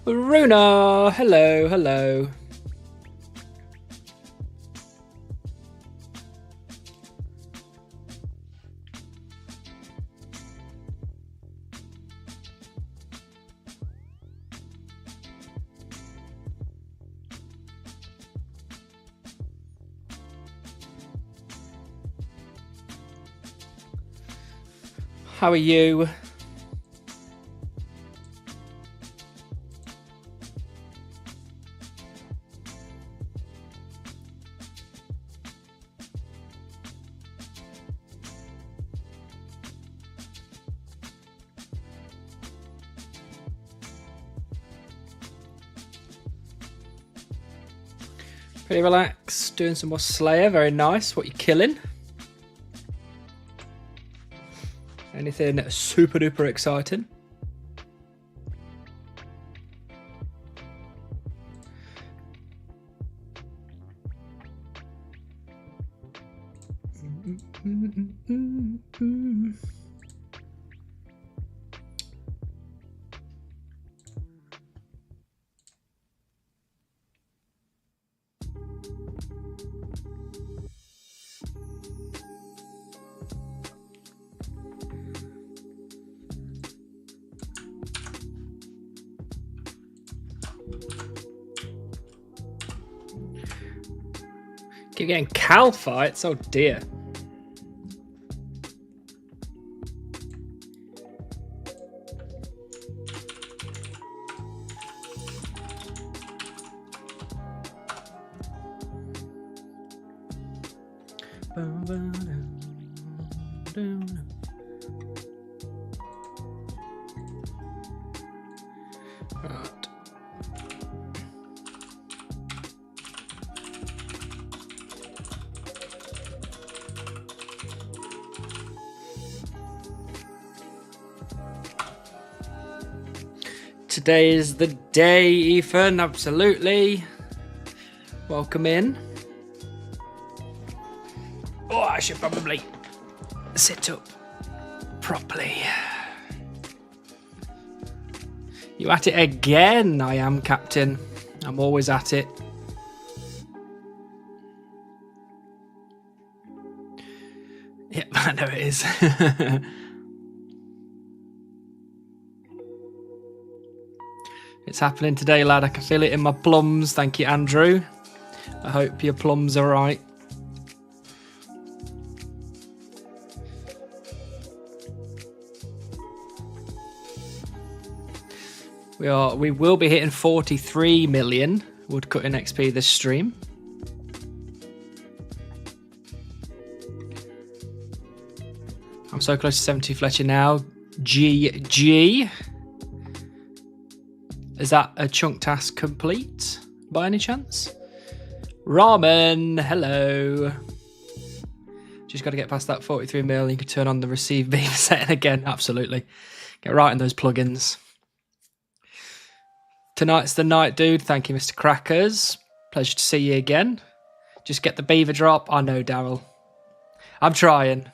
Runa, hello, hello. How are you? Pretty relaxed, doing some more Slayer, very nice. What you killing? Anything super duper exciting? Keep getting Cal fights, oh dear. Today is the day, Ethan, absolutely. Welcome in. Oh, I should probably sit up properly. You at it again? I am, Captain. I'm always at it. Yep, I know it is. It's happening today, lad. I can feel it in my plums. Thank you, Andrew. I hope your plums are right. We will be hitting 43 million woodcutting XP this stream. I'm so close to 70 Fletcher now. GG. Is that a chunk task complete by any chance? Ramen, hello. Just got to get past that 43 mil. You can turn on the receive beam setting again. Absolutely. Get right in those plugins. Tonight's the night, dude. Thank you, Mr. Crackers. Pleasure to see you again. Just get the beaver drop. I know, Daryl. I'm trying.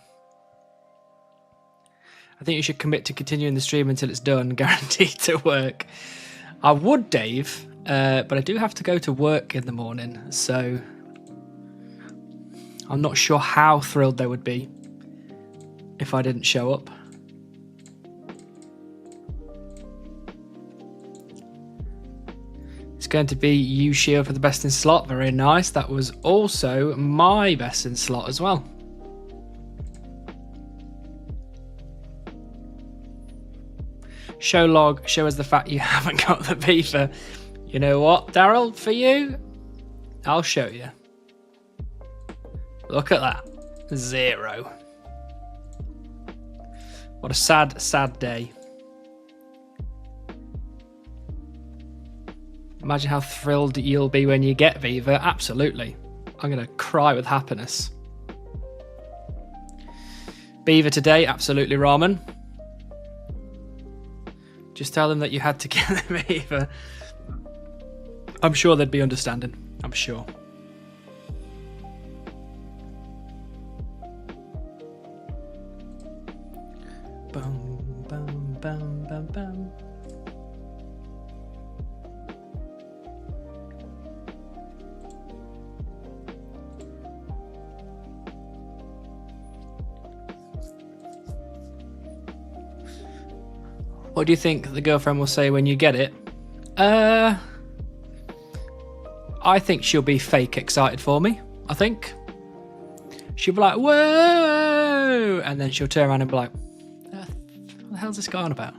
I think you should commit to continuing the stream until it's done. Guaranteed to work. I would, Dave, but I do have to go to work in the morning, so I'm not sure how thrilled they would be if I didn't show up. It's going to be you, Shield, for the best in slot. Very nice. That was also my best in slot as well. Show log, show us the fact you haven't got the beaver. You know what, Daryl, for you, I'll show you. Look at that. 0. What a sad, sad day. Imagine how thrilled you'll be when you get beaver. Absolutely. I'm going to cry with happiness. Beaver today, absolutely, Ramen. Just tell them that you had to get the beaver. I'm sure they'd be understanding. I'm sure. Bum, bum, bum, bum, bum. What do you think the girlfriend will say when you get it? I think she'll be fake excited for me. I think. She'll be like, whoa! And then she'll turn around and be like, what the hell's this guy on about?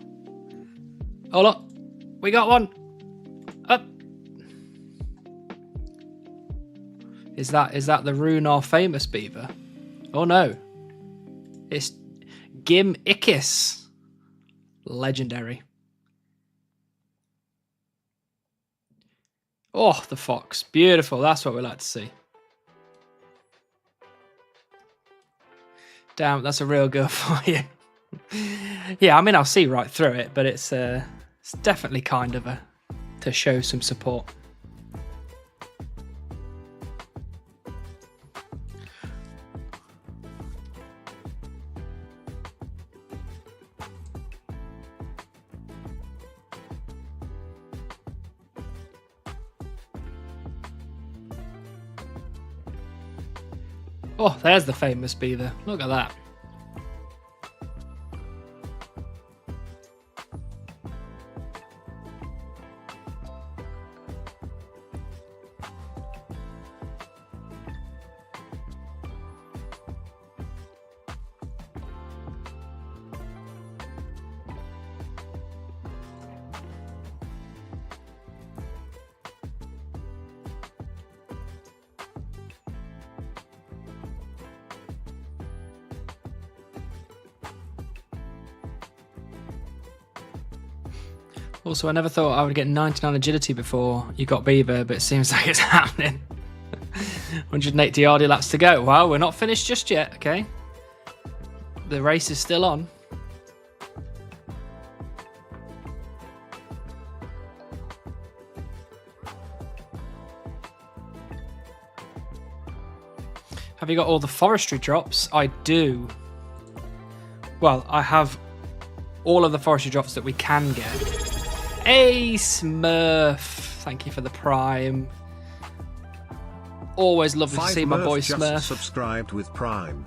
Oh, look. We got one. Up. Is that the Runar famous beaver? Oh, no. It's Gim Ikis. Legendary. Oh, the fox. Beautiful. That's what we like to see. Damn, that's a real girl for you. Yeah, I mean, I'll see right through it, but it's definitely kind of to show some support. Oh, there's the famous beaver. Look at that. Also, I never thought I would get 99 agility before you got beaver, but it seems like it's happening. 180 RD laps to go. Well, we're not finished just yet, okay? The race is still on. Have you got all the forestry drops? I do. Well, I have all of the forestry drops that we can get. Hey, Smurf. Thank you for the Prime. Always lovely to see my boy Smurf. Just subscribed with Prime.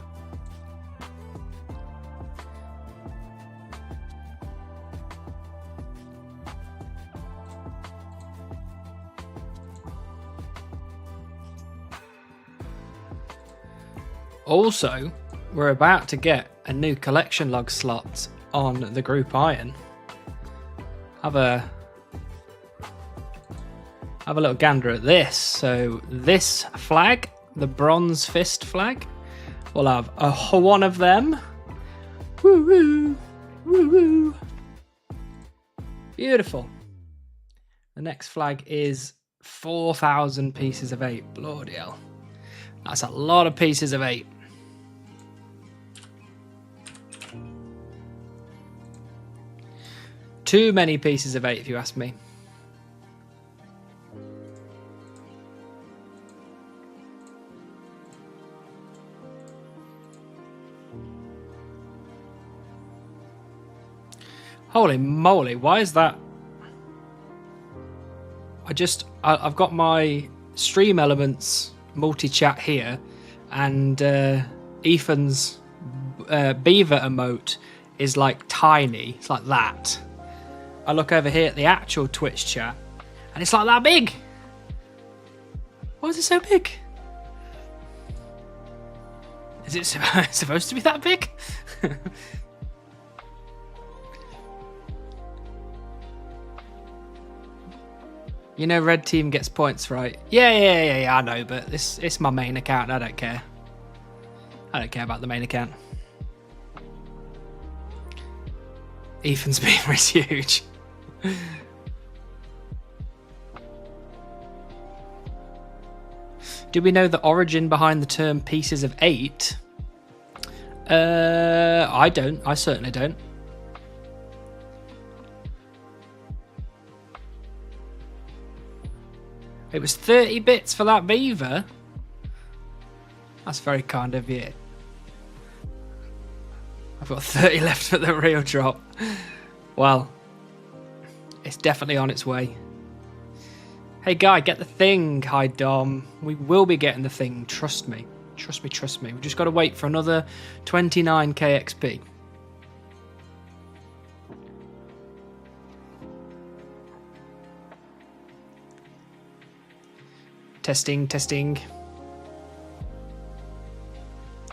Also, we're about to get a new collection log slot on the Group Iron. Have a little gander at this. So this flag, the bronze fist flag, we'll have one of them. Woo woo, woo woo. Beautiful. The next flag is 4,000 pieces of 8. Bloody hell. That's a lot of pieces of 8. Too many pieces of 8, if you ask me. Holy moly, why is that? I've got my stream elements multi-chat here, and Ethan's beaver emote is like tiny. It's like that. I look over here at the actual Twitch chat, and it's like that big. Why is it so big? Is it supposed to be that big? You know, red team gets points, right? Yeah, I know, but it's my main account. I don't care. I don't care about the main account. Ethan's beaver is huge. Do we know the origin behind the term pieces of 8? I don't. I certainly don't. It was 30 bits for that beaver. That's very kind of you. I've got 30 left for the real drop. Well, it's definitely on its way. Hey guy, get the thing. Hi Dom. We will be getting the thing. Trust me. Trust me, trust me. We've just got to wait for another 29k XP. Testing, testing.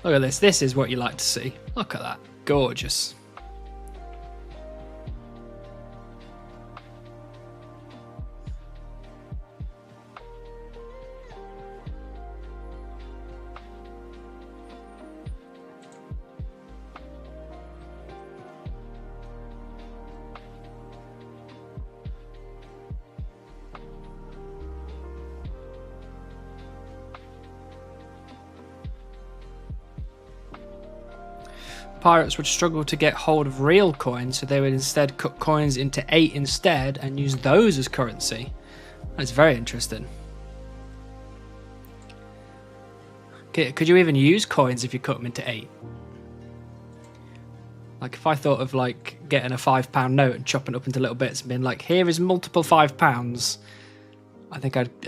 Look at this. This is what you like to see. Look at that. Gorgeous. Pirates would struggle to get hold of real coins, so they would instead cut coins into 8 instead and use those as currency. That's very interesting. Could you even use coins if you cut them into 8? Like if I thought of like getting a £5 note and chopping it up into little bits and being like, here is multiple £5, I think I'd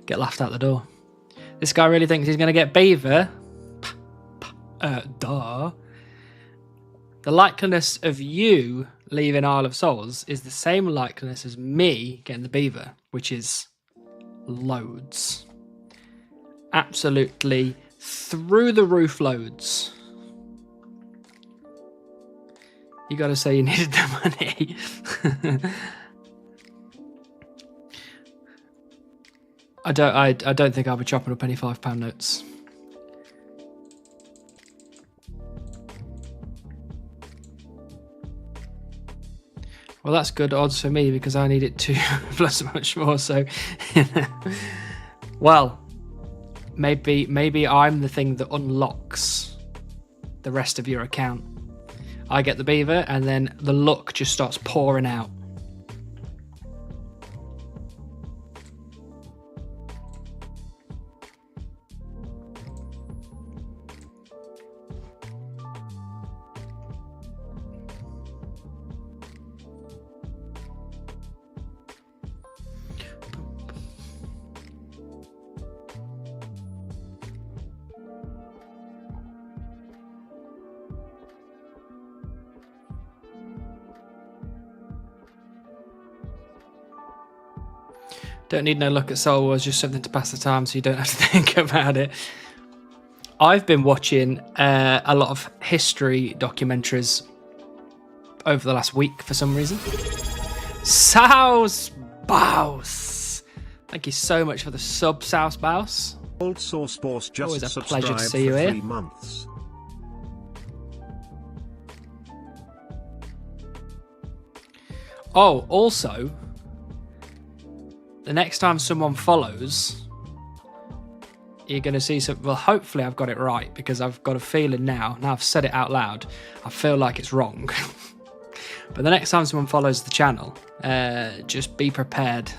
get laughed out the door. This guy really thinks he's going to get beaver. Duh. The likeliness of you leaving Isle of Souls is the same likeliness as me getting the beaver, which is loads. Absolutely through the roof loads. You gotta say you needed the money. I don't think I'll be chopping up any £5 notes. Well, that's good odds for me because I need it to plus much more. So, well, maybe I'm the thing that unlocks the rest of your account. I get the beaver, and then the luck just starts pouring out. Don't need no luck at Soul Wars, just something to pass the time so you don't have to think about it. I've been watching a lot of history documentaries over the last week for some reason. Souse Baus! Thank you so much for the sub, Souse Baus. Old Source Boss just Always a pleasure to subscribed see you for here. 3 months. Oh, also, the next time someone follows, you're going to see some... Well, hopefully I've got it right, because I've got a feeling now I've said it out loud, I feel like it's wrong. But the next time someone follows the channel, just be prepared.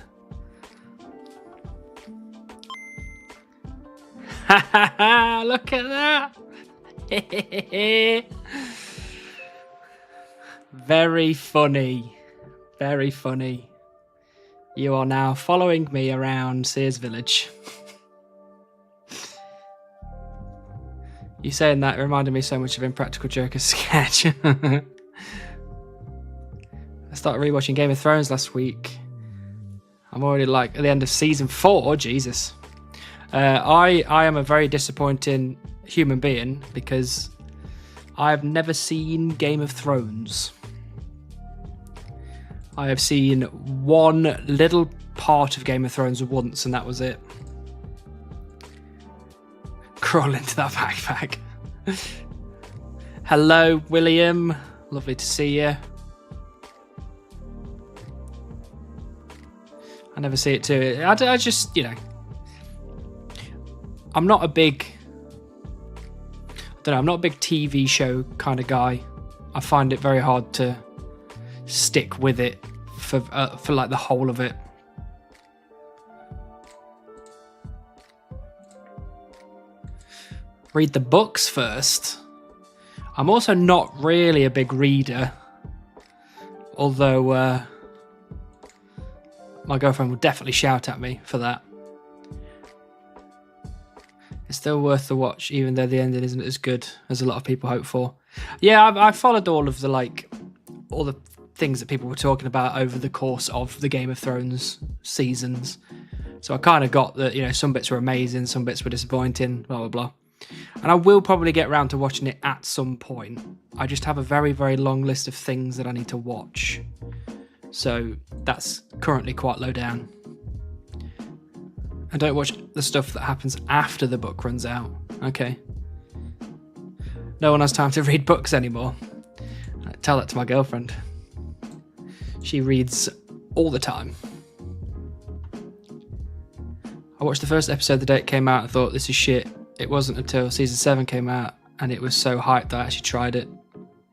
Look at that! Very funny. Very funny. You are now following me around Sears Village. You saying that reminded me so much of Impractical Joker's sketch. I started rewatching Game of Thrones last week. I'm already like at the end of season 4. Jesus. I am a very disappointing human being because I have never seen Game of Thrones. I have seen one little part of Game of Thrones once, and that was it. Crawl into that backpack. Hello, William. Lovely to see you. I never see it too. I just, you know, I'm not a big, I'm not a big TV show kind of guy. I find it very hard to stick with it for like the whole of it. read the books first. I'm also not really a big reader, although my girlfriend will definitely shout at me for that. It's still worth the watch, even though the ending isn't as good as a lot of people hope for. Yeah, I've followed all the things that people were talking about over the course of the Game of Thrones seasons. So I kind of got that, some bits were amazing, some bits were disappointing, blah, blah, blah. And I will probably get around to watching it at some point. I just have a very, very long list of things that I need to watch. So that's currently quite low down. I don't watch the stuff that happens after the book runs out. Okay. No one has time to read books anymore. I tell that to my girlfriend. She reads all the time. I watched the first episode the day it came out and thought, this is shit. It wasn't until season 7 came out and it was so hyped that I actually tried it.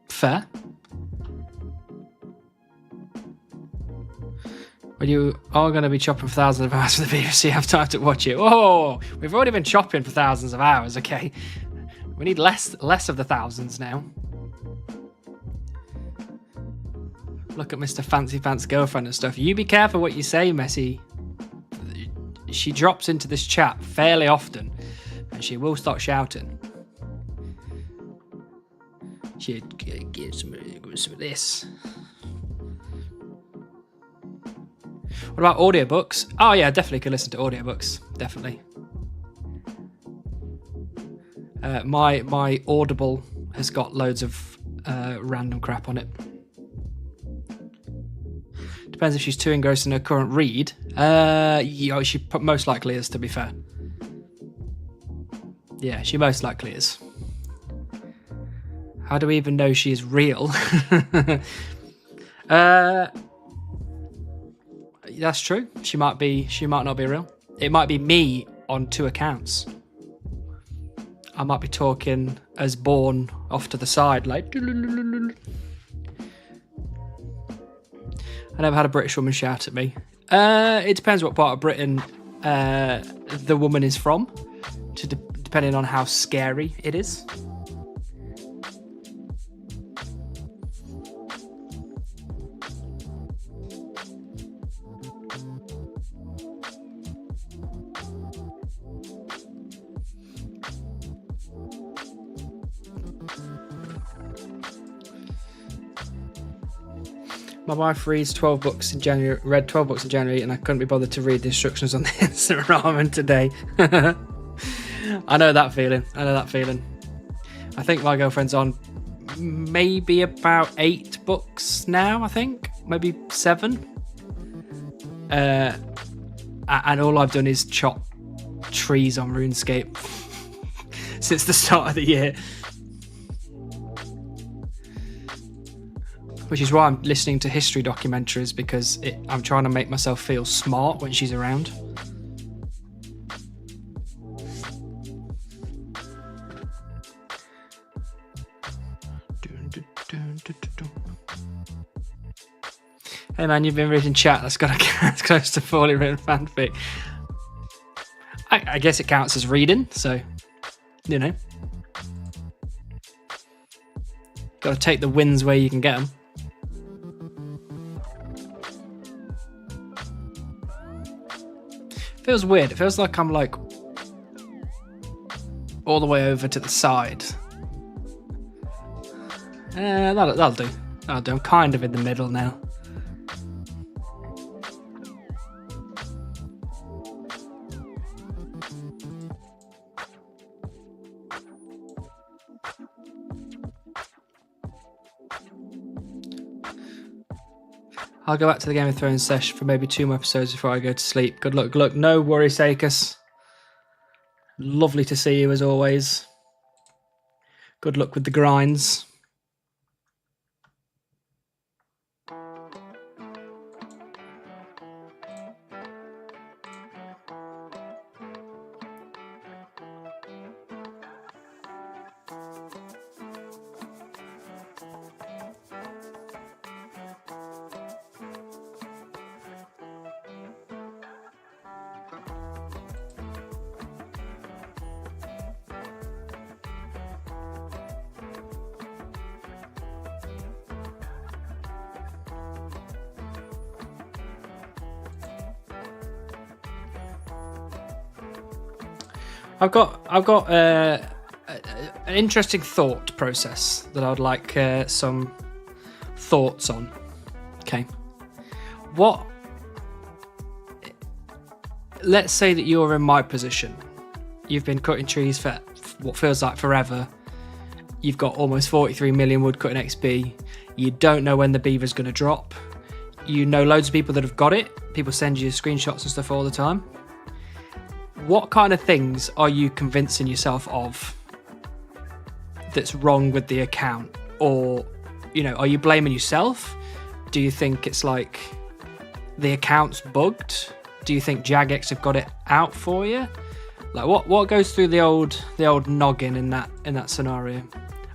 Fair. When you are going to be chopping for thousands of hours for the BBC, have time to watch it. Whoa, we've already been chopping for thousands of hours, okay? We need less of the thousands now. Look at Mr. Fancy Pants girlfriend and stuff. You be careful what you say, Messi. She drops into this chat fairly often, and she will start shouting. She gives me this. What about audiobooks? Oh yeah, definitely could listen to audiobooks. Definitely. My Audible has got loads of random crap on it. Depends if she's too engrossed in her current read. Yeah, she most likely is, to be fair. Yeah, she most likely is. How do we even know she is real? That's true. She might not be real. It might be me on 2 accounts. I might be talking as Born off to the side, like. I never had a British woman shout at me. It depends what part of Britain the woman is from, depending on how scary it is. My wife reads 12 books in January, read 12 books in January, and I couldn't be bothered to read the instructions on the instant ramen today. I know that feeling. I think my girlfriend's on maybe about 8 books now, I think. Maybe 7. And all I've done is chop trees on RuneScape since the start of the year. Which is why I'm listening to history documentaries, because I'm trying to make myself feel smart when she's around. Hey man, you've been reading chat. That's close to poorly written fanfic. I guess it counts as reading, so, Got to take the wins where you can get them. Feels weird. It feels like I'm all the way over to the side. That'll do. I'm kind of in the middle now. I'll go back to the Game of Thrones sesh for maybe 2 more episodes before I go to sleep. Good luck. No worries, Sakis. Lovely to see you as always. Good luck with the grinds. I've got an interesting thought process that I'd like some thoughts on. Okay. Let's say that you're in my position. You've been cutting trees for what feels like forever. You've got almost 43 million wood cutting XP. You don't know when the beaver's going to drop. You know loads of people that have got it. People send you screenshots and stuff all the time. What kind of things are you convincing yourself of that's wrong with the account? Or, are you blaming yourself? Do you think it's like the account's bugged? Do you think Jagex have got it out for you? Like what goes through the old noggin in that scenario?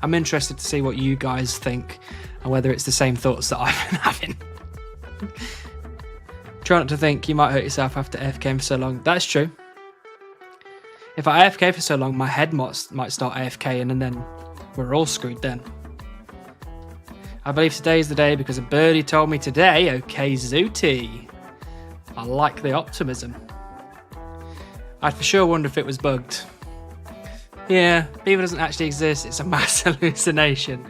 I'm interested to see what you guys think and whether it's the same thoughts that I've been having. Try not to think you might hurt yourself after AFKing for so long. That's true. If I AFK for so long, my head might start AFKing and then we're all screwed then. I believe today is the day because a birdie told me today. Okay, Zooty. I like the optimism. I'd for sure wonder if it was bugged. Yeah, Beaver doesn't actually exist. It's a mass hallucination.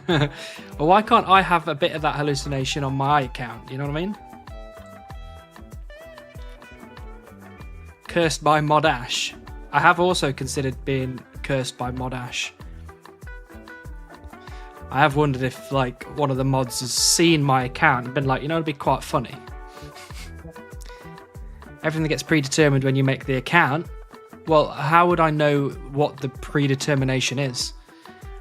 Well, why can't I have a bit of that hallucination on my account? You know what I mean? Cursed by Mod Ash. I have also considered being cursed by Mod Ash. I have wondered if like one of the mods has seen my account and been like, it'd be quite funny. Everything gets predetermined when you make the account. Well, how would I know what the predetermination is?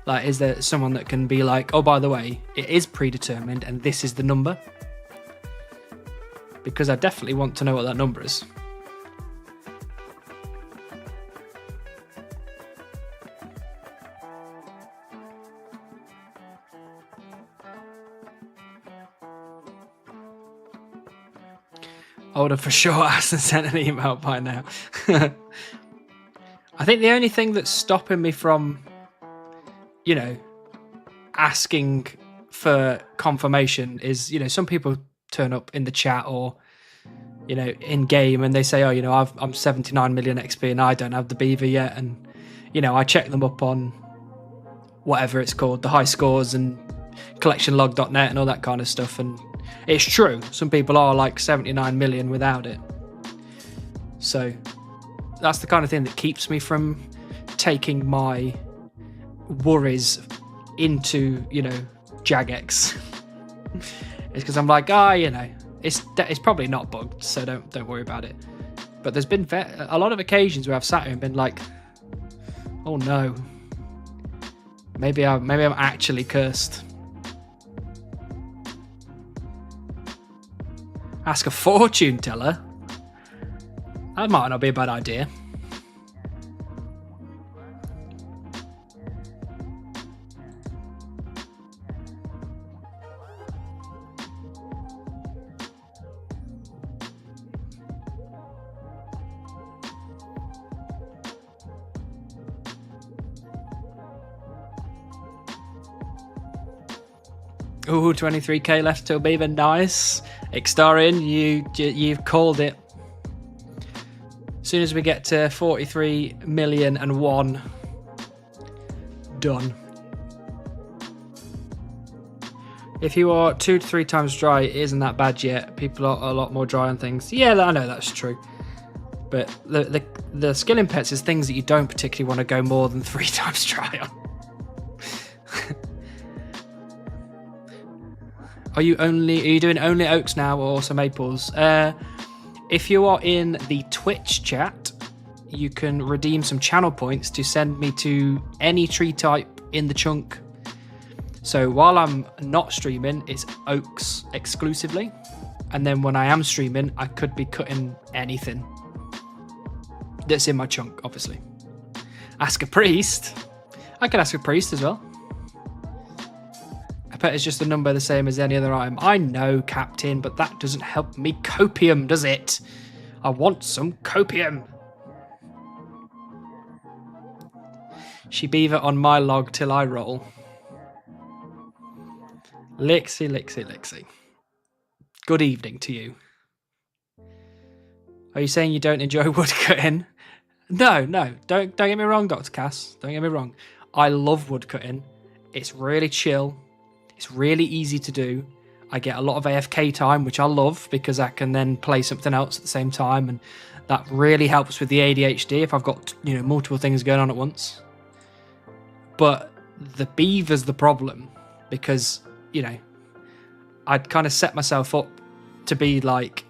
Like, is there someone that can be like, oh, by the way, it is predetermined and this is the number? Because I definitely want to know what that number is. I would have for sure asked and sent an email by now. I think the only thing that's stopping me from, asking for confirmation is, some people turn up in the chat or, in game and they say, oh, I'm 79 million XP and I don't have the beaver yet. And, I check them up on whatever it's called, the high scores and collectionlog.net and all that kind of stuff. And it's true, some people are like 79 million without it. So that's the kind of thing that keeps me from taking my worries into, Jagex. It's because I'm like, it's probably not bugged, so don't worry about it. But there's been a lot of occasions where I've sat here and been like, oh no, maybe I'm actually cursed. Ask a fortune teller? That might not be a bad idea. Ooh, 23k left till Beaver, nice. Ixtarian, you've called it. As soon as we get to 43 million and one, done. If you are 2 to 3 times dry, it isn't that bad yet. People are a lot more dry on things. Yeah, I know that's true. But the skilling pets is things that you don't particularly want to go more than 3 times dry on. Are you doing only oaks now or also maples? If you are in the Twitch chat, you can redeem some channel points to send me to any tree type in the chunk. So while I'm not streaming, it's oaks exclusively. And then when I am streaming, I could be cutting anything that's in my chunk, obviously. Ask a priest. I could ask a priest as well. I bet it's just a number the same as any other item. I know, Captain, but that doesn't help me copium, does it? I want some copium. She beaver on my log till I roll. Lixie, Lixie, Lixie. Good evening to you. Are you saying you don't enjoy woodcutting? No, don't get me wrong, Dr. Cass. Don't get me wrong. I love woodcutting. It's really chill. It's really easy to do. I get a lot of AFK time, which I love because I can then play something else at the same time, and that really helps with the ADHD if I've got, you know, multiple things going on at once. But the beaver's the problem because, you know, I'd kind of set myself up to be like,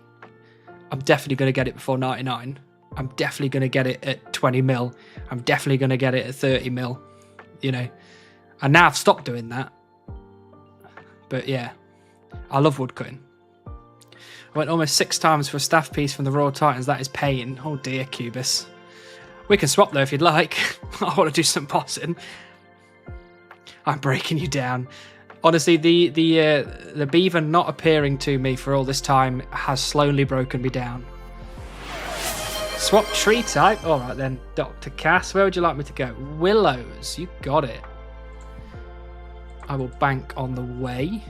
I'm definitely going to get it before 99. I'm definitely going to get it at 20 mil. I'm definitely going to get it at 30 mil, you know. And now I've stopped doing that. But yeah, I love woodcutting. I went almost 6 times for a staff piece from the Royal Titans. That is pain. Oh dear, Cubus. We can swap though if you'd like. I want to do some bossing. I'm breaking you down. Honestly, the beaver not appearing to me for all this time has slowly broken me down. Swap tree type. All right then, Dr. Cass. Where would you like me to go? Willows. You got it. I will bank on the way.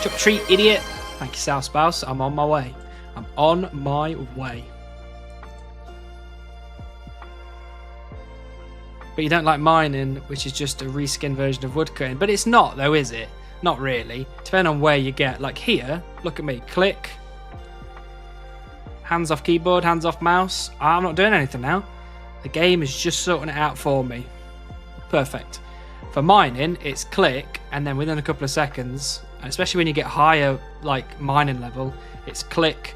Chop tree, idiot. Thank you, South Spouse. I'm on my way. I'm on my way. But you don't like mining, which is just a reskin version of woodcutting. But it's not, though, is it? Not really. Depending on where you get. Like here, look at me. Click. Hands off keyboard, hands off mouse. I'm not doing anything now. The game is just sorting it out for me. Perfect. For mining, it's click, and then within a couple of seconds, especially when you get higher, like mining level, it's click,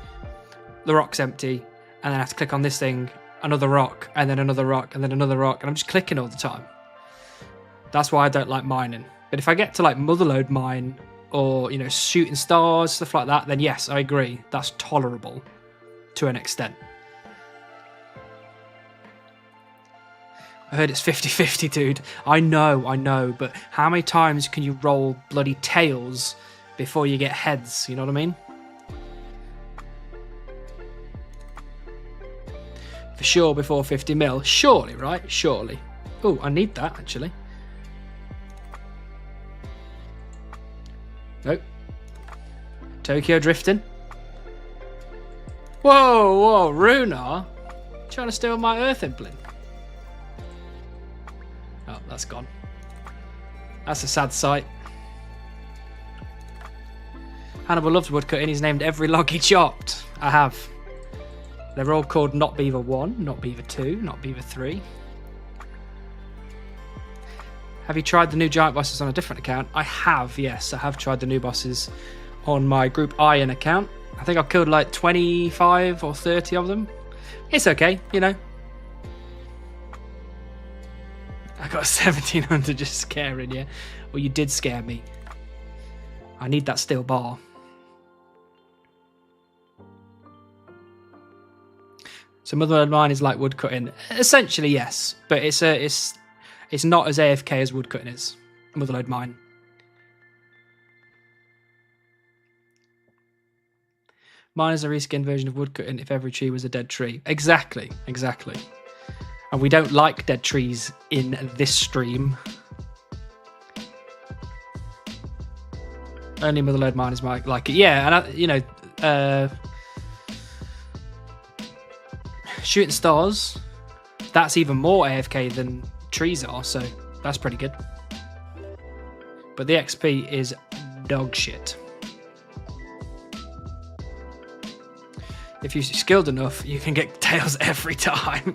the rock's empty, and then I have to click on this thing, another rock, and then another rock, and then another rock, and I'm just clicking all the time. That's why I don't like mining. But if I get to like Motherlode mine, or, you know, shooting stars, stuff like that, then yes, I agree. That's tolerable to an extent. I heard it's 50-50, dude. I know, but how many times can you roll bloody tails before you get heads? You know what I mean? For sure before 50 mil. Surely, right? Surely. Oh, I need that, actually. Nope. Tokyo drifting. Whoa, Runar. Trying to steal my earth implant. Oh, that's gone. That's a sad sight. Hannibal loves woodcutting. He's named every log he chopped. I have. They're all called Not Beaver 1, Not Beaver 2, Not Beaver 3. Have you tried the new giant bosses on a different account? I have, yes. I have tried the new bosses on my Group Iron account. I think I've killed like 25 or 30 of them. It's okay, you know. I got 1700 just scaring you. Well, you did scare me. I need that steel bar. So Motherlode Mine is like woodcutting. Essentially, yes. But it's not as AFK as woodcutting is. Motherlode Mine. Mine is a reskin version of woodcutting if every tree was a dead tree. Exactly. And we don't like dead trees in this stream. Only Motherlode Mine is like it. Yeah, and shooting stars, that's even more AFK than trees are, so that's pretty good. But the XP is dog shit. If you're skilled enough, you can get tails every time.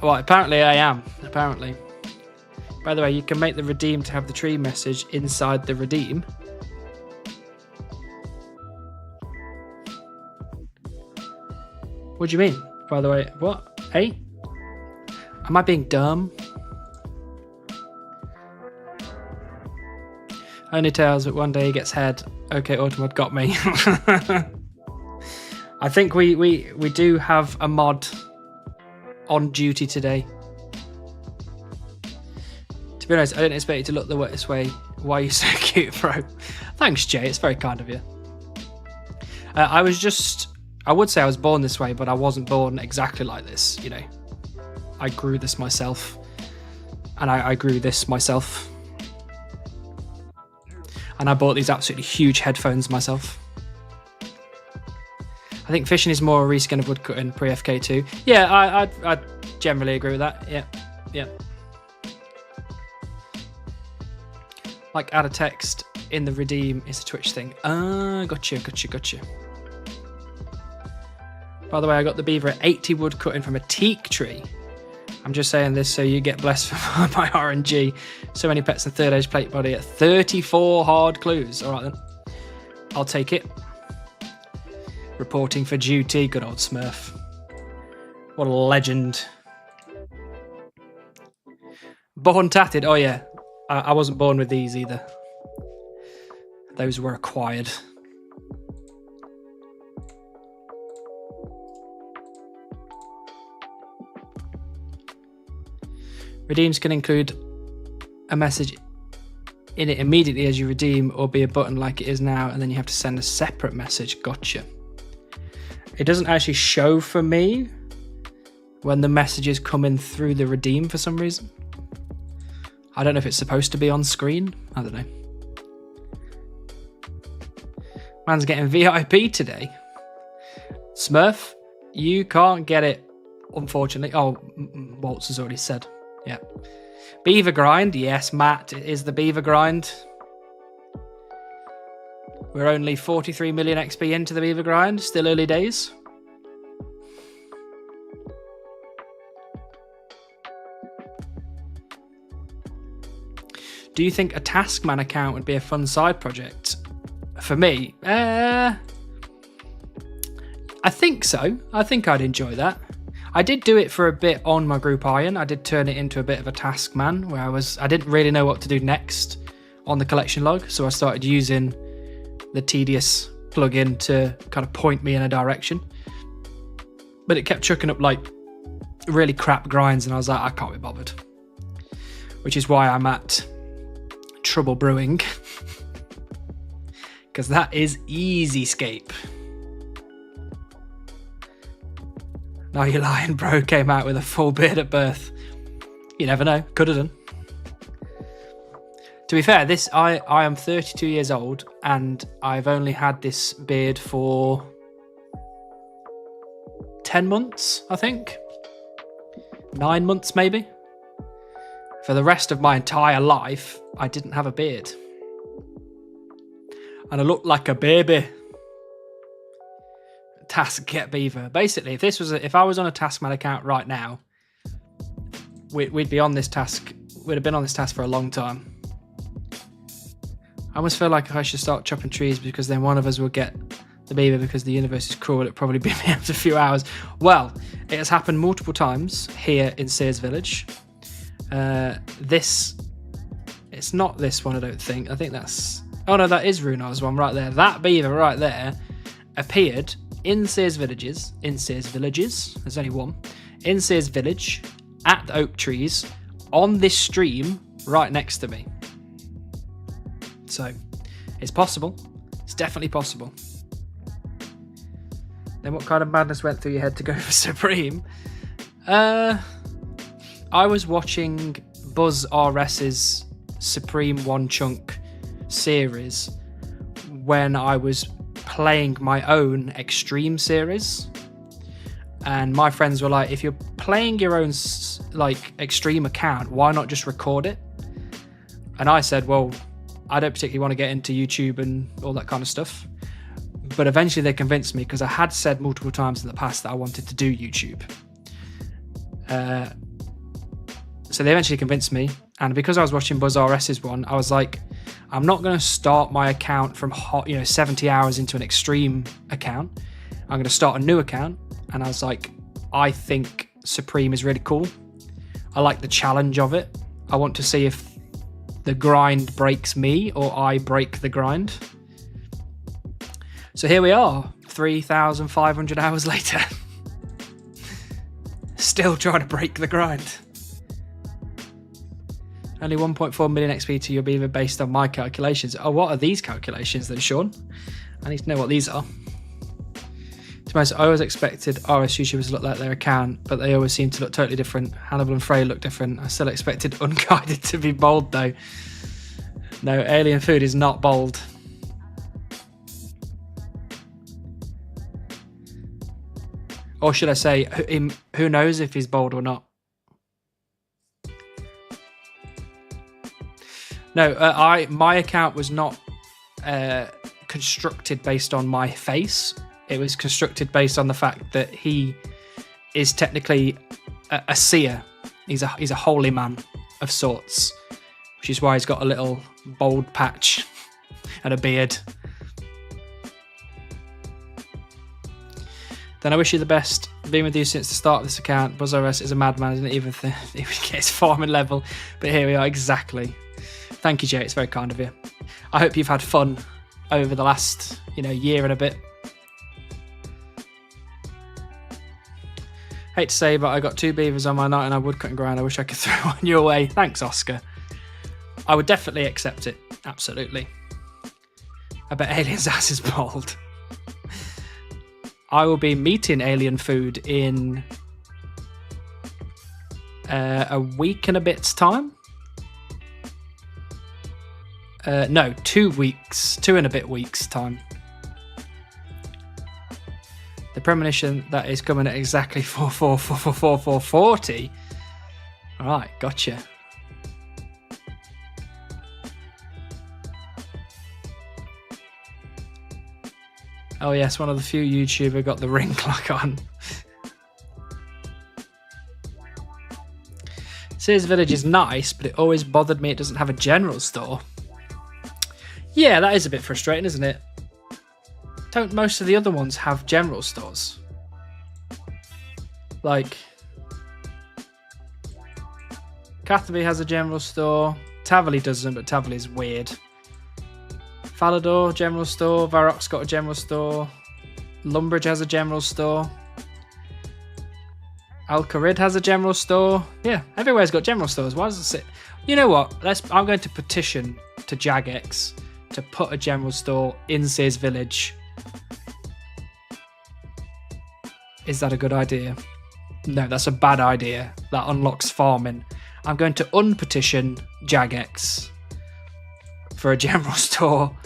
Well, apparently I am. Apparently. By the way, you can make the redeem to have the tree message inside the redeem. What do you mean? By the way, what? Hey? Am I being dumb? Only tails, but one day he gets head. Okay, Automod got me. I think we do have a mod on duty today. To be honest, I didn't expect you to look this way. Why are you so cute, bro? Thanks, Jay. It's very kind of you. I would say I was born this way, but I wasn't born exactly like this, you know. I grew this myself. And I grew this myself. And I bought these absolutely huge headphones myself. I think fishing is more a reskin of woodcutting pre-FK2. Yeah, I generally agree with that. Yeah. Like add a text in the redeem is a Twitch thing. Ah, gotcha. By the way, I got the beaver at 80 wood cutting from a teak tree. I'm just saying this so you get blessed for my RNG. So many pets and third age plate body at 34 hard clues. All right then, I'll take it. Reporting for duty, good old Smurf. What a legend. Born tatted, oh yeah. I wasn't born with these either. Those were acquired. Redeems can include a message in it immediately as you redeem, or be a button like it is now, and then you have to send a separate message. Gotcha. It doesn't actually show for me when the messages come in through the redeem for some reason. I don't know if it's supposed to be on screen. I don't know. Man's getting VIP today. Smurf, you can't get it, unfortunately. Oh, Waltz has already said. Yeah. Beaver grind. Yes, Matt, it is the beaver grind. We're only 43 million XP into the beaver grind. Still early days. Do you think a Taskman account would be a fun side project? For me, I think so. I think I'd enjoy that. I did do it for a bit on my group Iron. I did turn it into a bit of a Taskman where I didn't really know what to do next on the collection log. So I started using the tedious plugin to kind of point me in a direction. But it kept chucking up like really crap grinds and I was like, I can't be bothered. Which is why I'm at Trouble Brewing. Because that is easy scape. No, you're lying, bro. Came out with a full beard at birth. You never know. Could have done. To be fair, I am 32 years old and I've only had this beard for 10 months, I think. 9 months, maybe. For the rest of my entire life, I didn't have a beard. And I looked like a baby. Task get beaver. Basically, if I was on a Taskman account right now, we'd be on this task. We'd have been on this task for a long time. I almost feel like I should start chopping trees because then one of us will get the beaver because the universe is cruel. It'd probably be me after a few hours. Well, it has happened multiple times here in Sears Village. It's not this one, I don't think. I think that's... Oh no, that is Runar's one right there. That beaver right there appeared in Sears Villages. There's only one. In Sears Village, at the oak trees, on this stream, right next to me. So, it's possible. It's definitely possible. Then what kind of madness went through your head to go for Supreme? I was watching Buzz RS's Supreme One Chunk series when I was playing my own Extreme series. And my friends were like, if you're playing your own like Extreme account, why not just record it? And I said, well, I don't particularly want to get into YouTube and all that kind of stuff. But eventually they convinced me because I had said multiple times in the past that I wanted to do YouTube. So they eventually convinced me. And because I was watching Buzz RS's one, I was like, I'm not going to start my account from 70 hours into an Extreme account. I'm going to start a new account. And I was like, I think Supreme is really cool. I like the challenge of it. I want to see if the grind breaks me or I break the grind. So here we are, 3,500 hours later. Still trying to break the grind. Only 1.4 million XP to your beaver based on my calculations. Oh, what are these calculations then, Sean? I need to know what these are. To To be honest, I always expected RS YouTubers to look like their account, but they always seem to look totally different. Hannibal and Frey look different. I still expected Unguided to be bold though. No, Alien Food is not bold. Or should I say, who knows if he's bold or not? No, my account was not constructed based on my face. It was constructed based on the fact that he is technically a seer. He's a holy man of sorts, which is why he's got a little bald patch and a beard. Then I wish you the best. Been with you since the start of this account. BuzzRS is a madman, isn't it? Even get his farming level. But here we are, exactly. Thank you, Jay. It's very kind of you. I hope you've had fun over the last, year and a bit. Hate to say, but I got 2 beavers on my 99 woodcutting grind. I wish I could throw one your way. Thanks, Oscar. I would definitely accept it. Absolutely. I bet Alien's ass is bald. I will be meeting Alien Food in a week and a bit's time. No, 2 weeks. 2 and a bit weeks' time. The premonition that is coming at exactly 4:40. All right, gotcha. Oh yes, one of the few YouTuber got the ring clock on. Sears Village is nice, but it always bothered me it doesn't have a general store. Yeah, that is a bit frustrating, isn't it? Don't most of the other ones have general stores? Like, Catherby has a general store. Tavali doesn't, but Tavali's weird. Falador, general store. Varrock's got a general store. Lumbridge has a general store. Alcarid has a general store. Yeah, everywhere's got general stores. Why does it sit? You know what? I'm going to petition to Jagex to put a general store in Sears Village. Is that a good idea? No, that's a bad idea. That unlocks farming. I'm going to unpetition Jagex for a general store.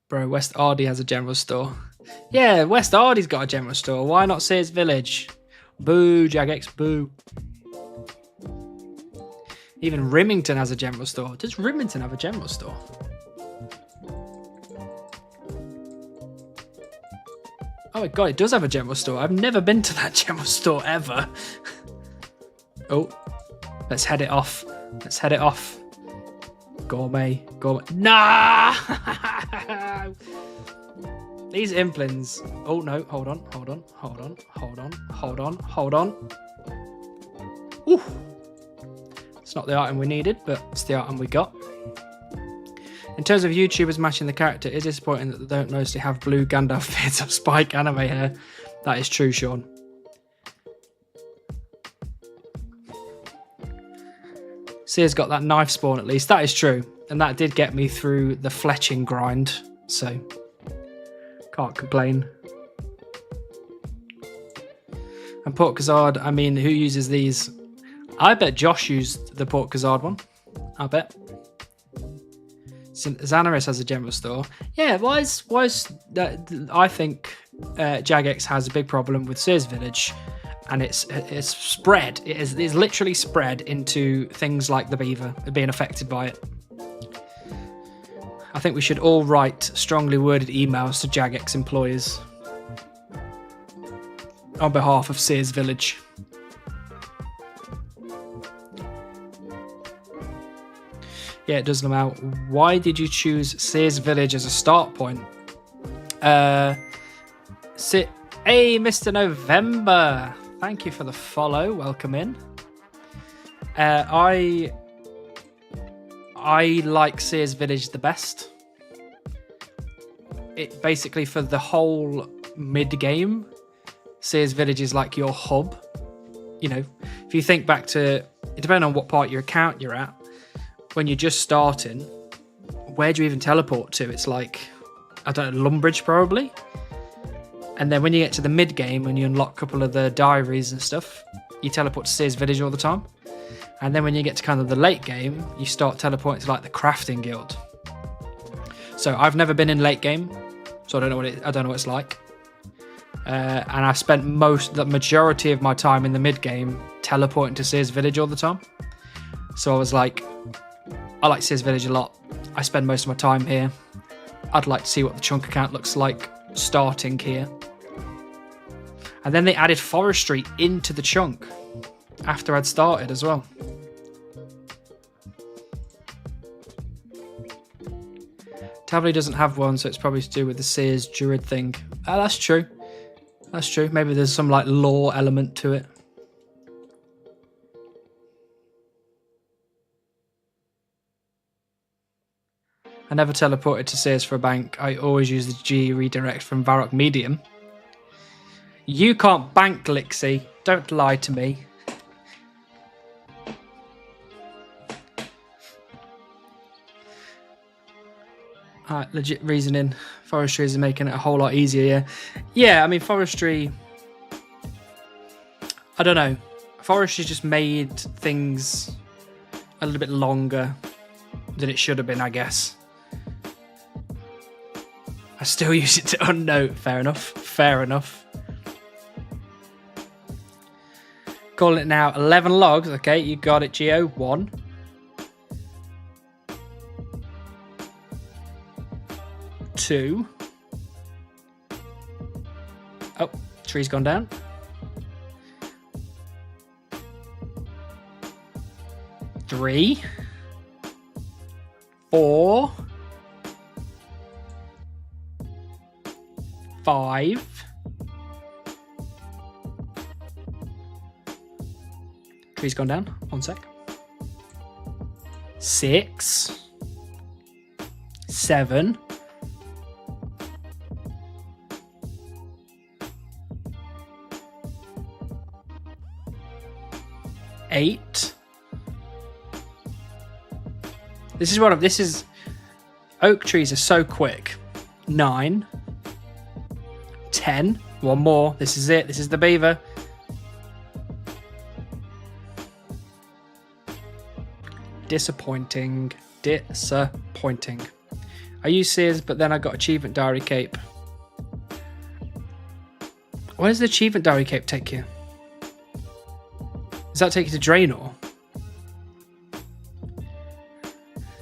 Bro, West Ardy has a general store. Yeah, West Ardy's got a general store. Why not Sears Village? Boo, Jagex, boo. Even Rimington has a general store. Does Rimington have a general store? Oh my god, it does have a general store. I've never been to that general store ever. Oh, let's head it off. Let's head it off. Gourmet. Nah! These implants. Oh no, hold on. Ooh. It's not the item we needed, but it's the item we got. In terms of YouTubers matching the character, it is disappointing that they don't mostly have blue Gandalf beards or Spike anime hair. That is true, Sean. Sears got that knife spawn at least. That is true. And that did get me through the fletching grind. So, can't complain. And Port Kazard, I mean, who uses these? I bet Josh used the Port Kazard one. I bet. Xanaris has a general store. Yeah, why is that? I think Jagex has a big problem with Sears Village, and it's spread. It is literally spread into things like the Beaver being affected by it. I think we should all write strongly worded emails to Jagex employers on behalf of Sears Village. Yeah, it does come out. Why did you choose Sears Village as a start point? Hey, Mr. November. Thank you for the follow. Welcome in. I like Sears Village the best. It basically, for the whole mid-game, Sears Village is like your hub. you know, if you think back to, depending on what part of your account you're at, when you're just starting, where do you even teleport to? It's like, I don't know, Lumbridge probably. And then when you get to the mid game and you unlock a couple of the diaries and stuff, you teleport to Seer's Village all the time. And then when you get to kind of the late game, you start teleporting to like the crafting guild. So I've never been in late game, so I don't know what it's like. And I spent the majority of my time in the mid game teleporting to Seer's Village all the time. So I was like, I like Seer's Village a lot. I spend most of my time here. I'd like to see what the chunk account looks like starting here. And then they added forestry into the chunk after I'd started as well. Tavley doesn't have one, so it's probably to do with the Seer's Druid thing. Oh, that's true. That's true. Maybe there's some like lore element to it. I never teleported to Seer's for a bank. I always use the G redirect from Varrock Medium. You can't bank, Lixie. Don't lie to me. Alright, legit reasoning. Forestry is making it a whole lot easier, yeah. I mean, forestry... I don't know. Forestry just made things a little bit longer than it should have been, I guess. I still use it to unnote. Fair enough. Fair enough. Calling it now 11 logs. Okay, you got it, Geo. 1. 2. Oh, tree's gone down. 3. 4. 5. Tree's gone down. 1 sec. 6. 7. 8. This is oak trees are so quick. 9. 10. 1 more. This is it. This is the beaver. Disappointing. Disappointing. I use Seers, but then I got achievement diary cape. Where does the achievement diary cape take you? Does that take you to Draenor?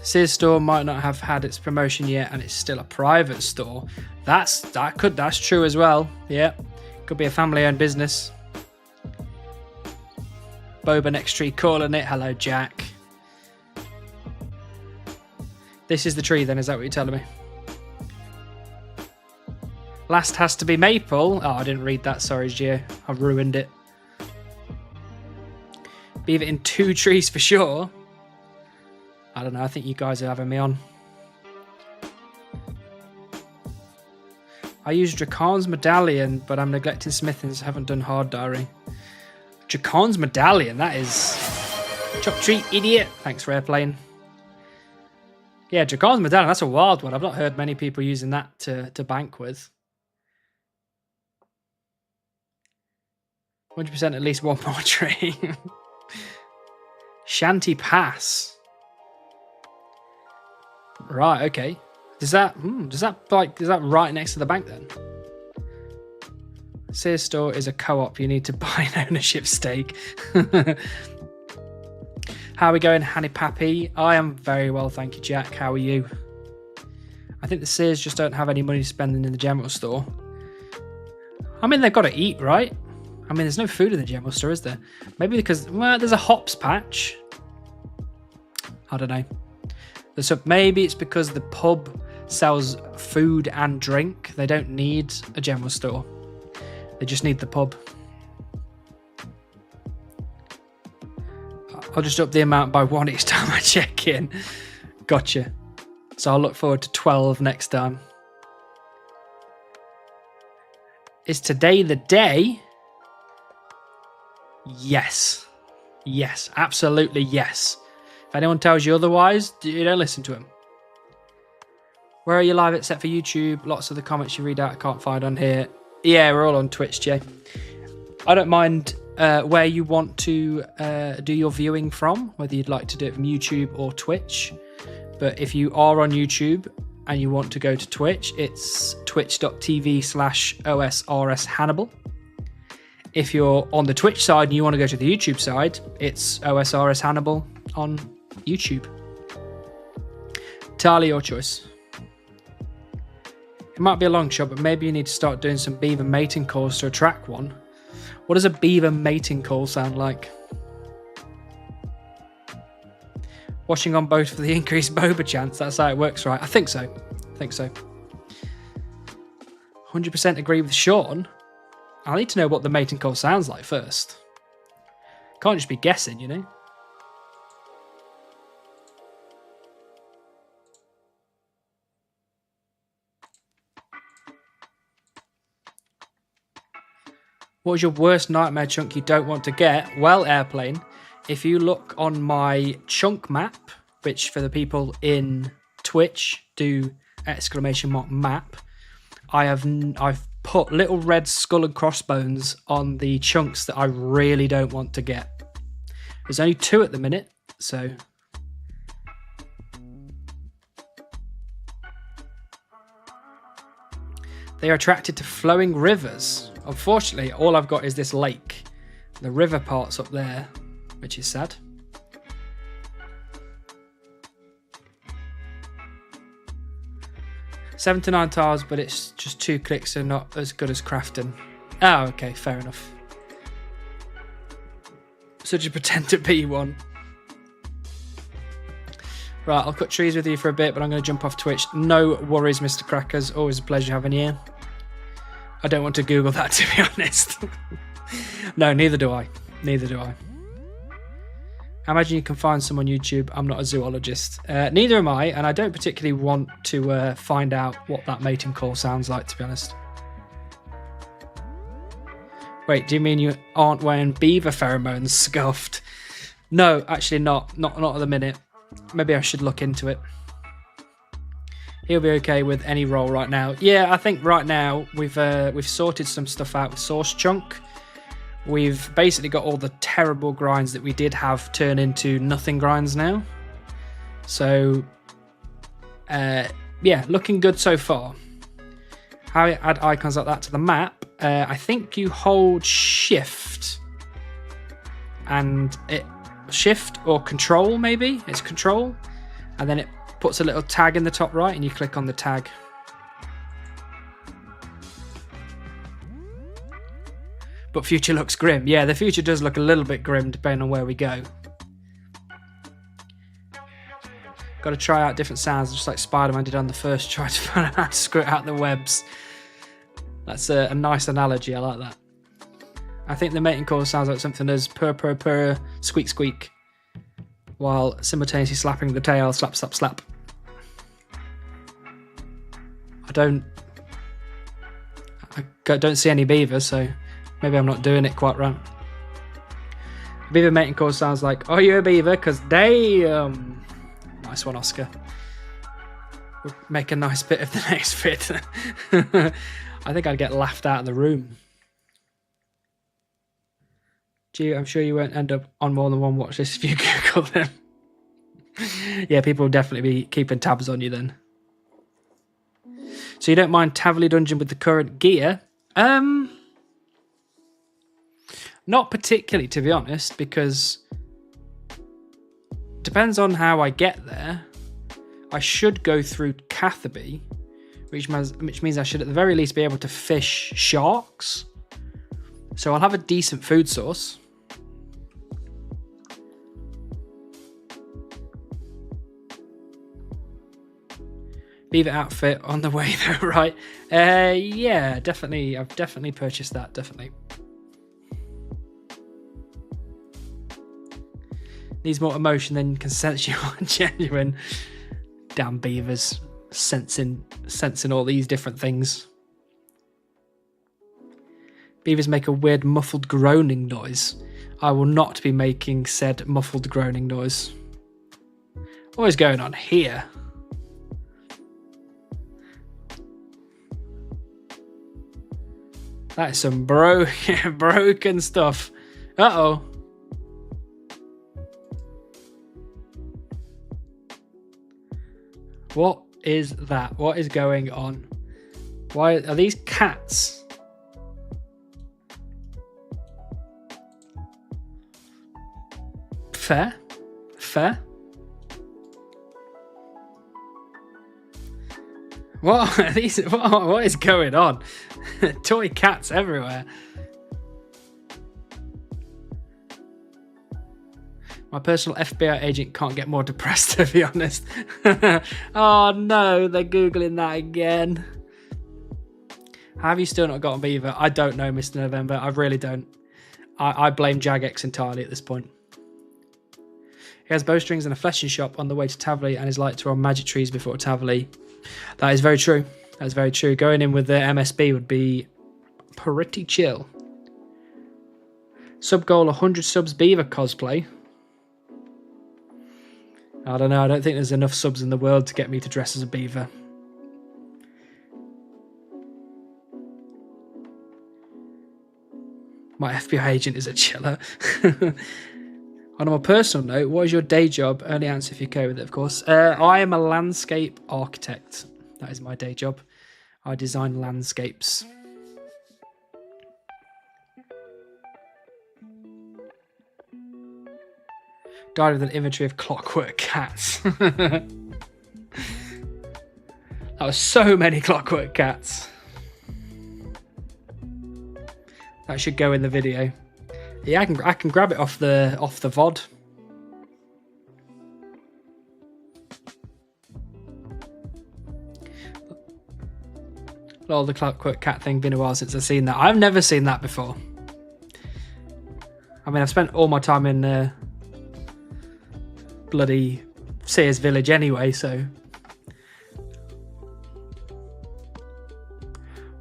Seer's store might not have had its promotion yet, and it's still a private store. That's true as well. Yeah, could be a family-owned business. Boba next tree calling it. Hello, Jack. This is the tree, then. Is that what you're telling me? Last has to be maple. Oh, I didn't read that. Sorry, Gio. I've ruined it. Beaver in 2 trees for sure. I don't know. I think you guys are having me on. I use Dracon's Medallion, but I'm neglecting Smithings. Haven't done hard diary. Dracon's Medallion. That is... Chop treat, idiot. Thanks for airplane. Yeah, Dracon's Medallion. That's a wild one. I've not heard many people using that to bank with. 100% at least 1 more tree. Shanty Pass. Right, okay. Is that right next to the bank then? Seer's store is a co-op. You need to buy an ownership stake. How are we going, Hanny Pappy? I am very well, thank you, Jack. How are you? I think the Seers just don't have any money to spend in the general store. I mean, they've got to eat, right? I mean, there's no food in the general store, is there? Maybe because, well, there's a hops patch. I don't know. So maybe it's because the pub sells food and drink. They don't need a general store. They just need the pub. I'll just up the amount by 1 each time I check in. Gotcha. So I'll look forward to 12 next time. Is today the day? Yes. Yes, absolutely yes. If anyone tells you otherwise, you don't listen to them. Where are you live except for YouTube? Lots of the comments you read out I can't find on here. Yeah, we're all on Twitch, Jay. I don't mind where you want to do your viewing from, whether you'd like to do it from YouTube or Twitch. But if you are on YouTube and you want to go to Twitch, it's twitch.tv/OSRS Hannibal. If you're on the Twitch side and you want to go to the YouTube side, it's OSRS Hannibal on YouTube. Entirely your choice. It might be a long shot, but maybe you need to start doing some beaver mating calls to attract one. What does a beaver mating call sound like? Watching on both for the increased boba chance. That's how it works, right? I think so. 100% agree with Sean. I need to know what the mating call sounds like first. Can't just be guessing, you know? What is your worst nightmare chunk you don't want to get? Well, Airplane, if you look on my chunk map, which for the people in Twitch do !map, I've put little red skull and crossbones on the chunks that I really don't want to get. There's only 2 at the minute, so... They are attracted to flowing rivers. Unfortunately, all I've got is this lake. The river part's up there, which is sad. Seven to 9 tiles, but it's just 2 clicks, so not as good as crafting. Oh, okay, fair enough. So just pretend to be one. Right, I'll cut trees with you for a bit, but I'm going to jump off Twitch. No worries, Mr. Crackers. Always a pleasure having you. I don't want to Google that, to be honest. No, neither do I. I imagine you can find some on YouTube. I'm not a zoologist. Neither am I, and I don't particularly want to find out what that mating call sounds like, to be honest. Wait, do you mean you aren't wearing beaver pheromones, scuffed? No, actually not. Not at the minute. Maybe I should look into it. He'll be okay with any role right now. Yeah, I think right now we've sorted some stuff out with Source Chunk. We've basically got all the terrible grinds that we did have turn into nothing grinds now. So, yeah, looking good so far. How you add icons like that to the map? I think you hold Shift and Shift or Control, maybe? It's Control. And then it puts a little tag in the top right and you click on the tag. But future looks grim. Yeah, the future does look a little bit grim depending on where we go. Got to try out different sounds, just like Spider-Man did on the first try to find out how to squirt out the webs. That's a nice analogy. I like that. I think the mating call sounds like something as purr, purr, purr, squeak, squeak, while simultaneously slapping the tail, slap, slap, slap. I don't see any beavers, so maybe I'm not doing it quite right. Beaver mating call sounds like, "Are you a beaver? Because damn." Nice one, Oscar. We'll make a nice bit of the next bit. I think I'd get laughed out of the room. Gee, I'm sure you won't end up on more than one watch list if you Google them. Yeah, people will definitely be keeping tabs on you then. So you don't mind Tavily Dungeon with the current gear? Not particularly, to be honest, because depends on how I get there. I should go through Catherby, which means I should at the very least be able to fish sharks. So I'll have a decent food source. Beaver outfit on the way though, right? Yeah, definitely. I've definitely purchased that, definitely. Needs more emotion than you can sense you are genuine. Damn beavers. Sensing all these different things. Beavers make a weird muffled groaning noise. I will not be making said muffled groaning noise. What is going on here? That is some broken stuff. Uh-oh. What is that? What is going on? Why are these cats? Fair. Fair. What are these? What is going on? Toy cats everywhere. My personal FBI agent can't get more depressed, to be honest. Oh no, they're Googling that again. Have you still not got a beaver? I don't know, Mr. November. I really don't. I blame Jagex entirely at this point. He has bowstrings and a fleshing shop on the way to Tavley and is like to run magic trees before Tavley. That is very true. That is very true. Going in with the MSB would be pretty chill. Sub goal 100 subs beaver cosplay. I don't know. I don't think there's enough subs in the world to get me to dress as a beaver. My FBI agent is a chiller. On a more personal note, what is your day job? Only answer if you're okay with it, of course. I am a landscape architect. That is my day job. I design landscapes. Died with an inventory of clockwork cats. That was so many clockwork cats. That should go in the video. Yeah, I can grab it off the VOD. All the clockwork cat thing, been a while since I've seen that. I've never seen that before. I mean, I've spent all my time in bloody Sears Village anyway, so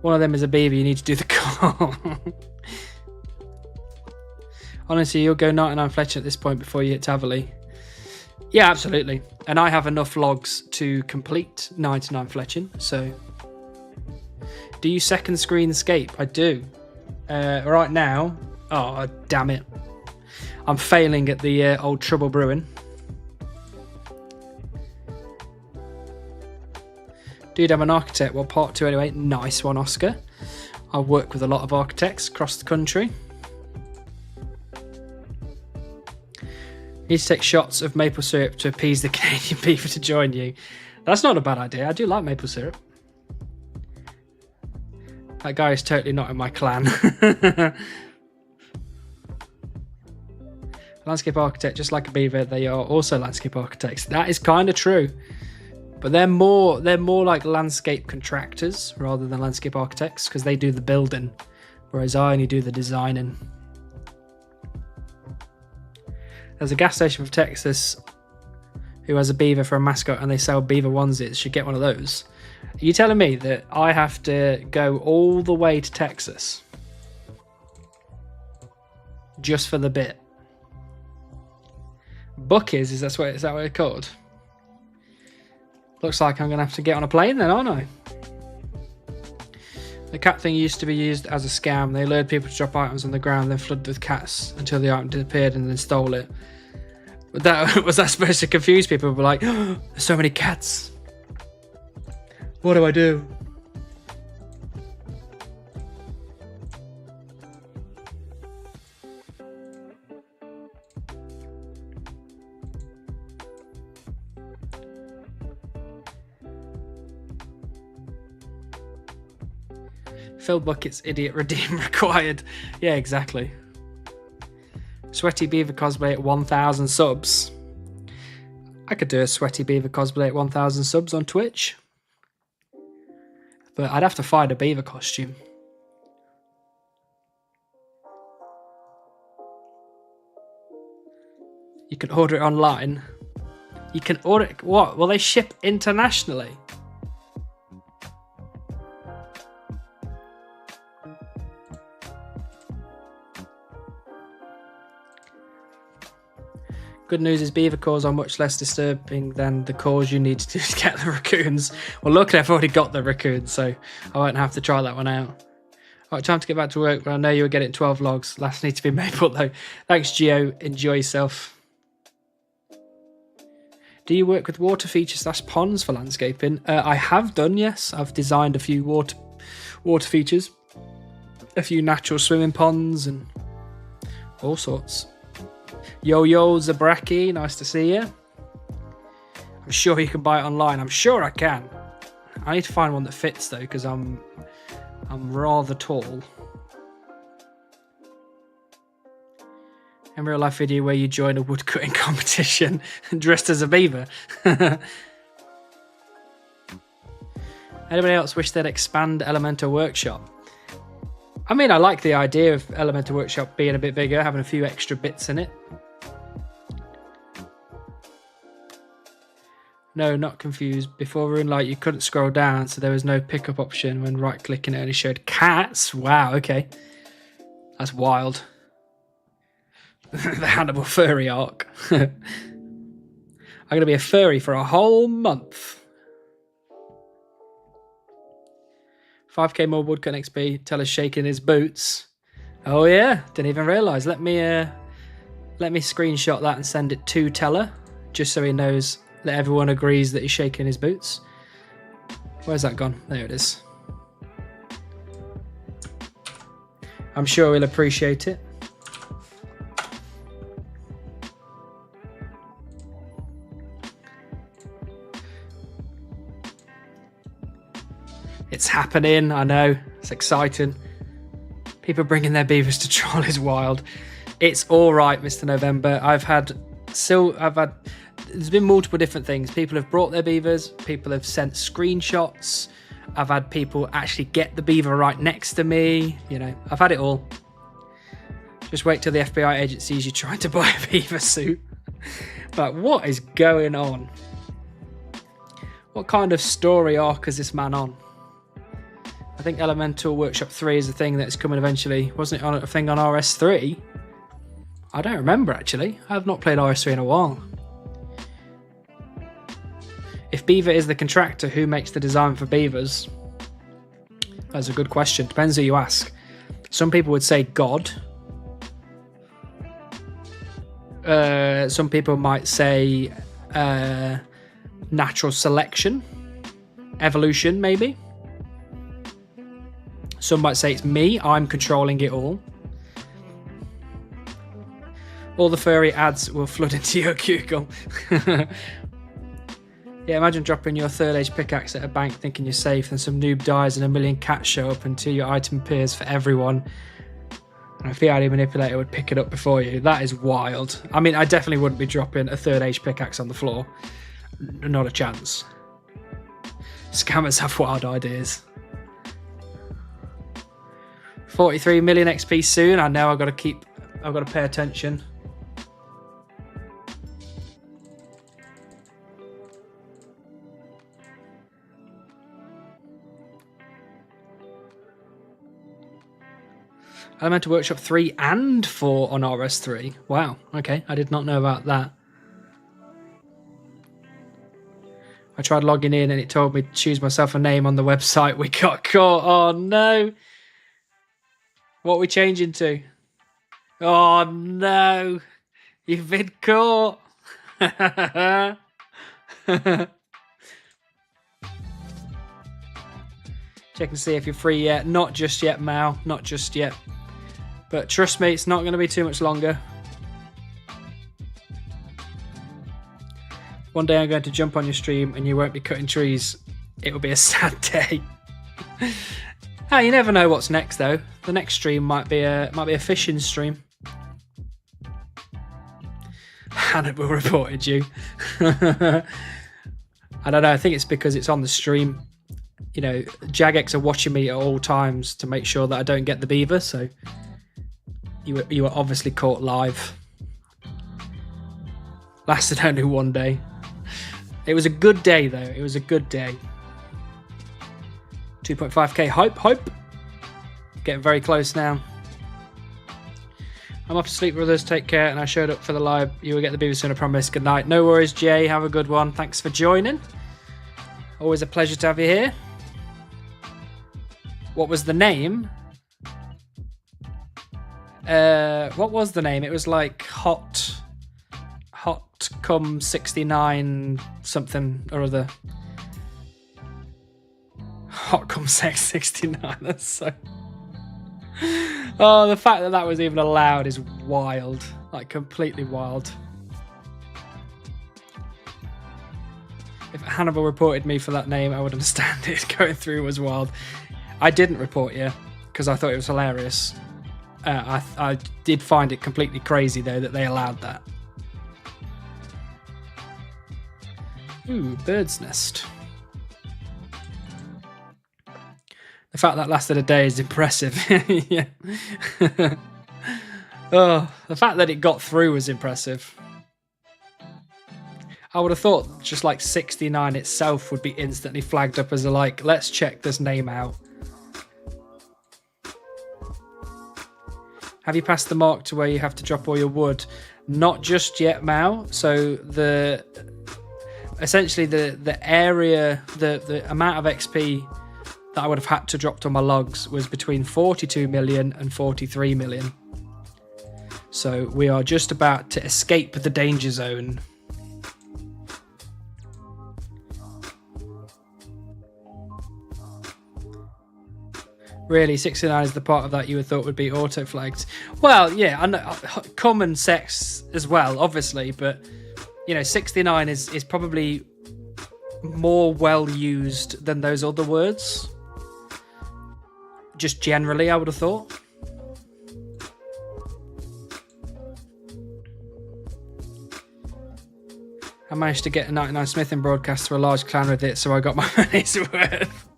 one of them is a beaver. You need to do the call. Honestly, you'll go 99 fletching at this point before you hit Tavley. Yeah, absolutely. And I have enough logs to complete 99 fletching, so... Do you second screen escape? I do. Right now... Oh, damn it. I'm failing at the old Trouble Brewing. Dude, I'm an architect. Well, part 2 anyway. Nice one, Oscar. I work with a lot of architects across the country. Need to take shots of maple syrup to appease the Canadian beaver to join you. That's not a bad idea. I do like maple syrup. That guy is totally not in my clan. Landscape architect, just like a beaver, they are also landscape architects. That is kind of true. But they're more like landscape contractors rather than landscape architects because they do the building, whereas I only do the designing. There's a gas station from Texas who has a beaver for a mascot and they sell beaver onesies. Should get one of those. Are you telling me that I have to go all the way to Texas just for the bit? Buckies, is that what it's called? Looks like I'm going to have to get on a plane then, aren't I? The cat thing used to be used as a scam. They lured people to drop items on the ground, then flooded with cats until the item disappeared and then stole it. But was that supposed to confuse people? People were like, oh, there's so many cats. What do I do? Fill buckets, idiot, redeem required. Yeah, exactly. Sweaty Beaver cosplay at 1,000 subs. I could do a Sweaty Beaver cosplay at 1,000 subs on Twitch. But I'd have to find a beaver costume. You can order it online. You can order it. What? Will they ship internationally? Good news is beaver calls are much less disturbing than the calls you need to get the raccoons. Well, luckily I've already got the raccoons, so I won't have to try that one out. Right, time to get back to work, but I know you'll get it in 12 logs. Last need to be made up though. Thanks, Gio. Enjoy yourself. Do you work with water features / ponds for landscaping? I have done, yes. I've designed a few water features, a few natural swimming ponds, and all sorts. Yo Zabraki, nice to see you. I'm sure you can buy it online. I'm sure I can. I need to find one that fits though, because I'm rather tall. In real life video where you join a woodcutting competition dressed as a beaver. Anybody else wish they'd expand Elemental Workshop? I mean, I like the idea of Elemental Workshop being a bit bigger, having a few extra bits in it. No, not confused. Before Runelight, you couldn't scroll down, so there was no pickup option. When right-clicking, it only showed cats. Wow, okay. That's wild. The Hannibal furry arc. I'm going to be a furry for a whole month. 5k more woodcutting XP. Tell us shaking his boots. Oh yeah, didn't even realise. Let me screenshot that and send it to Teller, just so he knows that everyone agrees that he's shaking his boots. Where's that gone? There it is. I'm sure he'll appreciate it. It's happening, I know. It's exciting. People bringing their beavers to trial is wild. It's all right, Mr. November. There's been multiple different things. People have brought their beavers. People have sent screenshots. I've had people actually get the beaver right next to me. You know, I've had it all. Just wait till the FBI agent sees you trying to buy a beaver suit. Like, what is going on? What kind of story arc is this man on? I think Elemental Workshop 3 is a thing that's coming eventually. Wasn't it on a thing on RS3? I don't remember, actually. I have not played RS3 in a while. If Beaver is the contractor, who makes the design for beavers? That's a good question. Depends who you ask. Some people would say God. Some people might say natural selection. Evolution, maybe. Some might say it's me. I'm controlling it all. All the furry ads will flood into your Google. Yeah, imagine dropping your third age pickaxe at a bank thinking you're safe, and some noob dies and a million cats show up until your item appears for everyone. And a fiat manipulator would pick it up before you. That is wild. I mean, I definitely wouldn't be dropping a third age pickaxe on the floor. Not a chance. Scammers have wild ideas. 43 million XP soon. I know I've got to pay attention. Elemental Workshop 3 and 4 on RS3. Wow, okay, I did not know about that. I tried logging in and it told me to choose myself a name on the website. We got caught. Oh no. What are we changing to? Oh no. You've been caught. Check and see if you're free yet. Not just yet, Mal. Not just yet. But trust me, it's not going to be too much longer. One day I'm going to jump on your stream and you won't be cutting trees. It will be a sad day. Ah, you never know what's next though. The next stream might be a fishing stream. Hannibal reported you. I don't know. I think it's because it's on the stream. You know, Jagex are watching me at all times to make sure that I don't get the beaver. So you were obviously caught live. Lasted only one day. It was a good day though. It was a good day. 2.5k hype. Getting very close now. I'm off to sleep, brothers. Take care. And I showed up for the live. You will get the beaver soon, I promise. Good night. No worries, Jay. Have a good one. Thanks for joining. Always a pleasure to have you here. What was the name? What was the name? It was like Hot Cum 69 something or other. Hot Cum Sex 69. That's so... Oh, the fact that that was even allowed is wild. Like, completely wild. If Hannibal reported me for that name, I would understand it. Going through was wild. I didn't report you because I thought it was hilarious. I did find it completely crazy, though, that they allowed that. Ooh, bird's nest. The fact that lasted a day is impressive. Yeah. Oh, the fact that it got through was impressive. I would have thought just like 69 itself would be instantly flagged up as a like, let's check this name out. Have you passed the mark to where you have to drop all your wood? Not just yet, Mao. So essentially the area, the amount of XP that I would have had to drop to my logs was between 42 million and 43 million. So we are just about to escape the danger zone. Really, 69 is the part of that you would thought would be auto-flagged. Well, yeah, I know, common sex as well, obviously, but, you know, 69 is probably more well-used than those other words. Just generally, I would have thought. I managed to get a 99 Smith in broadcast to a large clan with it, so I got my money's worth.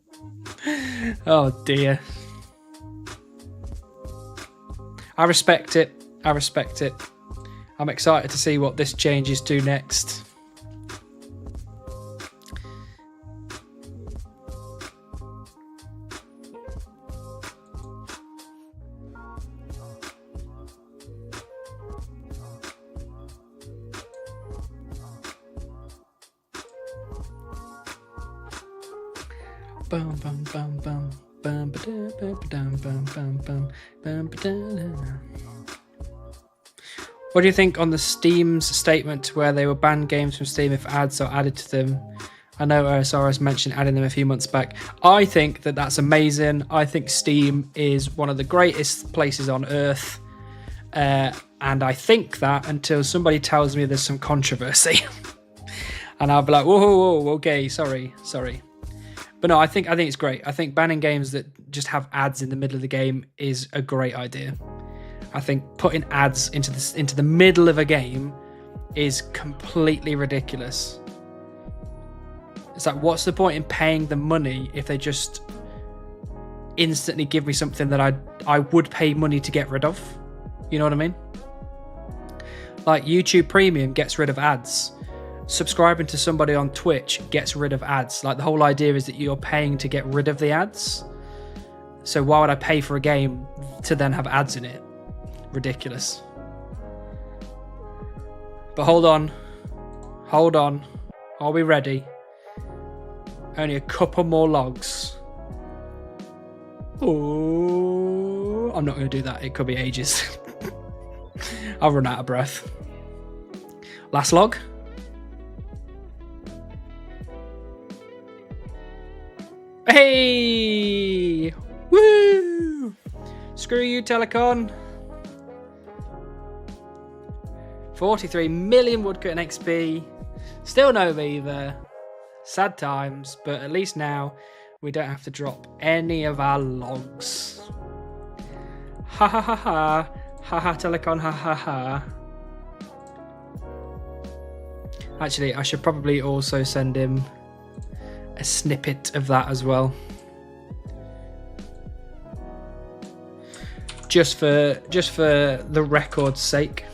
Oh dear. I respect it. I respect it. I'm excited to see what this changes to next. Bum bum bum bum bum ba-da, bum bum bum bum bum ba-da. What do you think on the Steam's statement where they will ban games from Steam if ads are added to them? I know OSRS mentioned adding them a few months back. I think that that's amazing. I think Steam is one of the greatest places on earth. And I think that until somebody tells me there's some controversy. And I'll be like, whoa, okay, sorry. But no, I think it's great. I think banning games that just have ads in the middle of the game is a great idea. I think putting ads into the middle of a game is completely ridiculous. It's like, what's the point in paying the money if they just instantly give me something that I would pay money to get rid of? You know what I mean? Like YouTube Premium gets rid of ads. Subscribing to somebody on Twitch gets rid of ads. Like, the whole idea is that you're paying to get rid of the ads. So why would I pay for a game to then have ads in it? Ridiculous. But hold on. Are we ready? Only a couple more logs. Oh, I'm not going to do that. It could be ages. I'll run out of breath. Last log. Hey! Woo! Screw you, Telecon. 43 million woodcut and XP. Still no Beaver. Sad times, but at least now we don't have to drop any of our logs. Ha ha ha ha. Ha ha, Telecon, ha ha ha. Actually, I should probably also send him a snippet of that as well, just for the record's sake.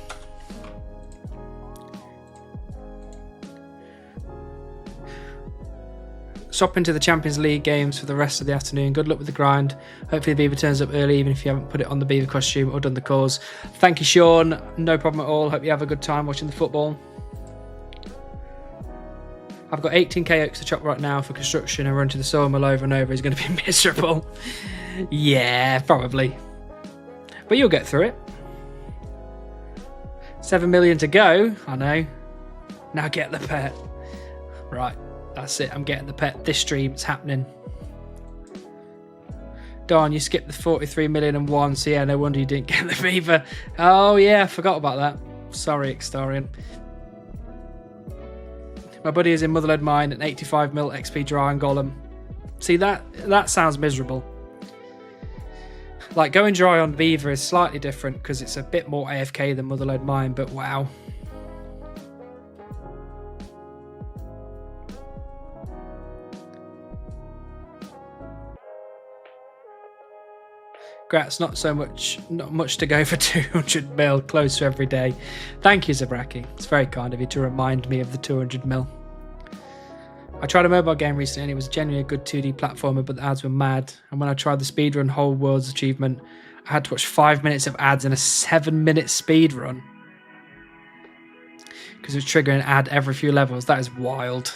Swap into the Champions League games for the rest of the afternoon. Good luck with the grind. Hopefully the beaver turns up early, even if you haven't put it on the beaver costume or done the cause. Thank you, Sean. No problem at all. Hope you have a good time watching the football. I've got 18k oaks to chop right now for construction and run to the sawmill over and over. It's going to be miserable. Yeah, probably. But you'll get through it. 7 million to go. I know. Now get the pet. Right. That's it, I'm getting the pet. This stream, it's happening. Darn, you skipped the 43 million and one, so yeah, no wonder you didn't get the beaver. Oh yeah, I forgot about that. Sorry, Extorian. My buddy is in Motherlode Mine at 85 mil XP dry and golem. See, that sounds miserable. Like, going dry on beaver is slightly different because it's a bit more AFK than Motherlode Mine, but wow. Grats, not much to go for 200 mil, closer every day. Thank you, Zabraki. It's very kind of you to remind me of the 200 mil. I tried a mobile game recently and it was genuinely a good 2D platformer, but the ads were mad. And when I tried the speedrun whole world's achievement, I had to watch 5 minutes of ads in a 7-minute speedrun. Because it was triggering an ad every few levels. That is wild.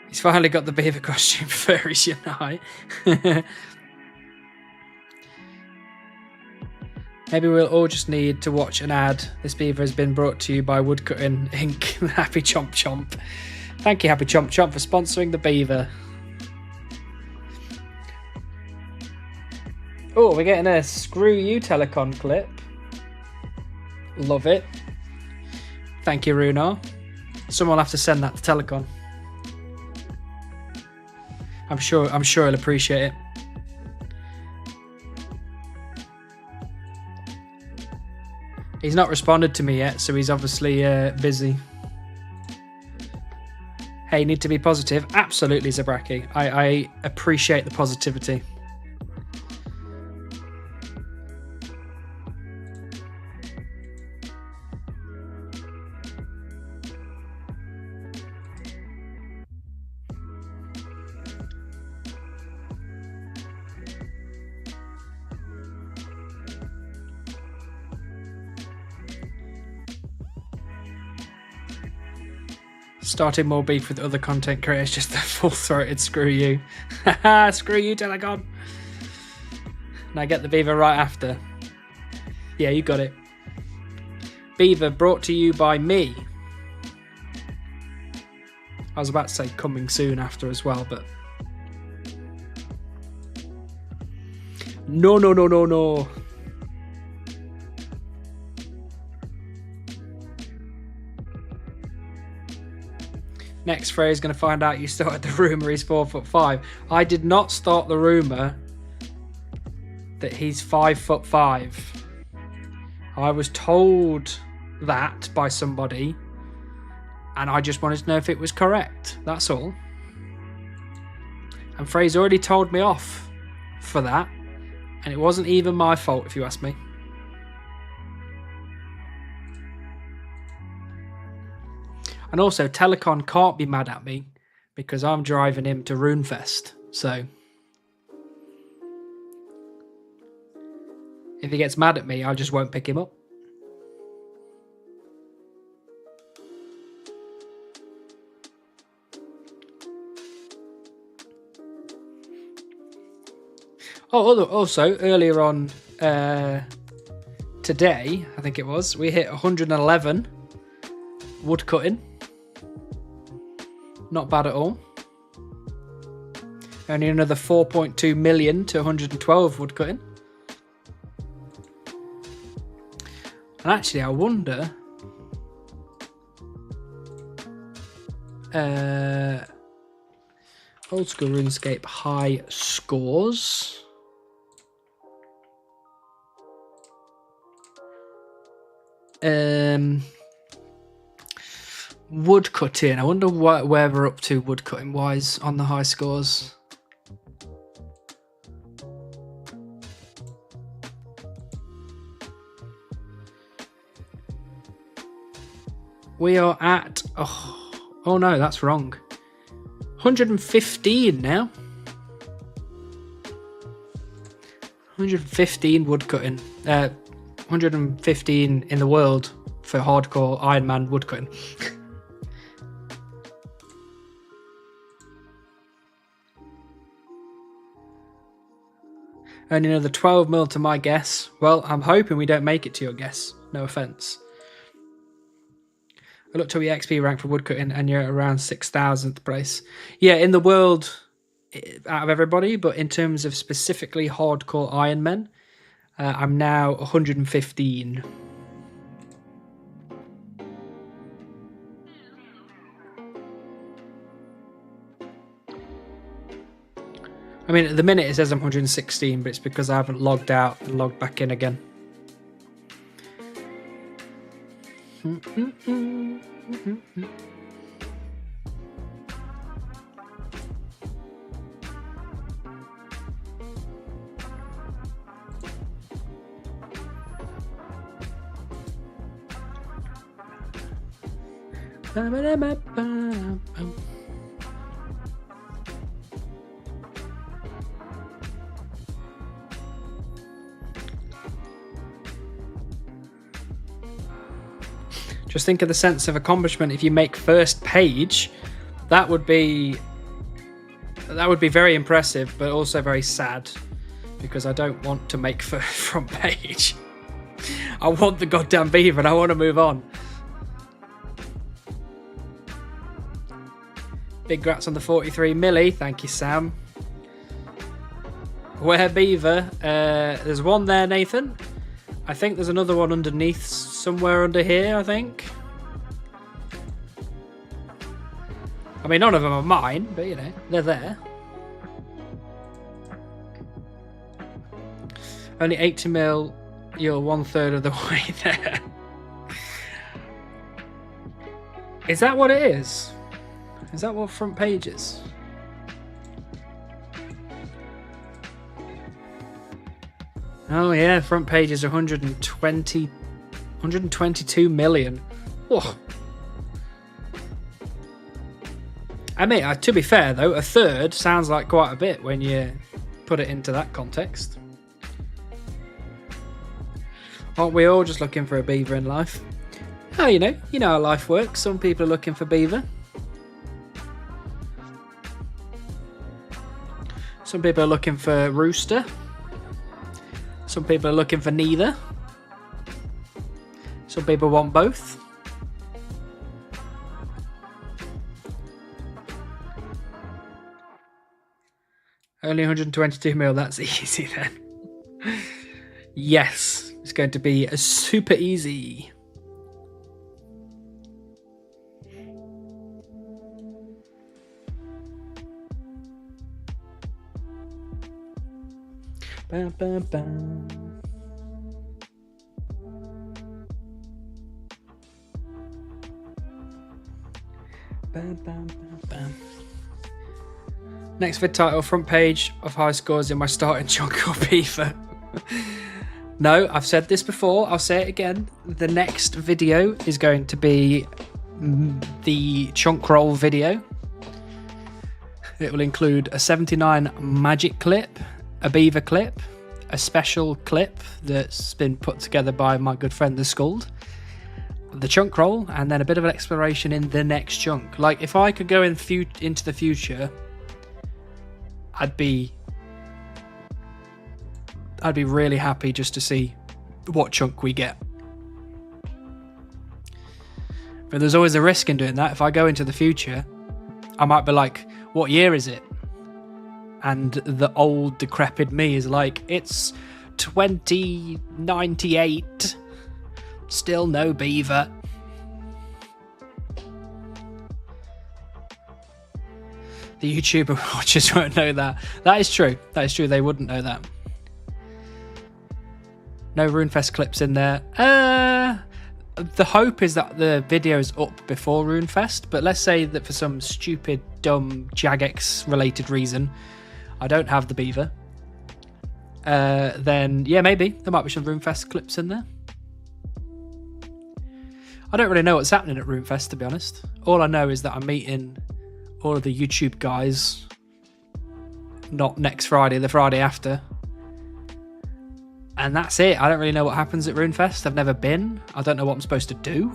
He's finally got the beaver costume for Furries Unite. Maybe we'll all just need to watch an ad. This beaver has been brought to you by Woodcutting Inc. Happy Chomp Chomp. Thank you, Happy Chomp Chomp, for sponsoring the beaver. Oh, we're getting a Screw You Telecon clip. Love it. Thank you, Runar. Someone will have to send that to Telecon. I'm sure he'll appreciate it. He's not responded to me yet, so he's obviously busy. Hey, need to be positive? Absolutely, Zabraki. I appreciate the positivity. Starting more beef with other content creators, just the full-throated screw you. Haha, screw you, Telegon. And I get the beaver right after. Yeah, you got it. Beaver brought to you by me. I was about to say coming soon after as well, but... No, no, no, no, no. Next phrase, going to find out you started the rumour he's 4'5". I did not start the rumour that he's 5'5". I was told that by somebody, and I just wanted to know if it was correct. That's all. And Fraser already told me off for that, and it wasn't even my fault, if you ask me. And also, Telecon can't be mad at me because I'm driving him to Runefest. So, if he gets mad at me, I just won't pick him up. Oh, also, earlier on today, I think it was, we hit 111 wood cutting. Not bad at all. Only another 4.2 million to 112 wood cutting. And actually, I wonder... Old School RuneScape high scores. Wood cutting. I wonder where we're up to wood cutting wise on the high scores. We are at... Oh no, that's wrong. 115 now. 115 woodcutting. 115 in the world for hardcore Iron Man woodcutting. Only another 12 mil to my guess. Well, I'm hoping we don't make it to your guess. No offense. I looked up your XP rank for woodcutting and you're around 6,000th place. Yeah, in the world out of everybody, but in terms of specifically hardcore Iron Men, I'm now 115. I mean, at the minute it says I'm 116, but it's because I haven't logged out and logged back in again. Just think of the sense of accomplishment if you make first page. That would be very impressive, but also very sad, because I don't want to make front page. I want the goddamn beaver and I want to move on. Big grats on the 43 milli. Thank you, Sam. Where beaver? There's one there, Nathan. I think there's another one underneath, somewhere under here, I think. I mean, none of them are mine, but you know, they're there. Only 80 mil, you're 1/3 of the way there. Is that what it is? Is that what front page is? Oh yeah, front page is 122 million. Whoa. I mean, to be fair though, 1/3 sounds like quite a bit when you put it into that context. Aren't we all just looking for a beaver in life? Oh, you know how life works. Some people are looking for beaver. Some people are looking for rooster. Some people are looking for neither. Some people want both. Only 122 mil, that's easy then. Yes, it's going to be super easy. Bam, bam, bam. Bam, bam, bam, bam. Next vid title, front page of high scores in my starting chunk or beaver. No, I've said this before, I'll say it again. The next video is going to be the chunk roll video. It will include a 79 magic clip, a beaver clip, a special clip that's been put together by my good friend the Scald, the chunk roll, and then a bit of an exploration in the next chunk. Like, if I could go into the future, I'd be really happy just to see what chunk we get. But there's always a risk in doing that. If I go into the future, I might be like, what year is it? And the old decrepit me is like, it's 2098. Still no beaver. The YouTuber watchers won't know that. That is true. That is true. They wouldn't know that. No RuneFest clips in there. The hope is that the video is up before RuneFest, but let's say that for some stupid, dumb Jagex related reason, I don't have the beaver. Then yeah, maybe there might be some RuneFest clips in there. I don't really know what's happening at RuneFest, to be honest. All I know is that I'm meeting all of the YouTube guys. Not next Friday, the Friday after. And that's it. I don't really know what happens at RuneFest. I've never been. I don't know what I'm supposed to do.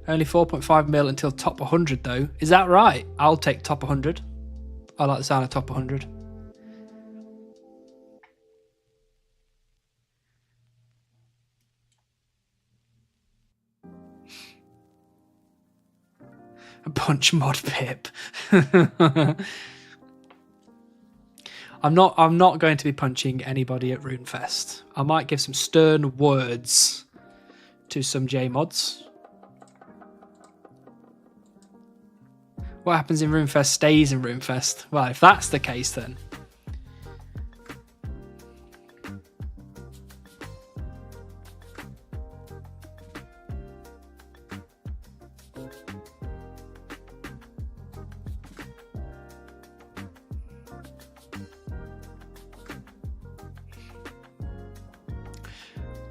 Only 4.5 mil until top 100 though. Is that right? I'll take top 100. I like the sound of top 100. Punch mod Pip. I'm not going to be punching anybody at RuneFest. I might give some stern words to some J-mods. What happens in RuneFest stays in RuneFest. Well, if that's the case then.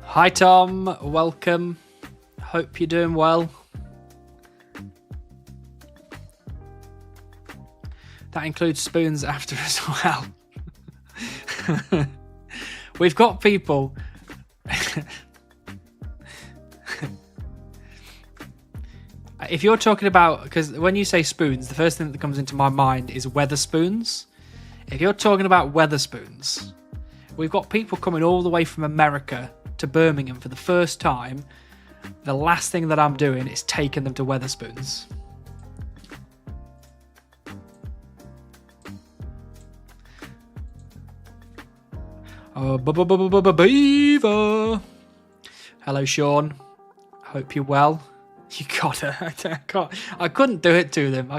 Hi Tom, welcome. Hope you're doing well. That includes spoons after as well. We've got people. If you're talking about, because when you say spoons, the first thing that comes into my mind is Weatherspoons. If you're talking about Weatherspoons, we've got people coming all the way from America to Birmingham for the first time. The last thing that I'm doing is taking them to Weatherspoons. Oh, beaver. Hello, Sean. Hope you're well. You gotta. I couldn't do it to them.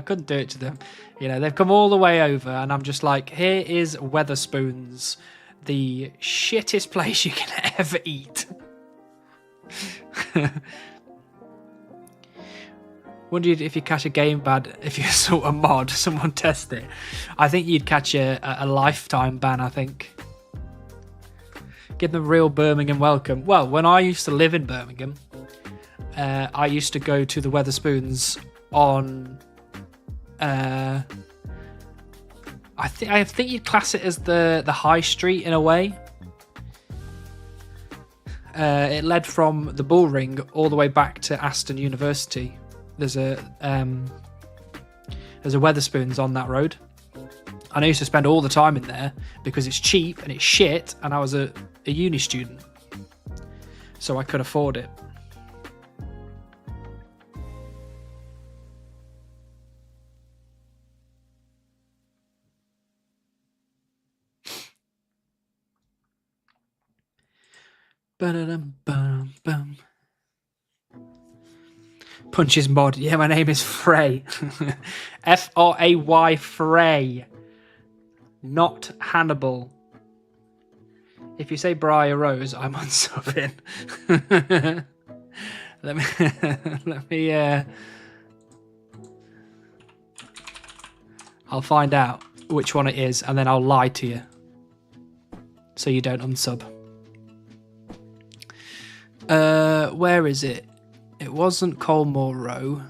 You know, they've come all the way over, and I'm just like, here is Weatherspoons, the shittest place you can ever eat. Wonder if you catch a game ban if you sort of mod, someone test it. I think you'd catch a lifetime ban, I think. Give them a real Birmingham welcome. Well, when I used to live in Birmingham, I used to go to the Weatherspoons on... I think you'd class it as the high street in a way. It led from the Bull Ring all the way back to Aston University. There's a Weatherspoons on that road, and I used to spend all the time in there because it's cheap and it's shit, and I was a uni student, so I could afford it. Ba-da-dum-bum-bum. Punches mod. Yeah, my name is Frey. F-R-A-Y, Frey. Not Hannibal. If you say Briar Rose, I'm unsubbing. Let me I'll find out which one it is, and then I'll lie to you so you don't unsub. Where is it? It wasn't Colmore Row.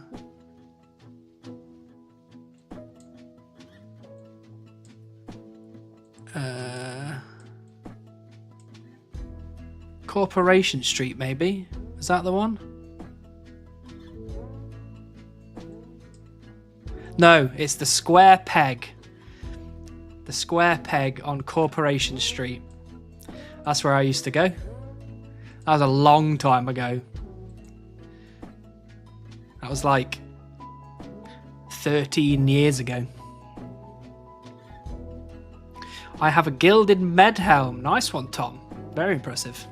Corporation Street, maybe? Is that the one? No, it's the Square Peg. The Square Peg on Corporation Street. That's where I used to go. That was a long time ago. That was like 13 years ago. I have a gilded med helm. Nice one, Tom. Very impressive.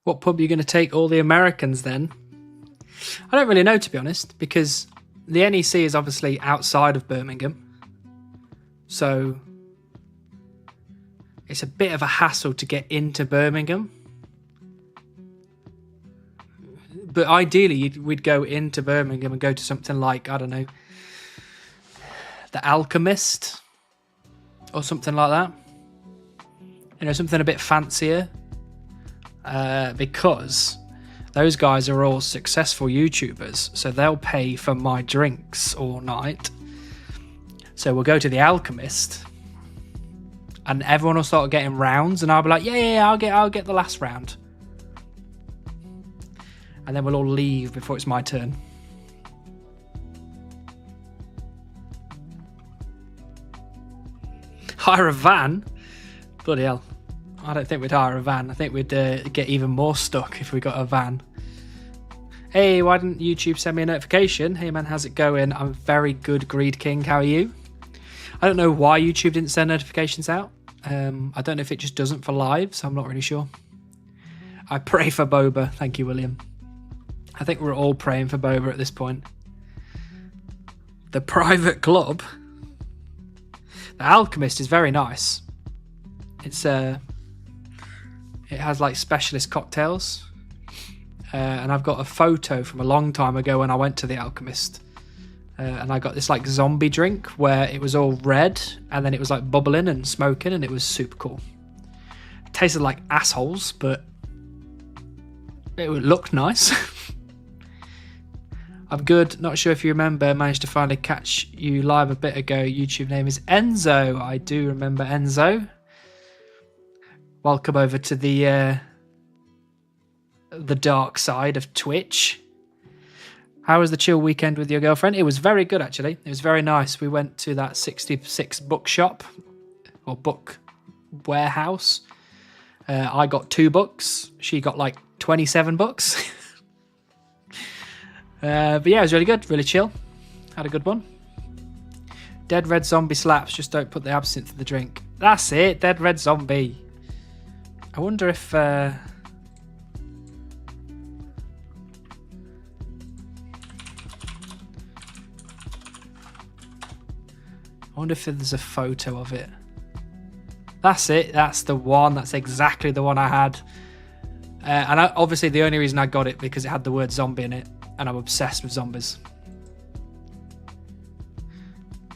What pub are you going to take all the Americans then? I don't really know, to be honest, because the NEC is obviously outside of Birmingham. So it's a bit of a hassle to get into Birmingham. But ideally, we'd go into Birmingham and go to something like, I don't know, The Alchemist or something like that. You know, something a bit fancier. Because those guys are all successful YouTubers, so they'll pay for my drinks all night. So we'll go to The Alchemist, and everyone will start getting rounds, and I'll be like, yeah, I'll get the last round, and then we'll all leave before it's my turn. Hire a van? Bloody hell. I don't think we'd hire a van. I think we'd get even more stuck if we got a van. Hey, why didn't YouTube send me a notification? Hey man, how's it going? I'm very good, Greed King. How are you? I don't know why YouTube didn't send notifications out. I don't know if it just doesn't for live, so I'm not really sure. I pray for Boba. Thank you, William. I think we're all praying for Boba at this point. The private club. The Alchemist is very nice. It's it has like specialist cocktails, and I've got a photo from a long time ago when I went to The Alchemist, and I got this like zombie drink where it was all red and then it was like bubbling and smoking, and it was super cool. It tasted like assholes, but it looked nice. I'm good. Not sure if you remember, managed to finally catch you live a bit ago. YouTube name is Enzo. I do remember Enzo. Welcome over to the dark side of Twitch. How was the chill weekend with your girlfriend? It was very good, actually. It was very nice. We went to that 66 bookshop or book warehouse. I got 2 books. She got like 27 books. But yeah, it was really good. Really chill. Had a good one. Dead red zombie slaps. Just don't put the absinthe in the drink. That's it. Dead red zombie. I wonder if I wonder if there's a photo of it. That's it. That's the one. That's exactly the one I had. And obviously the only reason I got it because it had the word zombie in it, and I'm obsessed with zombies.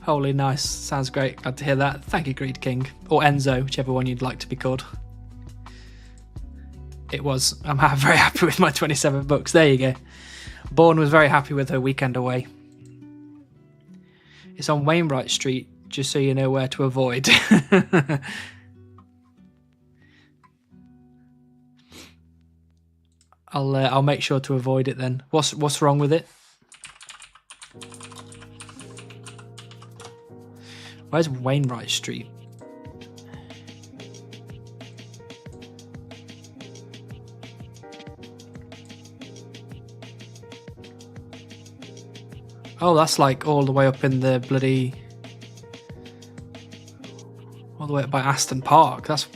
Holy nice. Sounds great. Glad to hear that. Thank you, Greed King. Or Enzo, whichever one you'd like to be called. It was. I'm very happy with my 27 books. There you go. Bourne was very happy with her weekend away. It's on Wainwright Street, just so you know where to avoid. I'll make sure to avoid it then. What's wrong with it? Where's Wainwright Street? Oh, that's like all the way up in the bloody... all the way up by Aston Park. That's...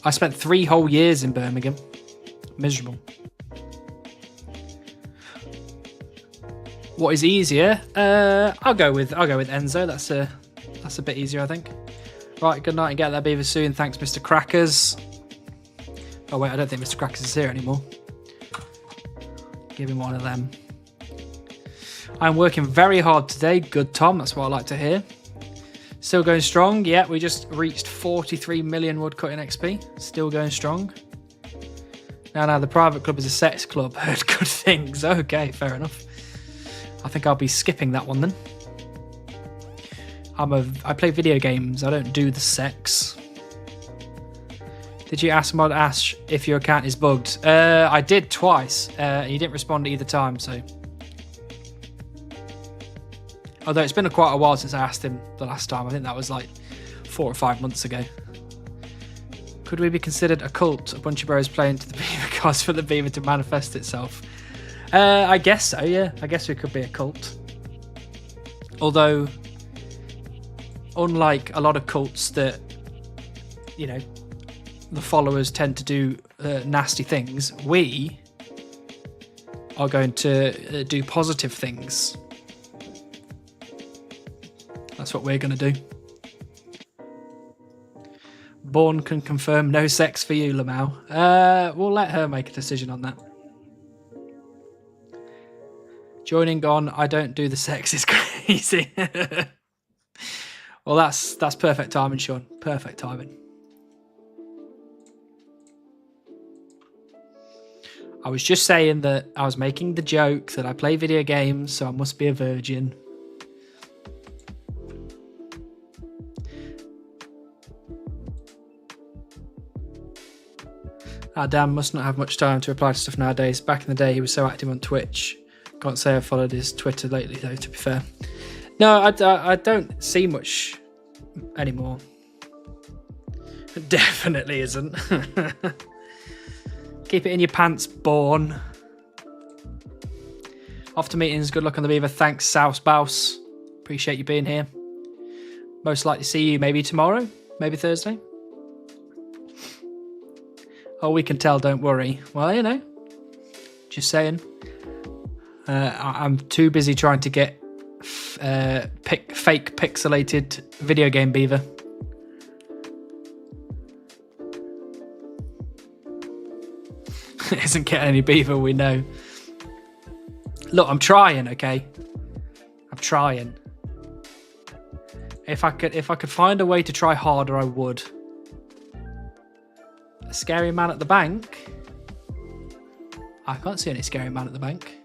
I spent 3 whole years in Birmingham. Miserable. What is easier? I'll go with Enzo. That's a bit easier, I think. Right, good night and get that beaver soon. Thanks, Mr. Crackers. Oh wait, I don't think Mr. Crackers is here anymore. Give him one of them. I'm working very hard today. Good, Tom. That's what I like to hear. Still going strong. Yeah, we just reached 43 million woodcutting XP. Still going strong. Now, the private club is a sex club. Heard good things. Okay, fair enough. I think I'll be skipping that one then. I play video games. I don't do the sex. Did you ask Mod Ash if your account is bugged? I did twice. He didn't respond either time, so. Although it's been quite a while since I asked him the last time. I think that was like 4 or 5 months ago. Could we be considered a cult? A bunch of bros playing to the beaver cause for the beaver to manifest itself? I guess so, yeah. I guess we could be a cult. Although, unlike a lot of cults that, you know, the followers tend to do nasty things, we are going to do positive things. That's what we're going to do. Born can confirm no sex for you, Lamau. We'll let her make a decision on that. Joining on, I don't do the sex is crazy. Well, that's perfect timing, Sean. Perfect timing. I was just saying that I was making the joke that I play video games, so I must be a virgin. Dan must not have much time to reply to stuff nowadays. Back in the day, he was so active on Twitch. Can't say I've followed his Twitter lately, though, to be fair. No, I don't see much anymore. Definitely isn't. Keep it in your pants, Born. Off to meetings. Good luck on the beaver. Thanks, Souse Bouse. Appreciate you being here. Most likely to see you maybe tomorrow, maybe Thursday. Oh, we can tell, don't worry. Well, you know, just saying. I'm too busy trying to get fake pixelated video game beaver. Isn't getting any beaver, we know. Look, I'm trying, okay? I'm trying. If I could find a way to try harder, I would. A scary man at the bank? I can't see any scary man at the bank.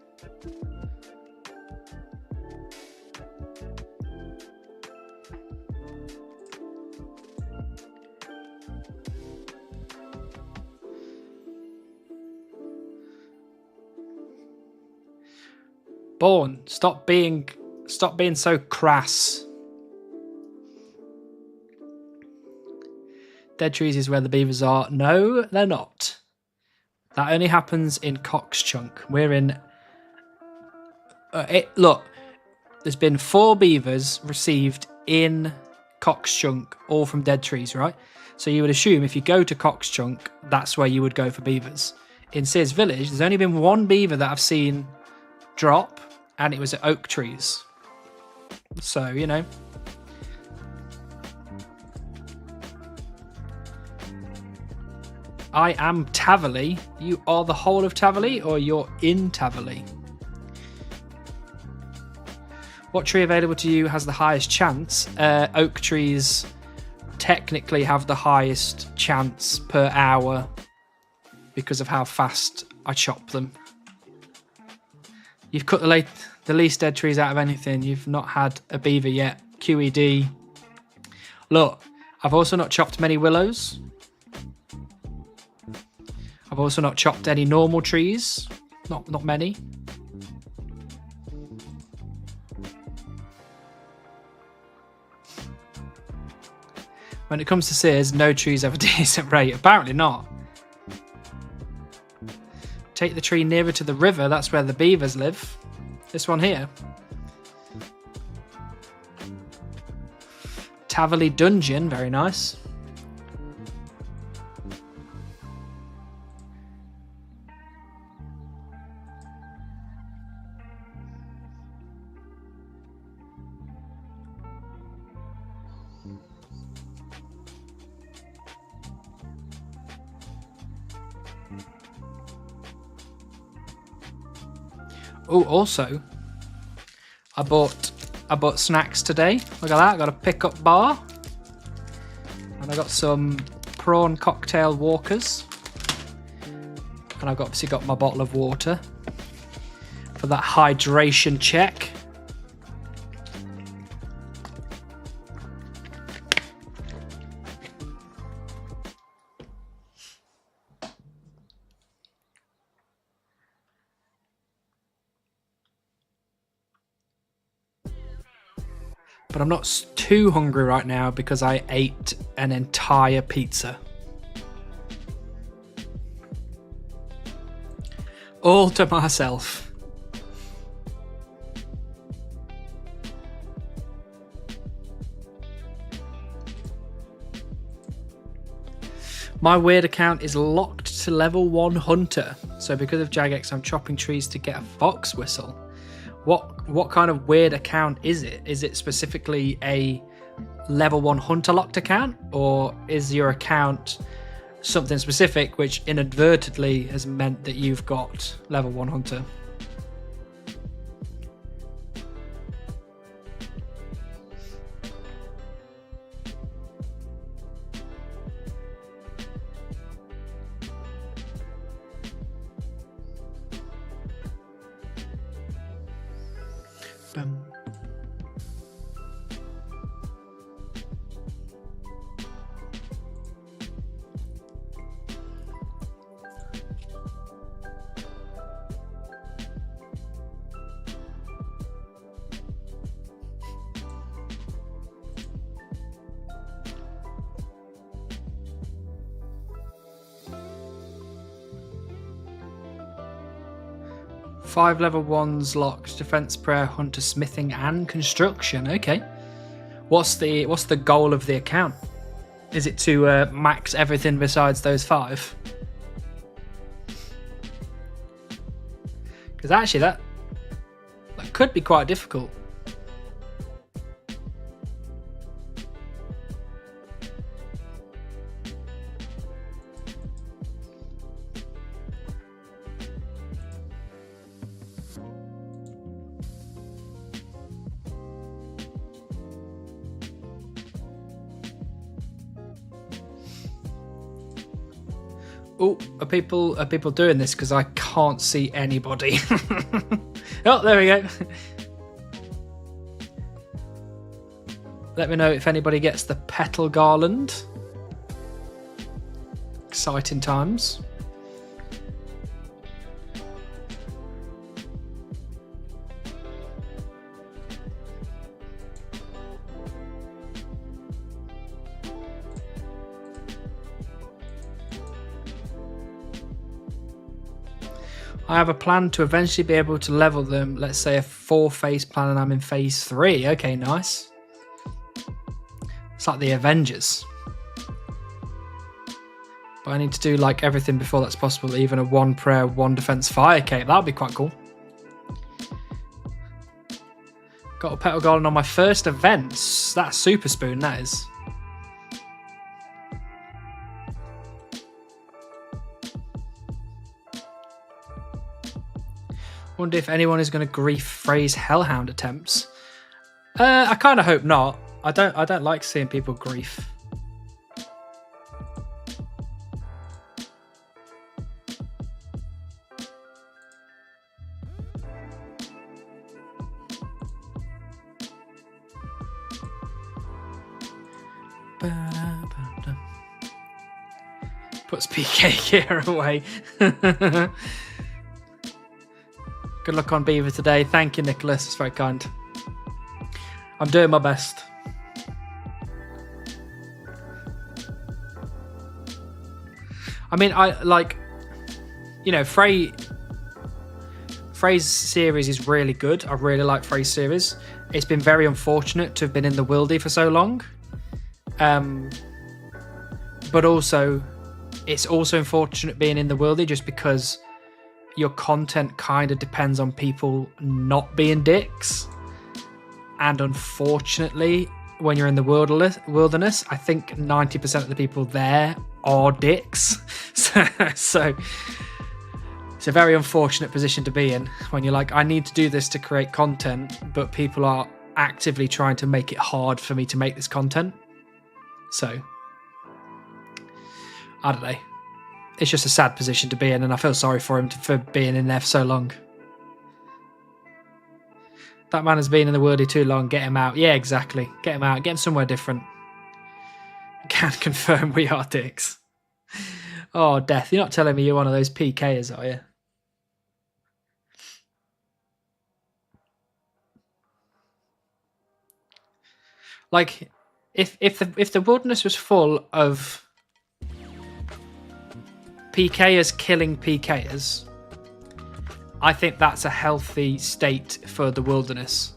Born, stop being so crass. Dead trees is where the beavers are. No, they're not. That only happens in Coxchunk. We're in. Look, there's been 4 beavers received in Coxchunk, all from dead trees, right? So you would assume if you go to Coxchunk, that's where you would go for beavers. In Sears Village, there's only been 1 beaver that I've seen drop, and it was at oak trees. So, you know. I am Tavali. You are the whole of Tavali, or you're in Tavali? What tree available to you has the highest chance? Oak trees technically have the highest chance per hour because of how fast I chop them. You've cut the least dead trees out of anything. You've not had a beaver yet. QED. Look, I've also not chopped many willows. I've also not chopped any normal trees. Not many. When it comes to Sears, no trees have a decent rate. Apparently not. Take the tree nearer to the river. That's where the beavers live. This one here. Tavali Dungeon. Very nice. Oh, also, I bought I bought snacks today. Look at that, I got a pickup bar. And I got some prawn cocktail walkers. And I've obviously got my bottle of water for that hydration check. But I'm not too hungry right now because I ate an entire pizza. All to myself. My weird account is locked to level 1 hunter. So because of Jagex, I'm chopping trees to get a fox whistle. What kind of weird account is it? Is it specifically a level 1 hunter locked account? Or is your account something specific which inadvertently has meant that you've got level 1 hunter? Boom. Five level 1s locked: defense, prayer, hunter, smithing, and construction. Okay. What's the goal of the account? Is it to max everything besides those 5? Because actually that could be quite difficult. Oh, are people doing this? Because I can't see anybody. Oh, there we go. Let me know if anybody gets the petal garland. Exciting times. I have a plan to eventually be able to level them. Let's say a 4-phase plan and I'm in phase 3. Okay, nice. It's like the Avengers. But I need to do like everything before that's possible. Even a 1 prayer, 1 defense fire cape. That'd be quite cool. Got a petal garland on my first events. That's super spoon, that is. Wonder if anyone is going to grief phrase Hellhound attempts. I kind of hope not. I don't like seeing people grief. Puts PK gear away. Good luck on Beaver today. Thank you, Nicholas. It's very kind. I'm doing my best. I mean, I like, you know, Frey's series is really good. I really like Frey's series. It's been very unfortunate to have been in the Wildy for so long. But also, it's also unfortunate being in the Wildy just because your content kind of depends on people not being dicks. And unfortunately, when you're in the wilderness, I think 90% of the people there are dicks. So it's a very unfortunate position to be in when you're like, I need to do this to create content, but people are actively trying to make it hard for me to make this content. So, I don't know. It's just a sad position to be in, and I feel sorry for him for being in there for so long. That man has been in the worldie too long. Get him out. Yeah, exactly. Get him out. Get him somewhere different. Can confirm we are dicks. Oh, Death, you're not telling me you're one of those PKers, are you? Like, if the wilderness was full of PKers killing PKers, I think that's a healthy state for the wilderness.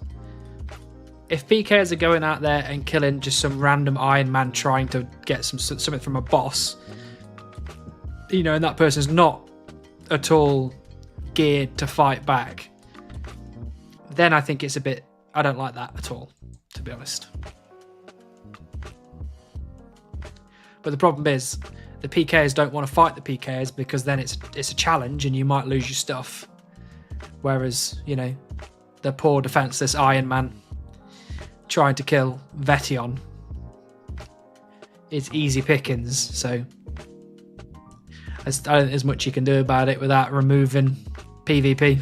If PKers are going out there and killing just some random Iron Man trying to get something from a boss, you know, and that person's not at all geared to fight back, then I think it's a bit... I don't like that at all, to be honest. But the problem is, the PKers don't want to fight the PKers because then it's a challenge and you might lose your stuff. Whereas, you know, the poor defenseless Iron Man trying to kill Vetion, it's easy pickings. So I don't think there's much you can do about it without removing PvP.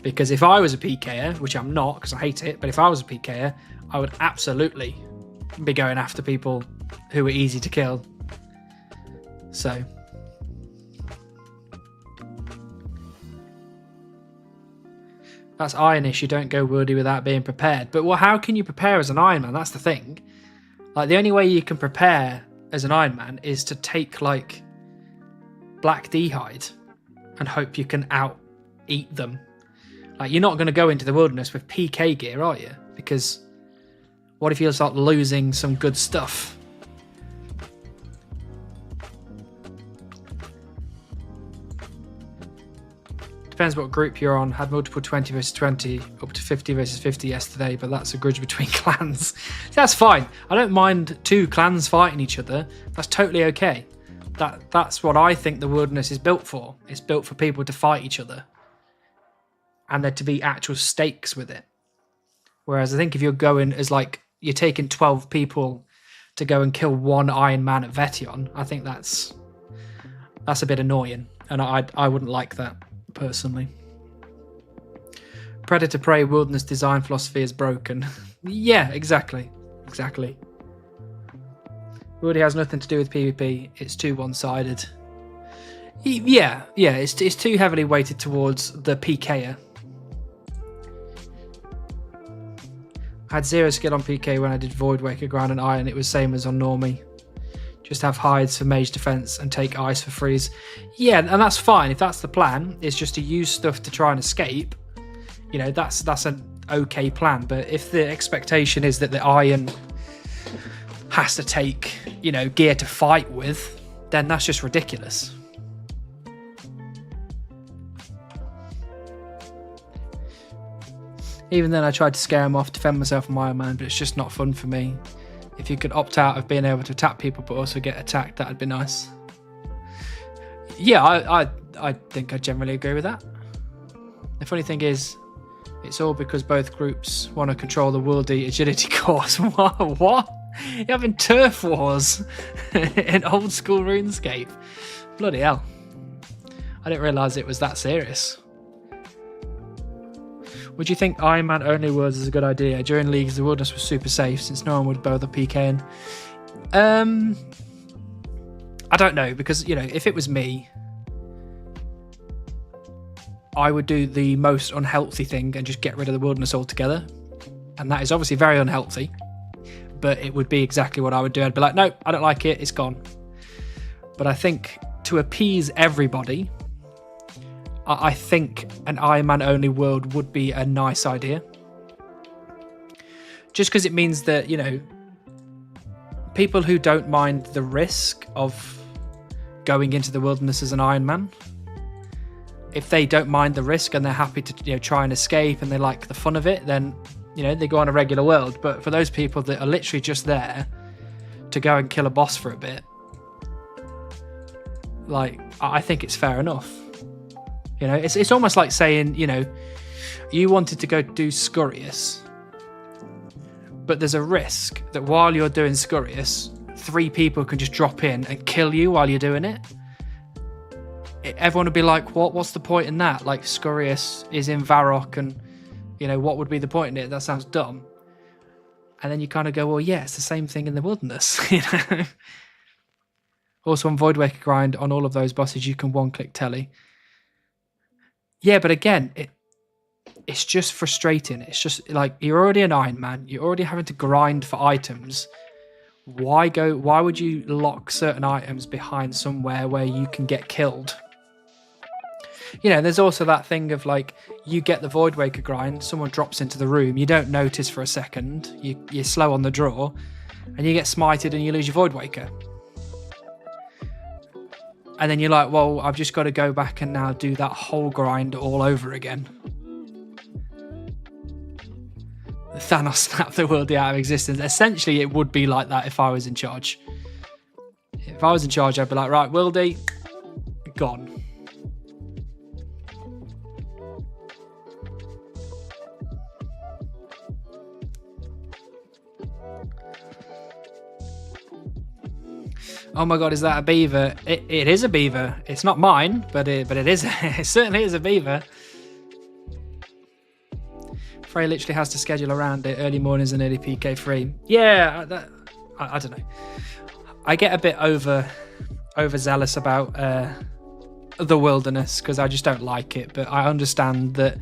Because if I was a PKer, which I'm not because I hate it, but if I was a PKer, I would absolutely be going after people who are easy to kill. So that's Ironish. You don't go wordy without being prepared. But how can you prepare as an Iron Man? That's the thing. Like, the only way you can prepare as an Iron Man is to take, like, Black D-Hide and hope you can out-eat them. Like, you're not going to go into the wilderness with PK gear, are you? Because what if you start losing some good stuff? Depends what group you're on. Had multiple 20 versus 20, up to 50 versus 50 yesterday, but that's a grudge between clans. That's fine. I don't mind two clans fighting each other. That's totally okay. That's what I think the wilderness is built for. It's built for people to fight each other, and there to be actual stakes with it. Whereas I think if you're going as, like, you're taking 12 people to go and kill one Iron Man at Vetion, I think that's a bit annoying, and I wouldn't like that personally. Predator Prey wilderness design philosophy is broken. Yeah, exactly. Wordy has nothing to do with PvP. It's too one-sided. Yeah, it's too heavily weighted towards the PKer. I had 0 skill on PK when I did Void Waker, Ground and Iron. It was same as on Normie. Just have hides for mage defense and take ice for freeze. Yeah, and that's fine. If that's the plan, it's just to use stuff to try and escape. You know, that's an okay plan. But if the expectation is that the Iron has to take, you know, gear to fight with, then that's just ridiculous. Even then, I tried to scare him off, defend myself from Iron Man, but it's just not fun for me. If you could opt out of being able to attack people but also get attacked, that'd be nice. Yeah, I think I generally agree with that. The funny thing is, it's all because both groups want to control the worldy agility course. What? You're having turf wars in old school RuneScape? Bloody hell. I didn't realise it was that serious. Would you think Iron Man only worlds is a good idea? During leagues, the wilderness was super safe since no one would bother PKing. I don't know, because, you know, if it was me, I would do the most unhealthy thing and just get rid of the wilderness altogether. And that is obviously very unhealthy, but it would be exactly what I would do. I'd be like, no, I don't like it, it's gone. But I think to appease everybody, I think an Iron Man only world would be a nice idea. Just because it means that, you know, people who don't mind the risk of going into the wilderness as an Iron Man, if they don't mind the risk and they're happy to, you know, try and escape and they like the fun of it, then, you know, they go on a regular world. But for those people that are literally just there to go and kill a boss for a bit, like, I think it's fair enough. You know, it's almost like saying, you know, You wanted to go do Scurrius, but there's a risk that while you're doing Scurrius, 3 people can just drop in and kill you while you're doing it. Everyone would be like, what's the point in that? Like, Scurrius is in Varrock, and, you know, what would be the point in it? That sounds dumb. And then you kind of go, well, yeah, it's the same thing in the wilderness, you know? Also, on Voidwaker grind, on all of those bosses, you can one-click telly. Yeah, but again, it's just frustrating. It's just, like, you're already an Iron Man. You're already having to grind for items. Why would you lock certain items behind somewhere where you can get killed? You know, there's also that thing of, like, you get the Voidwaker grind, someone drops into the room, you don't notice for a second, you're slow on the draw, and you get smited and you lose your Voidwaker. And then you're like, well, I've just got to go back and now do that whole grind all over again. Thanos snapped the world out of existence. Essentially, it would be like that if I was in charge. If I was in charge, I'd be like, right, Wildy, gone. Oh my god, is that a beaver? It is a beaver. It's not mine, but it is. It certainly is a beaver. Frey literally has to schedule around it. Early mornings and early PK free. Yeah, I don't know. I get a bit overzealous about the wilderness because I just don't like it. But I understand that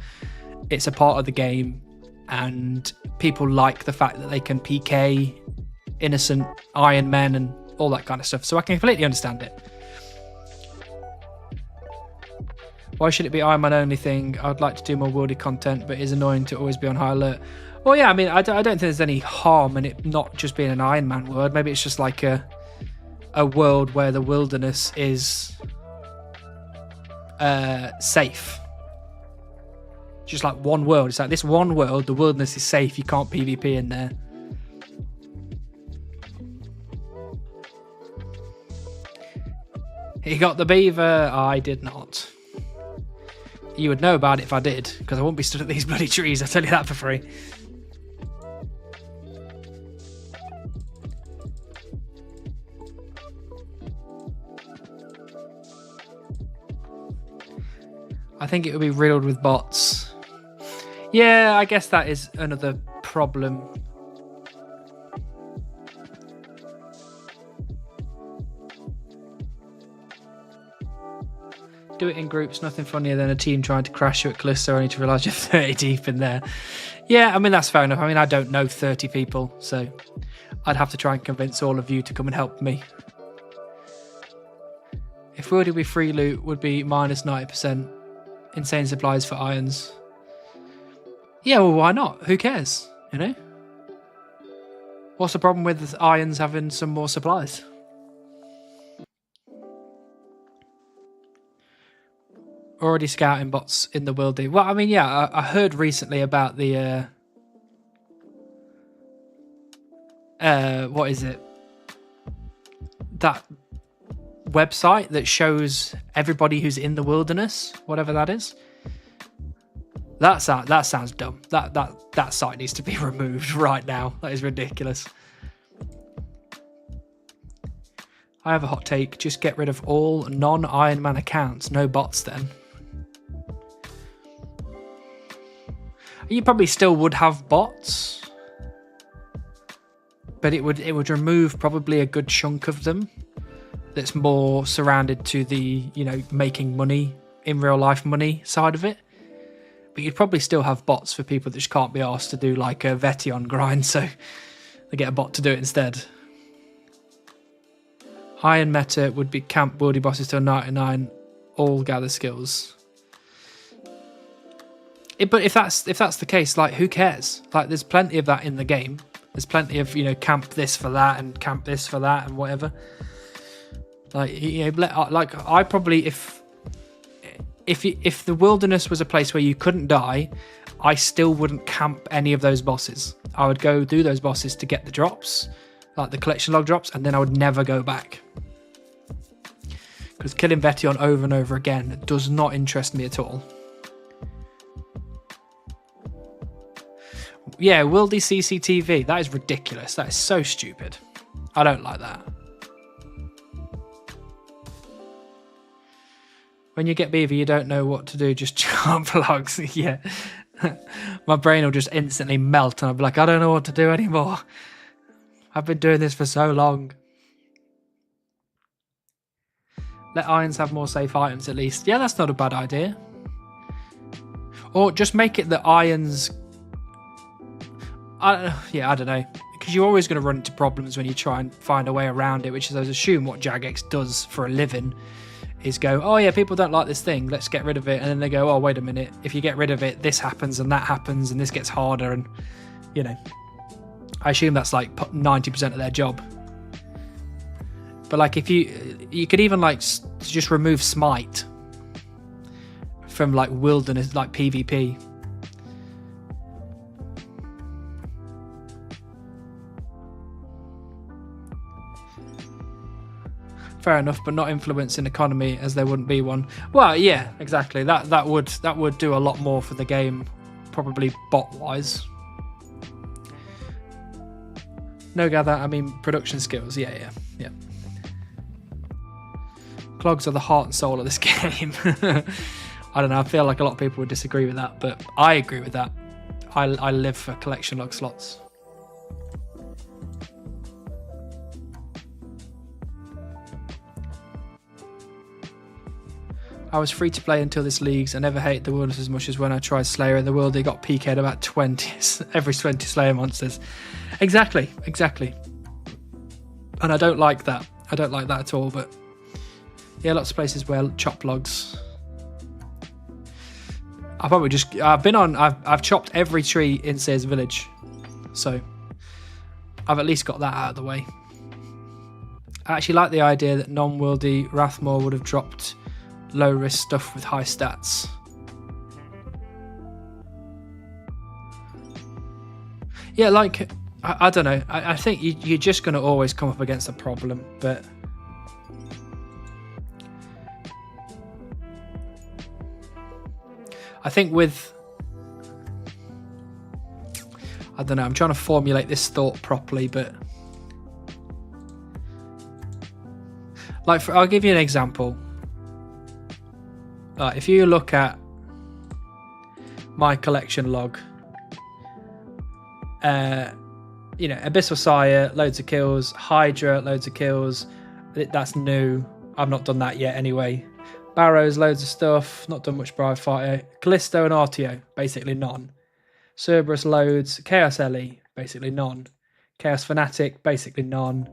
it's a part of the game, and people like the fact that they can PK innocent Iron Men and all that kind of stuff. So I can completely understand it. Why should it be Iron Man only thing? I'd like to do more worldy content, but it's annoying to always be on high alert. Well, yeah, I mean, I don't think there's any harm in it not just being an Iron Man world. Maybe it's just like a world where the wilderness is safe. Just like one world. It's like this one world, the wilderness is safe. You can't PvP in there. He got the beaver. I did not. You would know about it if I did, because I wouldn't be stood at these bloody trees, I'll tell you that for free. I think it would be riddled with bots. Yeah, I guess that is another problem. Do it in groups, nothing funnier than a team trying to crash you at Callisto only to realise you're 30 deep in there. Yeah, I mean, that's fair enough. I mean, I don't know 30 people, so I'd have to try and convince all of you to come and help me. If Worldy with free loot would be minus 90%. Insane supplies for irons. Yeah, well, why not? Who cares, you know? What's the problem with irons having some more supplies? Already scouting bots in the worldy. Well, I mean, yeah, I heard recently about the what is it? That website that shows everybody who's in the wilderness, whatever that is. That sounds dumb. That site needs to be removed right now. That is ridiculous. I have a hot take. Just get rid of all non-Iron Man accounts. No bots then. You probably still would have bots, but it would remove probably a good chunk of them. That's more surrounded to the, you know, making money in real life money side of it. But you'd probably still have bots for people that just can't be asked to do like a Vetion grind, so they get a bot to do it instead. High-end meta would be camp worldy bosses till 99, all gather skills. But if that's the case, like, who cares? Like, there's plenty of that in the game. There's plenty of, you know, camp this for that and camp this for that and whatever. Like, you know, like I probably if the wilderness was a place where you couldn't die, I still wouldn't camp any of those bosses. I would go do those bosses to get the drops, like the collection log drops, and then I would never go back. Because killing Vetion over and over again does not interest me at all. Yeah, Wildy CCTV. That is ridiculous. That is so stupid. I don't like that. When you get beaver, you don't know what to do. Just chop logs. Yeah. My brain will just instantly melt and I'll be like, I don't know what to do anymore. I've been doing this for so long. Let irons have more safe items at least. Yeah, that's not a bad idea. Or just make it that irons... I don't know. Because you're always going to run into problems when you try and find a way around it, which is, I assume, what Jagex does for a living. Is go, oh yeah, people don't like this thing, let's get rid of it. And then they go, oh, wait a minute. If you get rid of it, this happens and that happens and this gets harder. And, you know, I assume that's like 90% of their job. But like if you could even like just remove smite from like wilderness, like PvP. Fair enough, but not influencing economy as there wouldn't be one. Well, yeah, exactly. That would do a lot more for the game, probably bot wise. No gather, I mean production skills. Yeah. Clogs are the heart and soul of this game. I don't know. I feel like a lot of people would disagree with that, but I agree with that. I live for collection log slots. I was free to play until this leagues. I never hated the wilderness as much as when I tried Slayer in the world. They got PK'd about 20 every 20 Slayer monsters. Exactly. And I don't like that. I don't like that at all. But yeah, lots of places where chop logs. I've chopped every tree in Seer's village, so I've at least got that out of the way. I actually like the idea that non-wildy Rathmore would have dropped low risk stuff with high stats. Yeah, like I don't know. I think you're just going to always come up against a problem, but I think with I don't know. I'm trying to formulate this thought properly, but like I'll give you an example. If you look at my collection log, Abyssal Sire, loads of kills, Hydra, loads of kills. That's new. I've not done that yet anyway. Barrows, loads of stuff. Not done much Bride Fighter. Callisto and Artio, basically none. Cerberus, loads. Chaos Ellie, basically none. Chaos Fanatic, basically none.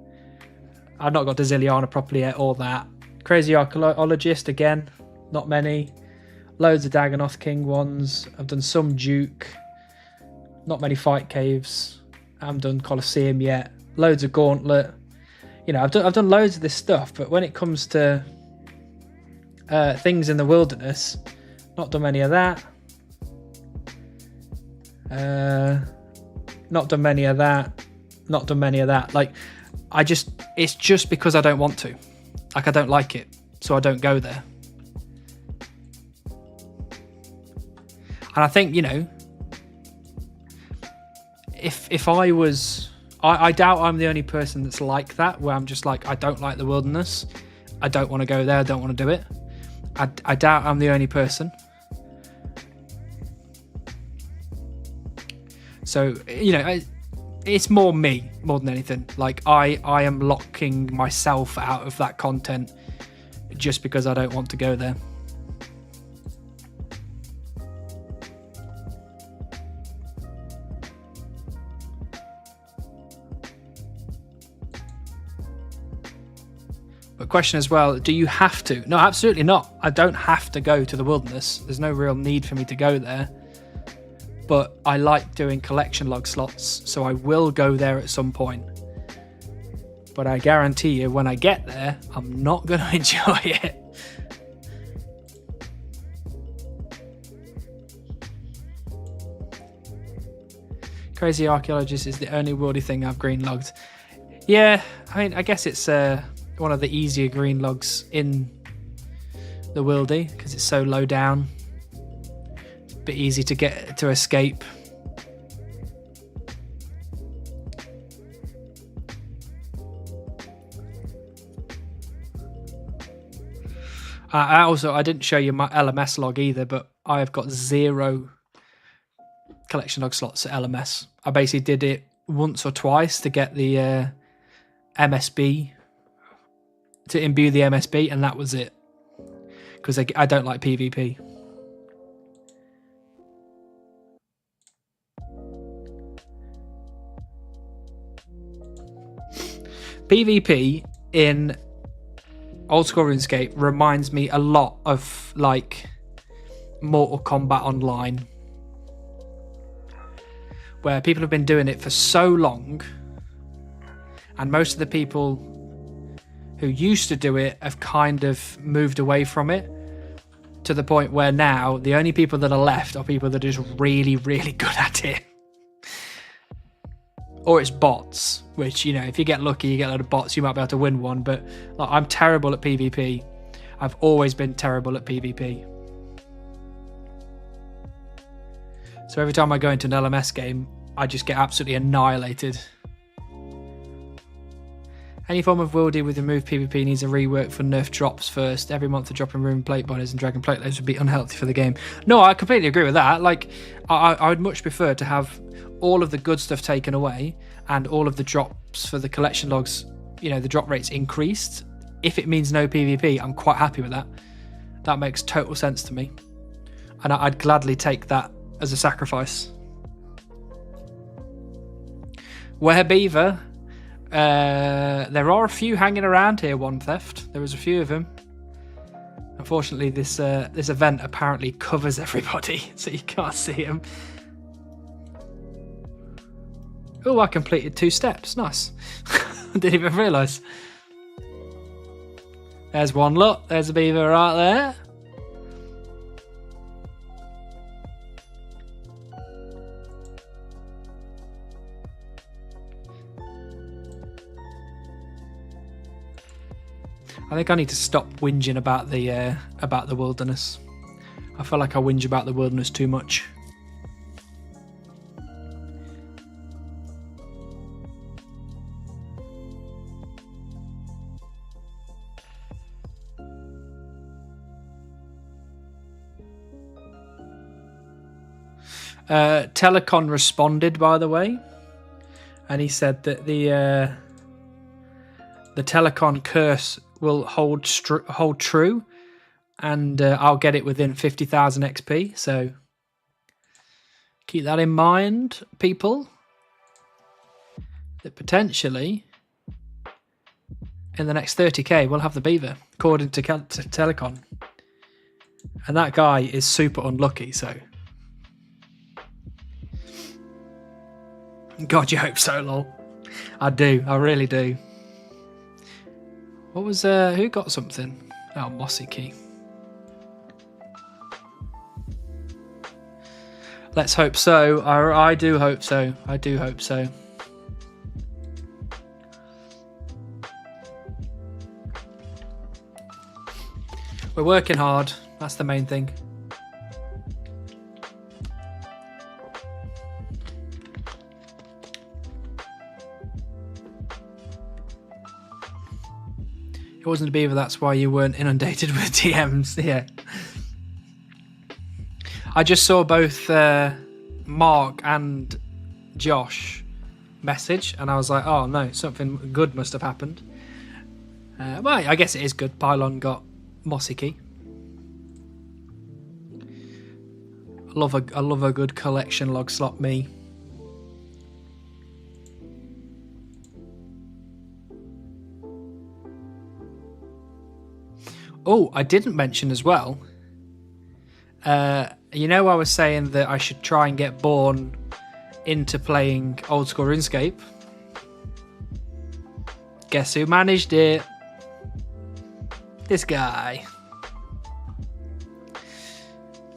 I've not got Daziliana properly yet, or that. Crazy Archaeologist, again. Not many. Loads of Dagonoth King ones. I've done some Duke. Not many Fight Caves. I haven't done Colosseum yet. Loads of Gauntlet. I've done loads of this stuff, but when it comes to things in the wilderness, not done many of that. Not done many of that. Not done many of that. Like, it's just because I don't want to. Like, I don't like it, so I don't go there. And I think, if I was... I doubt I'm the only person that's like that, where I'm just like, I don't like the wilderness. I don't want to go there. I don't want to do it. I doubt I'm the only person. So, it's more me, more than anything. Like, I am locking myself out of that content just because I don't want to go there. But question as well, do you have to? No, absolutely not. I don't have to go to the wilderness. There's no real need for me to go there. But I like doing collection log slots, so I will go there at some point. But I guarantee you, when I get there, I'm not going to enjoy it. Crazy Archaeologist is the only worldy thing I've green logged. Yeah, I mean, I guess it's one of the easier green logs in the wildy because it's so low down. It's a bit easy to escape. I didn't show you my LMS log either, but I have got 0 collection log slots at LMS. I basically did it once or twice to get the MSB, to imbue the MSB, and that was it. Because I don't like PvP. PvP in Old School RuneScape reminds me a lot of like Mortal Kombat Online, where people have been doing it for so long, and most of the people who used to do it have kind of moved away from it, to the point where now the only people that are left are people that are just really, really good at it. Or it's bots, which, you know, if you get lucky, you get a lot of bots, you might be able to win one. But like, I'm terrible at PvP. I've always been terrible at PvP. So every time I go into an LMS game, I just get absolutely annihilated. Any form of wildy with removed PvP needs a rework for nerf drops first. Every month the drop in rune plate bodies and dragon plate loads would be unhealthy for the game. No, I completely agree with that. Like, I would much prefer to have all of the good stuff taken away and all of the drops for the collection logs, you know, the drop rates increased. If it means no PvP, I'm quite happy with that. That makes total sense to me. And I'd gladly take that as a sacrifice. Where Beaver? There are a few hanging around here, One Theft. There was a few of them. Unfortunately, this event apparently covers everybody, so you can't see them. Oh, I completed 2 steps. Nice. I didn't even realise. There's one. Look, there's a beaver right there. I think I need to stop whinging about the wilderness. I feel like I whinge about the wilderness too much. Telecon responded, by the way, and he said that the Telecon curse will hold true, and I'll get it within 50,000 XP. So keep that in mind, people. That potentially in the next 30k we'll have the beaver, according to Telecon, and that guy is super unlucky. So. God, you hope so, lol. I do. I really do. What was who got something? Oh, Mossy Key. Let's hope so. I do hope so. I do hope so. We're working hard. That's the main thing. It wasn't a beaver, that's why you weren't inundated with DMs. Yeah. I just saw both Mark and Josh message, and I was like, oh no, something good must have happened. Well, I guess it is good. Pylon got Mossy Key. I love a good collection log slot, me. Oh, I didn't mention as well. You know, I was saying that I should try and get Born into playing Old School RuneScape. Guess who managed it? This guy.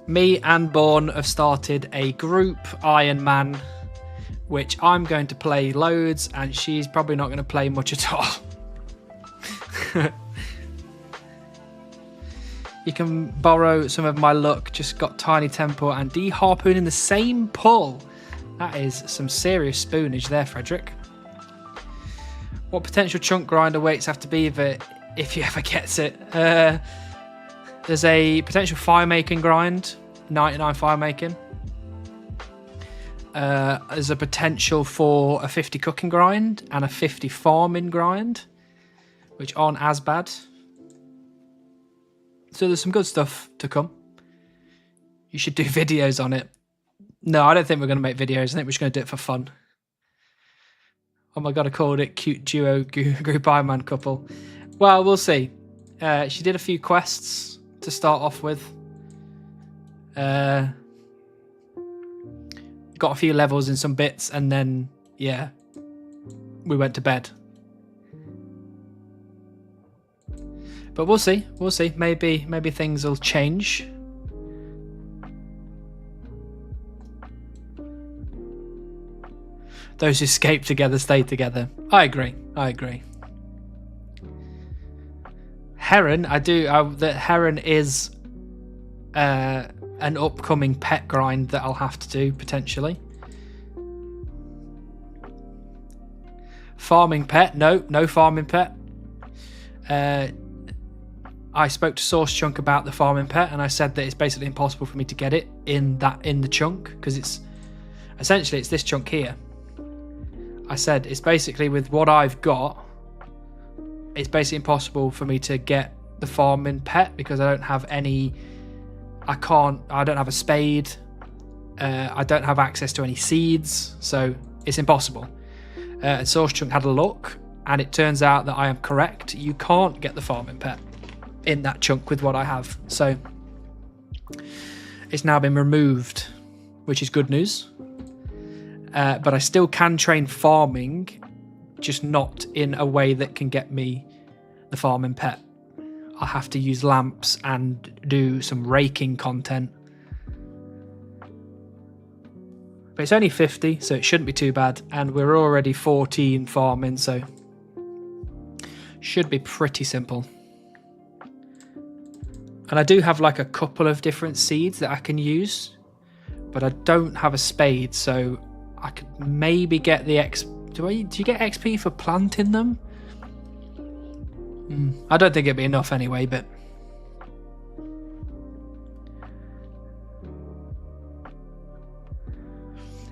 Me and Born have started a group Iron Man, which I'm going to play loads, and she's probably not going to play much at all. You can borrow some of my luck. Just got Tiny Temple and D-Harpoon in the same pull. That is some serious spoonage there, Frederick. What potential chunk grind awaits after Beaver if he ever gets it? There's a potential fire making grind, 99 fire making. There's a potential for a 50 cooking grind and a 50 farming grind, which aren't as bad. So there's some good stuff to come. You should do videos on it. No, I don't think we're going to make videos. I think we're just going to do it for fun. Oh my god, I called it cute duo group Iron Man couple. Well, we'll see. She did a few quests to start off with. Got a few levels in some bits, and then, yeah, we went to bed. But we'll see. We'll see. Maybe things will change. Those who escape together stay together. I agree. Heron, that Heron is an upcoming pet grind that I'll have to do potentially. Farming pet, no farming pet. I spoke to Source Chunk about the farming pet, and I said that it's basically impossible for me to get it in the chunk, because it's this chunk here. I said it's basically, with what I've got, it's basically impossible for me to get the farming pet because I don't have any. I don't have a spade. I don't have access to any seeds, so it's impossible. And Source Chunk had a look, and it turns out that I am correct. You can't get the farming pet in that chunk with what I have, so it's now been removed, which is good news. But I still can train farming, just not in a way that can get me the farming pet. I'll have to use lamps and do some raking content. But it's only 50, so it shouldn't be too bad. And we're already 14 farming, so should be pretty simple. And I do have like a couple of different seeds that I can use, but I don't have a spade, so I could maybe get the do you get XP for planting them? I don't think it'd be enough anyway, but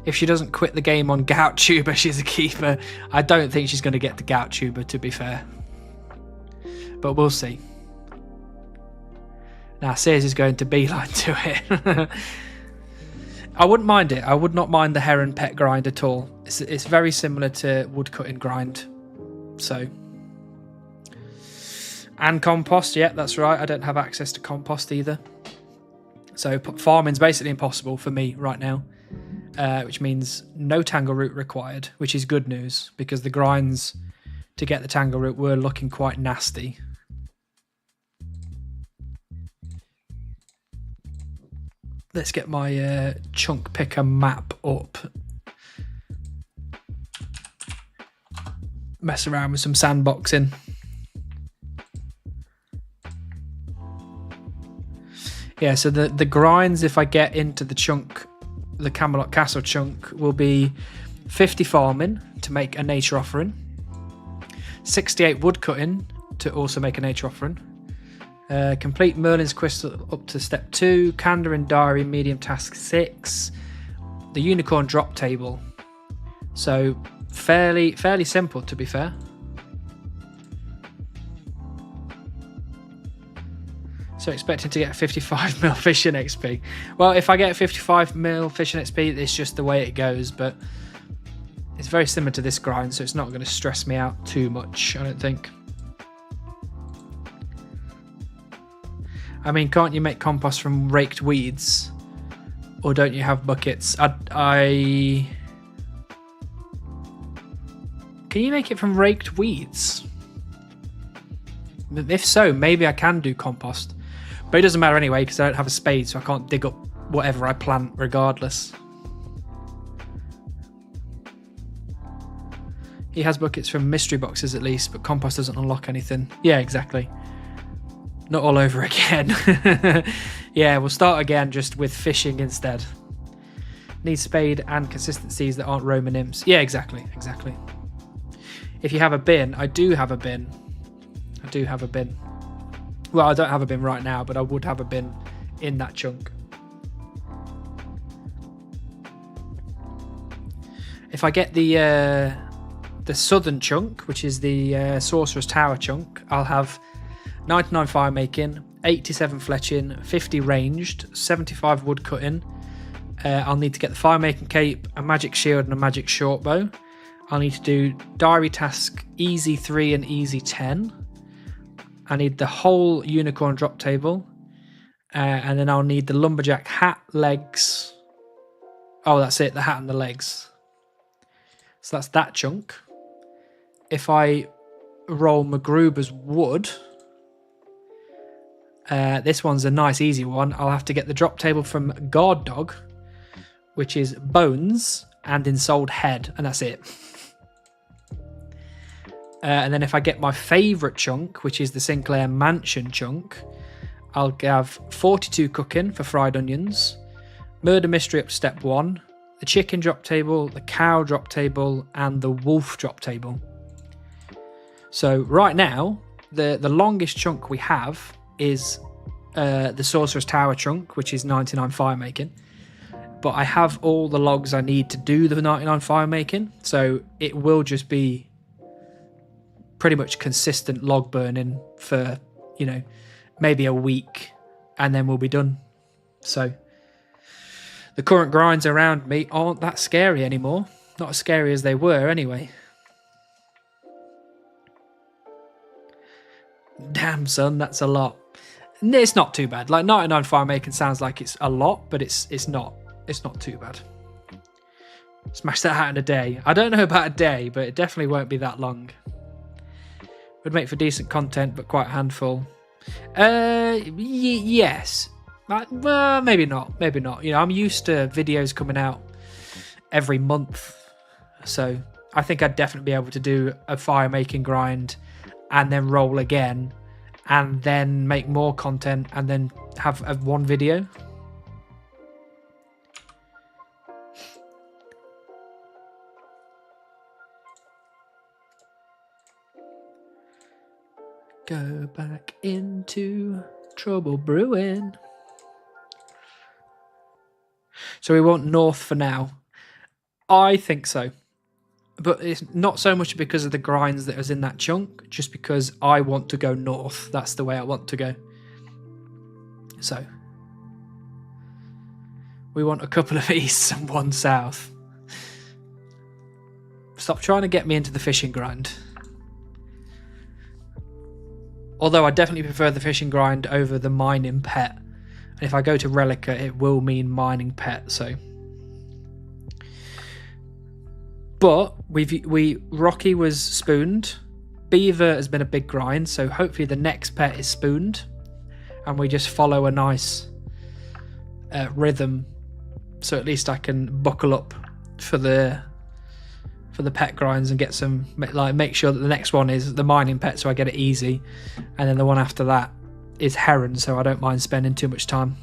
if she doesn't quit the game on Gout Tuber, she's a keeper. I don't think she's going to get the Gout Tuber, to be fair, but we'll see. Now Sears is going to beeline to it. I wouldn't mind it. I would not mind the Heron pet grind at all. It's very similar to woodcutting grind. So, and compost. Yeah, that's right. I don't have access to compost either. So farming's basically impossible for me right now, which means no tangle root required, which is good news because the grinds to get the tangle root were looking quite nasty. Let's get my chunk picker map up. Mess around with some sandboxing. Yeah, so the grinds, if I get into the chunk, the Camelot Castle chunk, will be 50 farming to make a nature offering, 68 woodcutting to also make a nature offering, complete Merlin's Crystal up to step 2, Kandarin Diary medium task 6, the Unicorn drop table. So fairly simple, to be fair. So expecting to get 55 mil fishing XP. Well, if I get 55 mil fishing XP, it's just the way it goes, but it's very similar to this grind, so it's not going to stress me out too much, I don't think. I mean, can't you make compost from raked weeds? Or don't you have buckets? Can you make it from raked weeds? If so, maybe I can do compost. But it doesn't matter anyway, because I don't have a spade, so I can't dig up whatever I plant regardless. He has buckets from mystery boxes at least, but compost doesn't unlock anything. Yeah, exactly. Not all over again. Yeah, we'll start again just with fishing instead. Need spade and consistencies that aren't Roman imps. Yeah, exactly. If you have a bin, I do have a bin. Well, I don't have a bin right now, but I would have a bin in that chunk. If I get the southern chunk, which is the Sorcerer's Tower chunk, I'll have 99 fire making, 87 fletching, 50 ranged, 75 wood cutting. I'll need to get the fire making cape, a magic shield, and a magic short bow. I'll need to do diary task easy 3 and easy 10. I need the whole unicorn drop table, and then I'll need the lumberjack hat, legs. Oh, that's it, the hat and the legs. So that's that chunk. If I roll MacGruber's wood, this one's a nice easy one. I'll have to get the drop table from Guard Dog, which is bones and ensouled head, and that's it. And then if I get my favourite chunk, which is the Sinclair Mansion chunk, I'll have 42 cooking for fried onions, murder mystery up to step 1, the chicken drop table, the cow drop table, and the wolf drop table. So right now, the longest chunk we have is the Sorcerer's Tower chunk, which is 99 fire making. But I have all the logs I need to do the 99 fire making, so it will just be pretty much consistent log burning for, you know, maybe a week, and then we'll be done. So the current grinds around me aren't that scary anymore. Not as scary as they were anyway. Damn, son, that's a lot. It's not too bad. Like 99 fire making sounds like it's a lot, but it's not. It's not too bad. Smash that out in a day. I don't know about a day, but it definitely won't be that long. Would make for decent content, but quite a handful. Yes. Well, maybe not. Maybe not. You know, I'm used to videos coming out every month, so I think I'd definitely be able to do a fire making grind and then roll again and then make more content and then have one video. Go back into trouble brewing. So we want north for now. I think so. But it's not so much because of the grinds that was in that chunk, just because I want to go north. That's the way I want to go. So we want a couple of easts and one south. Stop trying to get me into the fishing grind. Although I definitely prefer the fishing grind over the mining pet. And if I go to Relica, it will mean mining pet, so. But Rocky was spooned. Beaver has been a big grind, so hopefully the next pet is spooned. And we just follow a nice rhythm. So at least I can buckle up for the pet grinds and get some, like, make sure that the next one is the mining pet so I get it easy, and then the one after that is heron, so I don't mind spending too much time.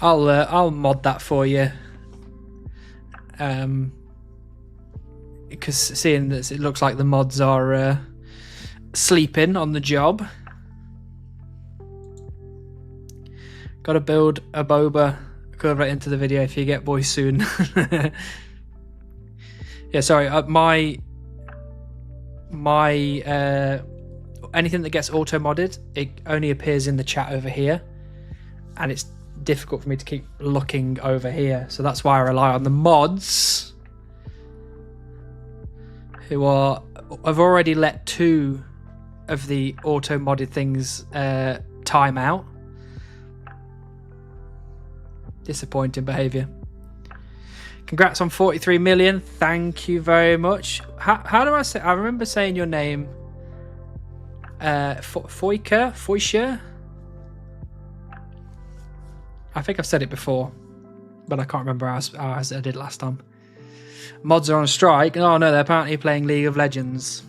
I'll mod that for you. Because seeing that it looks like the mods are sleeping on the job. Gotta build a boba. Go right into the video if you get boys soon. Yeah, sorry. My anything that gets auto modded, it only appears in the chat over here, and it's difficult for me to keep looking over here, so that's why I rely on the mods, who I've already let 2 of the auto modded things time out. Disappointing behavior. Congrats on 43 million. Thank you very much. How do I say? I remember saying your name. Foyker. I think I've said it before, but I can't remember how I did it last time. Mods are on strike. Oh no, they're apparently playing League of Legends.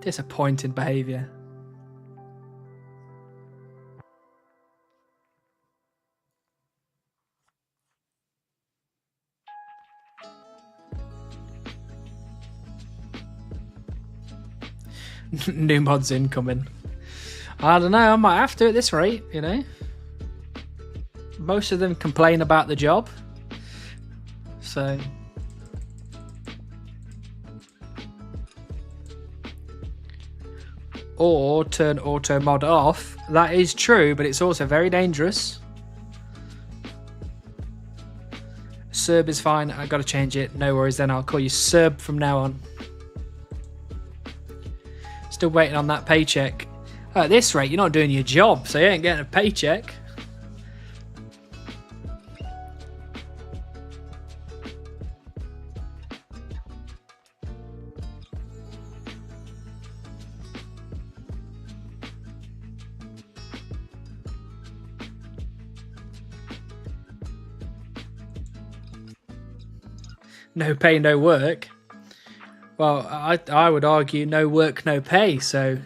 Disappointing behaviour. New mods incoming. I don't know, I might have to at this rate, you know. Most of them complain about the job. So... or turn auto mod off. That is true, but it's also very dangerous. Serb is fine. I gotta change it. No worries then. I'll call you Serb from now on. Still waiting on that paycheck. At this rate, you're not doing your job, so you ain't getting a paycheck. No pay, no work. Well, I would argue no work, no pay, so...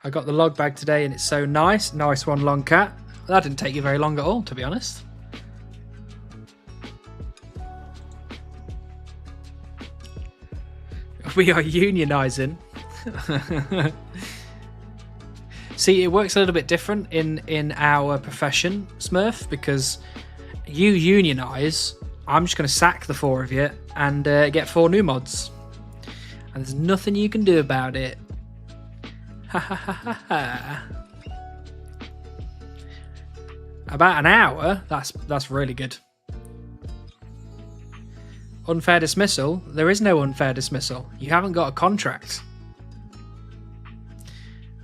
I got the log bag today and it's so nice. Nice one, Long Cat. That didn't take you very long at all, to be honest. We are unionising. See, it works a little bit different in our profession, Smurf, because you unionise, I'm just going to sack the 4 of you and get 4 new mods. And there's nothing you can do about it. Ha ha ha ha ha. About an hour? That's really good. Unfair dismissal? There is no unfair dismissal. You haven't got a contract.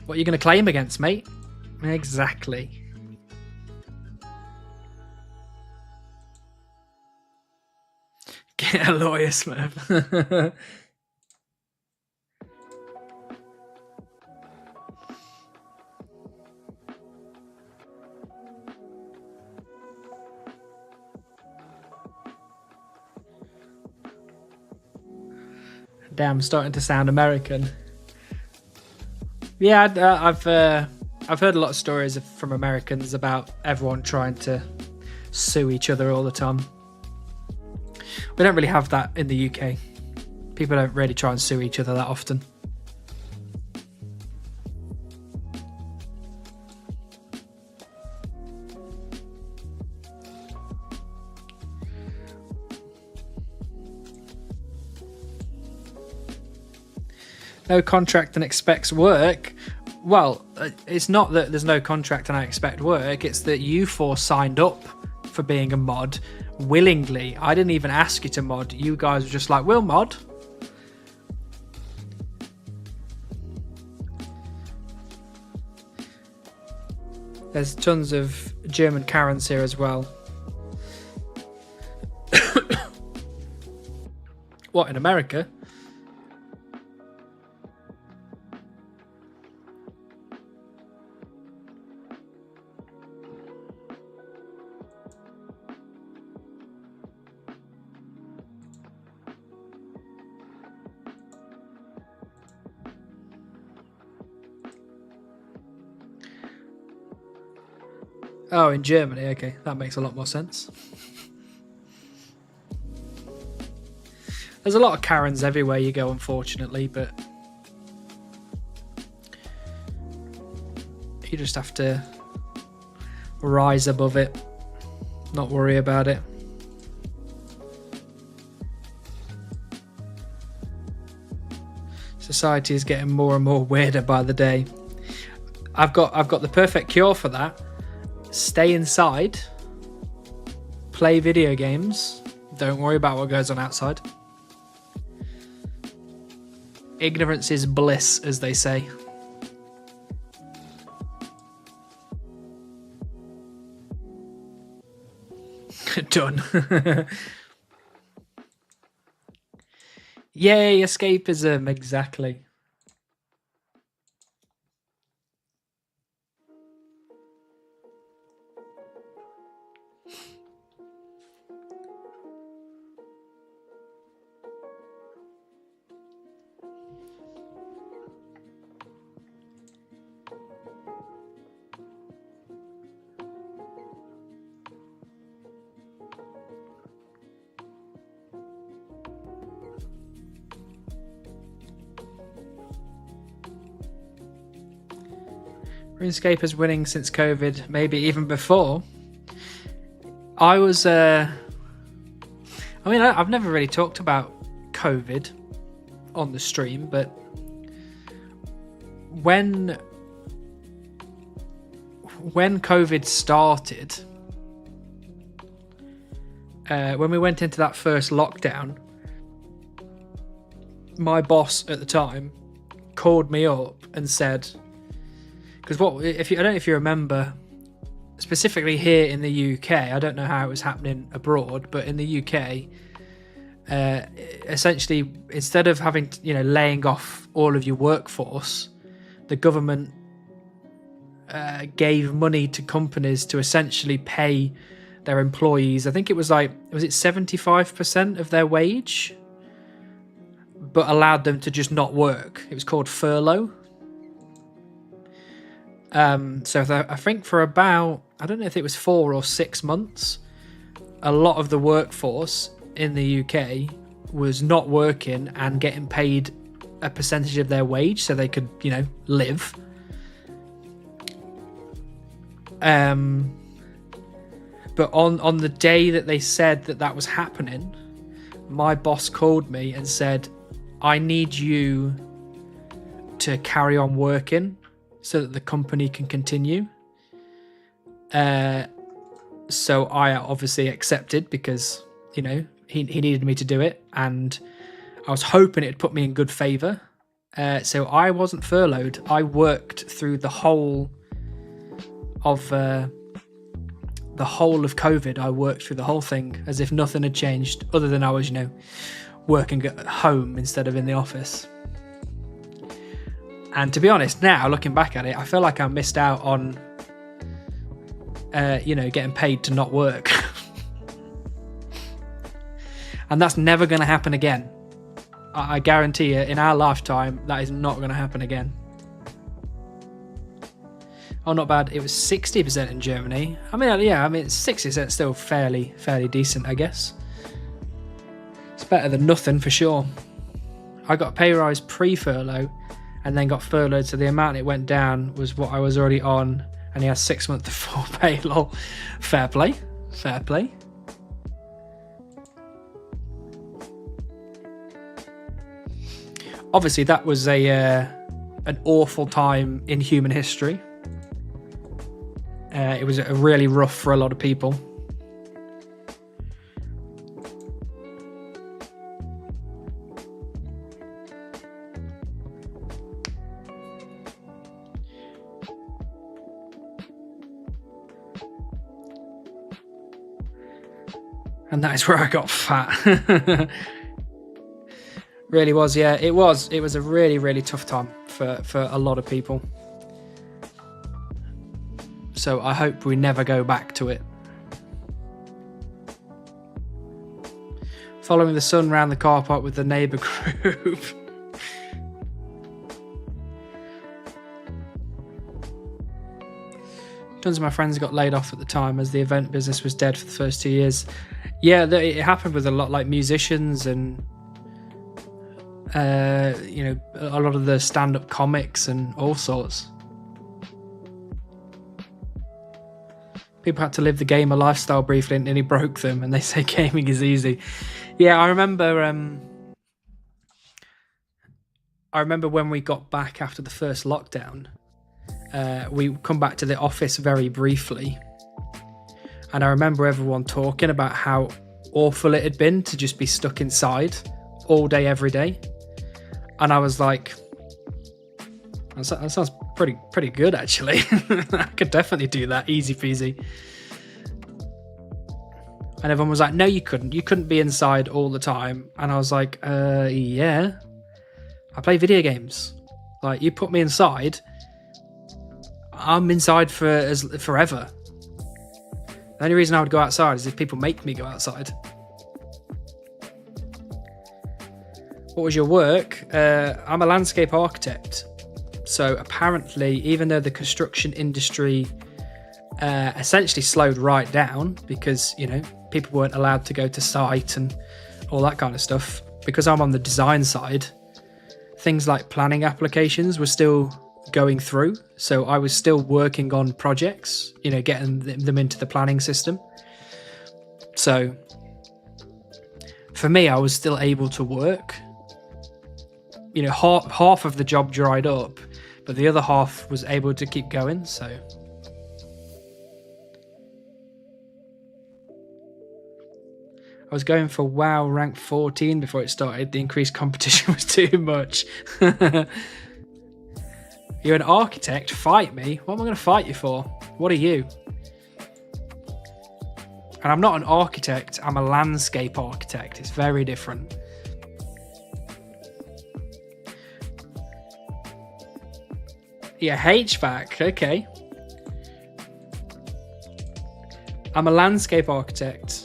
What are you going to claim against, mate? Exactly. Get a lawyer, Smurf. Damn, starting to sound American. Yeah, I've heard a lot of stories from Americans about everyone trying to sue each other all the time. We don't really have that in the UK. People don't really try and sue each other that often. No contract and expects work. Well, it's not that there's no contract and I expect work. It's that you 4 signed up for being a mod willingly. I didn't even ask you to mod. You guys were just like, we'll mod. There's tons of German Karens here as well. What, in America? Oh, in Germany, okay. That makes a lot more sense. There's a lot of Karens everywhere you go, unfortunately, but you just have to rise above it, not worry about it. Society is getting more and more weirder by the day. I've got the perfect cure for that. Stay inside, play video games, don't worry about what goes on outside. Ignorance is bliss, as they say. Done. Yay, escapism, exactly. RuneScape is winning since COVID, maybe even before. I was, I've never really talked about COVID on the stream, but when COVID started, when we went into that first lockdown, my boss at the time called me up and said, because I don't know if you remember, specifically here in the UK, I don't know how it was happening abroad, but in the UK, essentially, instead of having laying off all of your workforce, the government gave money to companies to essentially pay their employees. I think it was 75% of their wage, but allowed them to just not work. It was called furlough. So I think for about, I don't know if it was 4 or 6 months, a lot of the workforce in the UK was not working and getting paid a percentage of their wage so they could, live. But on the day that they said that was happening, my boss called me and said, I need you to carry on working so that the company can continue. So I obviously accepted because, he needed me to do it, and I was hoping it'd put me in good favour. So I wasn't furloughed. I worked through the whole of COVID. I worked through the whole thing as if nothing had changed, other than I was, working at home instead of in the office. And to be honest, now looking back at it, I feel like I missed out on, getting paid to not work. And that's never going to happen again. I guarantee you, in our lifetime, that is not going to happen again. Oh, not bad. It was 60% in Germany. 60% still fairly decent, I guess. It's better than nothing for sure. I got a pay rise pre-furlough and then got furloughed, so the amount it went down was what I was already on, and he has 6 months of full pay. Lol. Fair play. Obviously, that was an awful time in human history. It was really rough for a lot of people. And that is where I got fat. Really was, yeah. It was a really, really tough time for a lot of people. So I hope we never go back to it. Following the sun round the car park with the neighbour group. Tons of my friends got laid off at the time as the event business was dead for the first 2 years. Yeah, it happened with a lot, like musicians and a lot of the stand-up comics and all sorts. People had to live the gamer lifestyle briefly and he broke them, and they say gaming is easy. Yeah, I remember when we got back after the first lockdown, we come back to the office very briefly, and I remember everyone talking about how awful it had been to just be stuck inside all day, every day. And I was like, that sounds pretty good, actually. I could definitely do that, easy peasy. And everyone was like, no, you couldn't be inside all the time. And I was like, yeah, I play video games. Like, you put me inside, I'm inside forever. The only reason I would go outside is if people make me go outside. What was your work? I'm a landscape architect. So apparently, even though the construction industry essentially slowed right down because, people weren't allowed to go to site and all that kind of stuff, because I'm on the design side, things like planning applications were still going through. So I was still working on projects, you know, getting them into the planning system. So for me, I was still able to work. You know, half of the job dried up, but the other half was able to keep going. So I was going for WoW rank 14 before it started. The increased competition was too much. You're an architect? Fight me? What am I going to fight you for? What are you? And I'm not an architect, I'm a landscape architect. It's very different. Yeah, HVAC, okay. I'm a landscape architect.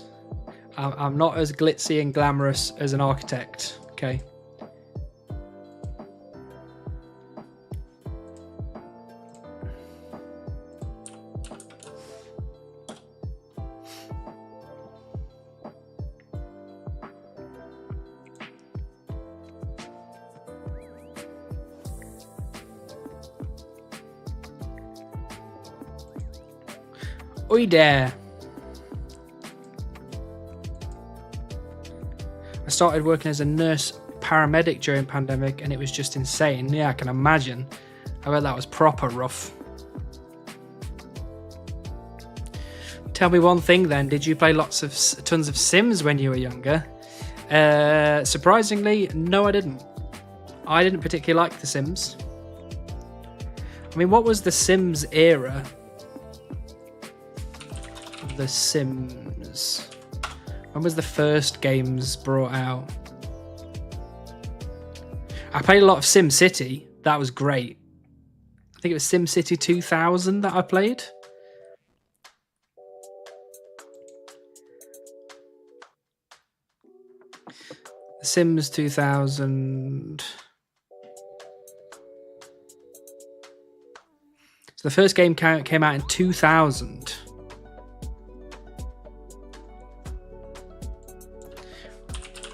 I'm not as glitzy and glamorous as an architect, okay? Oi there. I started working as a nurse paramedic during pandemic and it was just insane. Yeah, I can imagine. I bet that was proper rough. Tell me one thing then, did you play tons of Sims when you were younger? Surprisingly, no I didn't. I didn't particularly like The Sims. I mean, what was the Sims era? The Sims. When was the first games brought out? I played a lot of Sim City. That was great. I think it was Sim City 2000 that I played. Sims 2000. So the first game came out in 2000.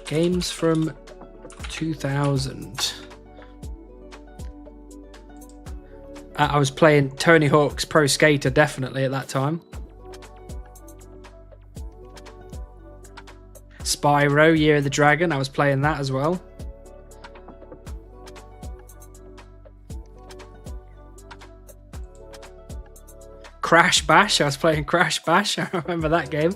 Games from 2000. I was playing Tony Hawk's Pro Skater definitely at that time. Spyro, Year of the Dragon, I was playing that as well. Crash Bash, I was playing Crash Bash, I remember that game.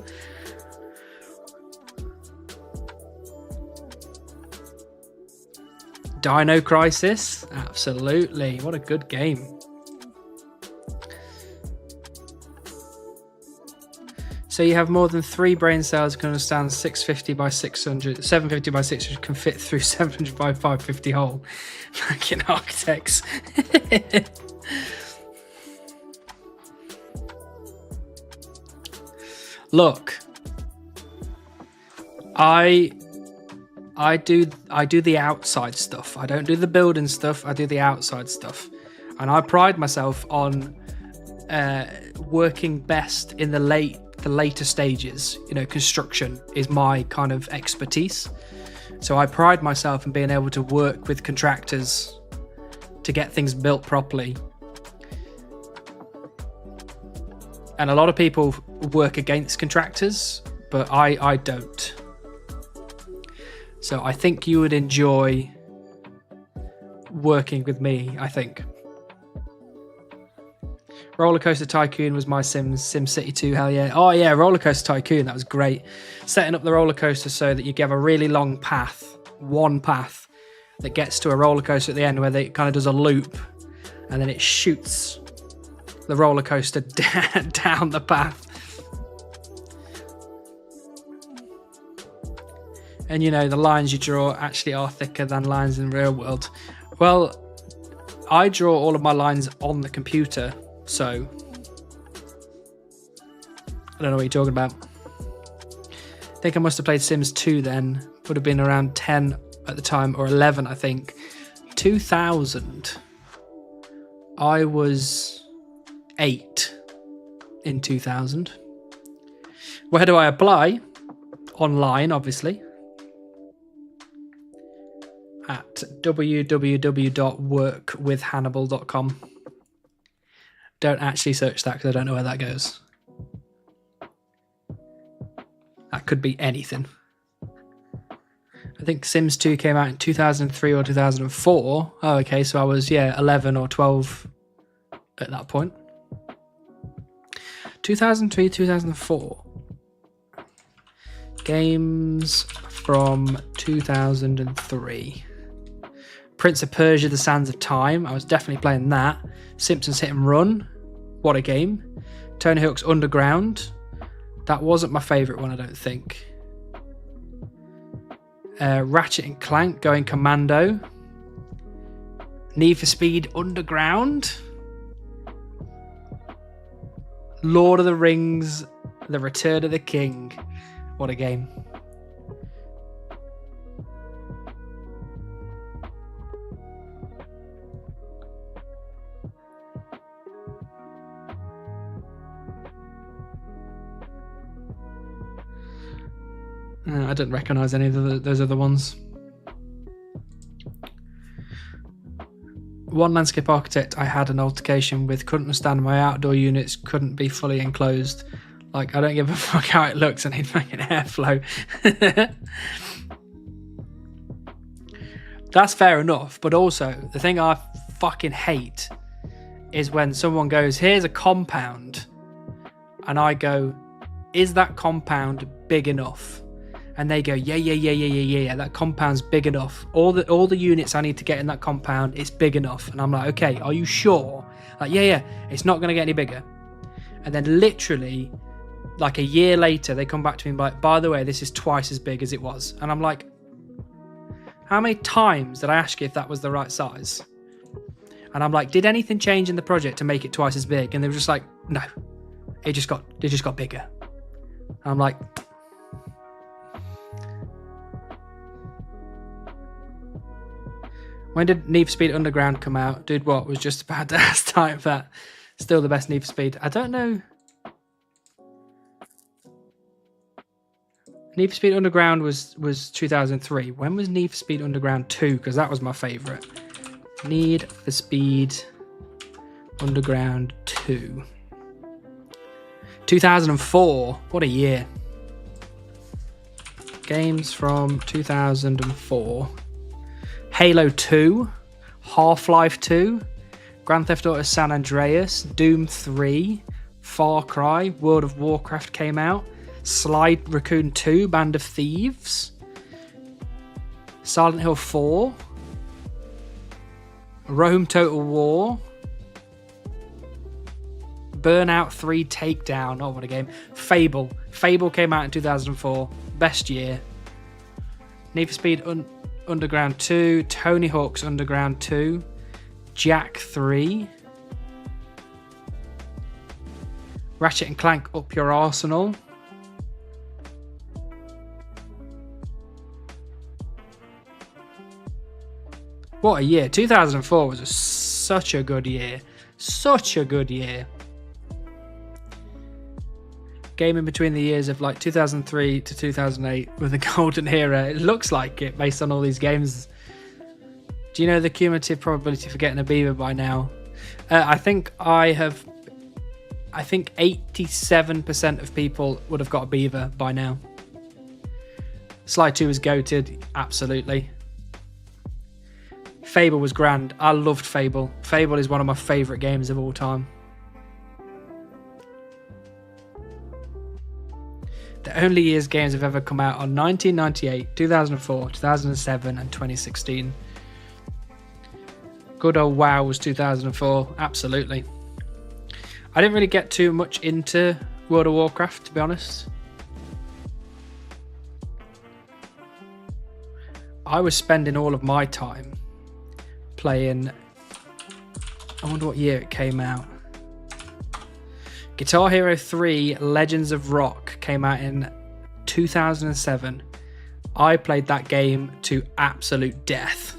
Dino Crisis, absolutely, what a good game. So you have more than 3 brain cells, can understand 650 by 600, 750 by 600 can fit through 700 by 550 hole. Fucking architects. Look, I do the outside stuff. I don't do the building stuff. I do the outside stuff, and I pride myself on working best in the later stages. You know, construction is my kind of expertise. So I pride myself in being able to work with contractors to get things built properly. And a lot of people work against contractors, but I don't. So I think you would enjoy working with me, I think. Roller Coaster Tycoon was my SimCity 2, hell yeah. Oh yeah, Roller Coaster Tycoon, that was great. Setting up the roller coaster so that you have a really long path, one path, that gets to a roller coaster at the end where it kind of does a loop, and then it shoots the roller coaster down the path. And you know, the lines you draw actually are thicker than lines in the real world. Well, I draw all of my lines on the computer, so I don't know what you're talking about. I think I must have played Sims 2 then. Would have been around 10 at the time, or 11 I think. 2000. I was 8 in 2000. Where do I apply? Online, obviously. At www.workwithhannibal.com. Don't actually search that because I don't know where that goes. That could be anything. I think Sims 2 came out in 2003 or 2004. Oh, okay, so I was, 11 or 12 at that point. 2003, 2004. Games from 2003. Prince of Persia, The Sands of Time. I was definitely playing that. Simpsons Hit and Run. What a game. Tony Hawk's Underground. That wasn't my favourite one, I don't think. Ratchet and Clank, Going Commando. Need for Speed Underground. Lord of the Rings, The Return of the King. What a game. I didn't recognise any of those other ones. One landscape architect I had an altercation with couldn't understand my outdoor units couldn't be fully enclosed. Like, I don't give a fuck how it looks, I need fucking airflow. That's fair enough, but also, the thing I fucking hate is when someone goes, here's a compound, and I go, is that compound big enough? And they go, yeah, that compound's big enough. All the units I need to get in that compound, it's big enough. And I'm like, okay, are you sure? Like, yeah, it's not going to get any bigger. And then literally, like a year later, they come back to me and be like, by the way, this is twice as big as it was. And I'm like, how many times did I ask you if that was the right size? And I'm like, did anything change in the project to make it twice as big? And they were just like, no, it just got bigger. And I'm like, when did Need for Speed Underground come out? Dude, what was just about to ask type that. Still the best Need for Speed. I don't know. Need for Speed Underground was 2003. When was Need for Speed Underground 2? Because that was my favourite. Need for Speed Underground 2. 2004. What a year. Games from 2004. Halo 2, Half-Life 2, Grand Theft Auto San Andreas, Doom 3, Far Cry, World of Warcraft came out, Sly Raccoon 2, Band of Thieves, Silent Hill 4, Rome Total War, Burnout 3 Takedown, oh what a game, Fable came out in 2004, best year, Need for Speed Underground 2, Tony Hawk's Underground 2, Jack 3, Ratchet and Clank Up Your Arsenal, what a year. 2004 was such a good year. Such a good year. Game in between the years of like 2003 to 2008 with the golden era. It looks like it based on all these games. Do you know the cumulative probability for getting a beaver by now? I think 87% of people would have got a beaver by now. Sly 2 was goated, absolutely. Fable was grand. I loved Fable. Fable is one of my favourite games of all time. The only years games have ever come out are 1998, 2004, 2007 and 2016. Good old WoW was 2004, absolutely. I didn't really get too much into World of Warcraft, to be honest. I was spending all of my time playing, I wonder what year it came out. Guitar Hero 3 Legends of Rock came out in 2007. I played that game to absolute death.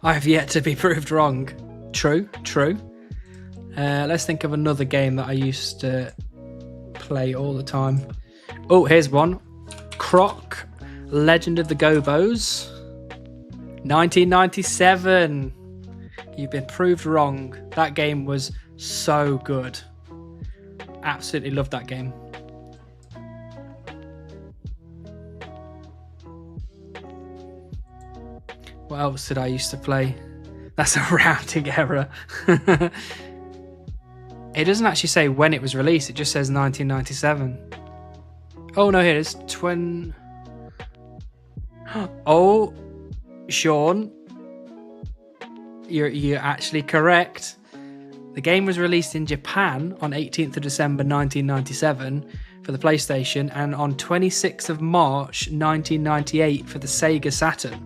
I have yet to be proved wrong. True. Let's think of another game that I used to play all the time. Oh, here's one. Croc, Legend of the Gobos. 1997. You've been proved wrong. That game was so good. Absolutely loved that game. What else did I used to play? That's a routing error. It doesn't actually say when it was released. It just says 1997. Oh no, here it is. Oh, Sean, you're actually correct. The game was released in Japan on 18th of December 1997 for the PlayStation, and on 26th of March 1998 for the Sega Saturn.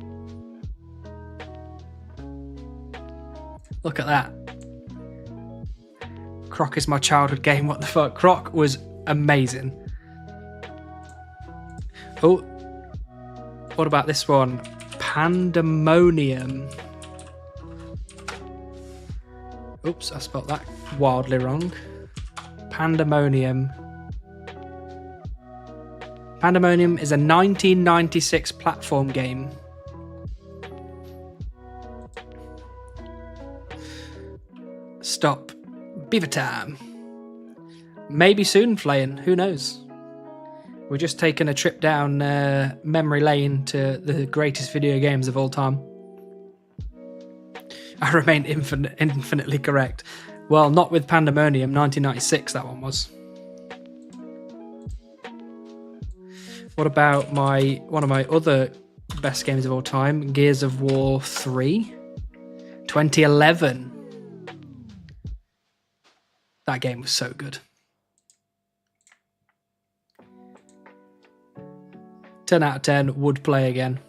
Look at that. Croc is my childhood game. What the fuck? Croc was amazing. Oh, what about this one? Pandemonium. Oops, I spelled that wildly wrong. Pandemonium. Pandemonium is a 1996 platform game. Stop. Beaver time. Maybe soon, Flayin. Who knows? We're just taking a trip down memory lane to the greatest video games of all time. I remain infinitely correct. Well, not with Pandemonium, 1996 that one was. What about one of my other best games of all time, Gears of War 3? 2011. That game was so good. 10 out of 10, would play again.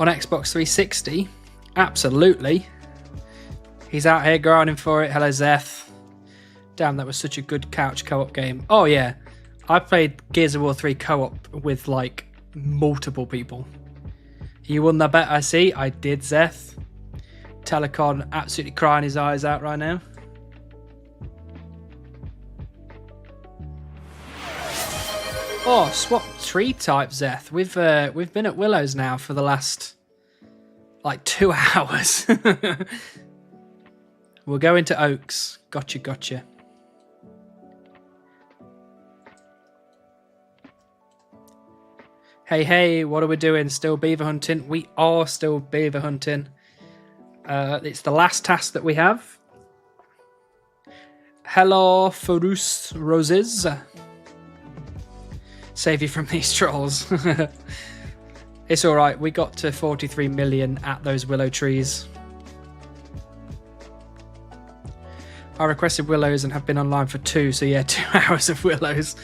On Xbox 360, absolutely. He's out here grinding for it. Hello, Zeth. Damn, that was such a good couch co-op game. Oh, yeah. I played Gears of War 3 co-op with, like, multiple people. You won that bet, I see. I did, Zeth. Telecon absolutely crying his eyes out right now. Oh, swap tree type, Zeth. We've been at Willows now for the last, like, 2 hours. We'll go into Oaks. Gotcha. Hey, what are we doing? Still beaver hunting? We are still beaver hunting. It's the last task that we have. Hello, Furus Roses. Save you from these trolls. It's alright, we got to 43 million at those willow trees. I requested willows and have been online for 2, so yeah, 2 hours of willows.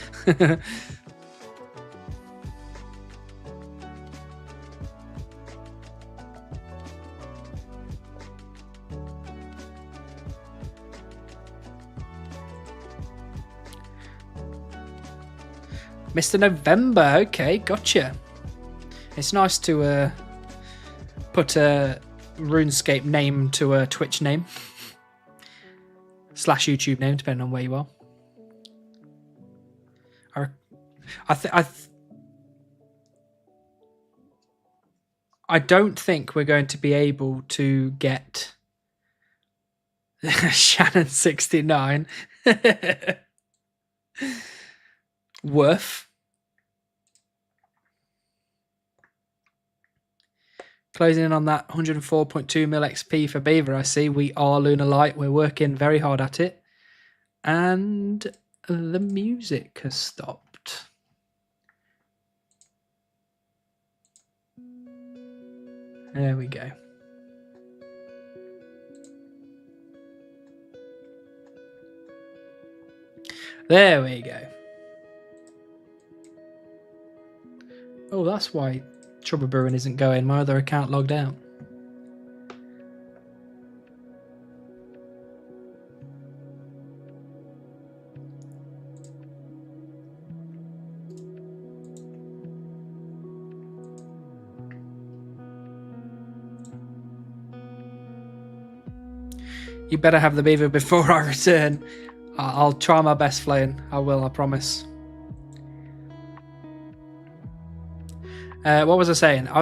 Mr. November, okay, gotcha. It's nice to put a RuneScape name to a Twitch name. / YouTube name, depending on where you are. I don't think we're going to be able to get Shannon 69. Worth. Closing in on that 104.2 mil XP for Beaver, I see. We are Lunar Light. We're working very hard at it. And the music has stopped. There we go. There we go. Oh, that's why Trouble Brewing isn't going. My other account logged out. You better have the beaver before I return. I'll try my best, Flayn. I will, I promise. What was I saying? I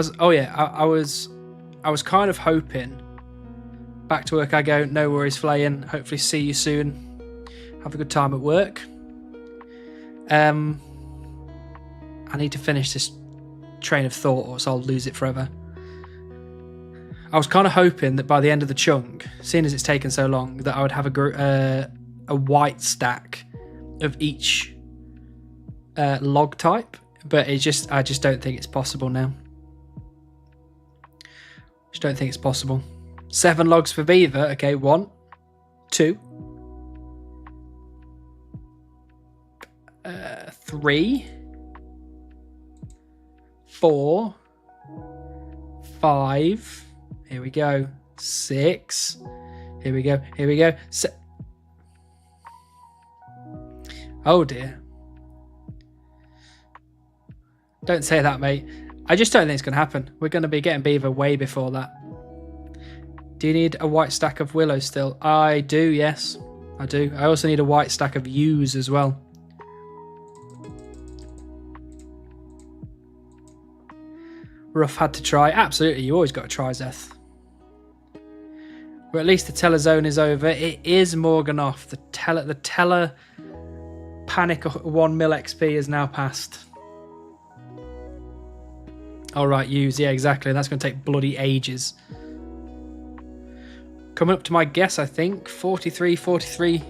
was kind of hoping. Back to work I go. No worries, Flayn. Hopefully see you soon. Have a good time at work. I need to finish this train of thought, or else I'll lose it forever. I was kind of hoping that by the end of the chunk, seeing as it's taken so long, that I would have a white stack of each log type, but I just don't think it's possible now. Just don't think it's possible. 7 logs for beaver. Okay, 1, 2, 3, 4, 5. Here we go. 6. Here we go. Here we go. Oh dear. Don't say that, mate. I just don't think it's going to happen. We're going to be getting beaver way before that. Do you need a white stack of willow still? I do, yes. I do. I also need a white stack of yews as well. Rough had to try. Absolutely, you always got to try, Zeth. But at least the Teller zone is over. It is Morganoff. The Teller panic 1 mil XP is now passed. All right, use. Yeah, exactly. That's going to take bloody ages. Coming up to my guess, I think. 43.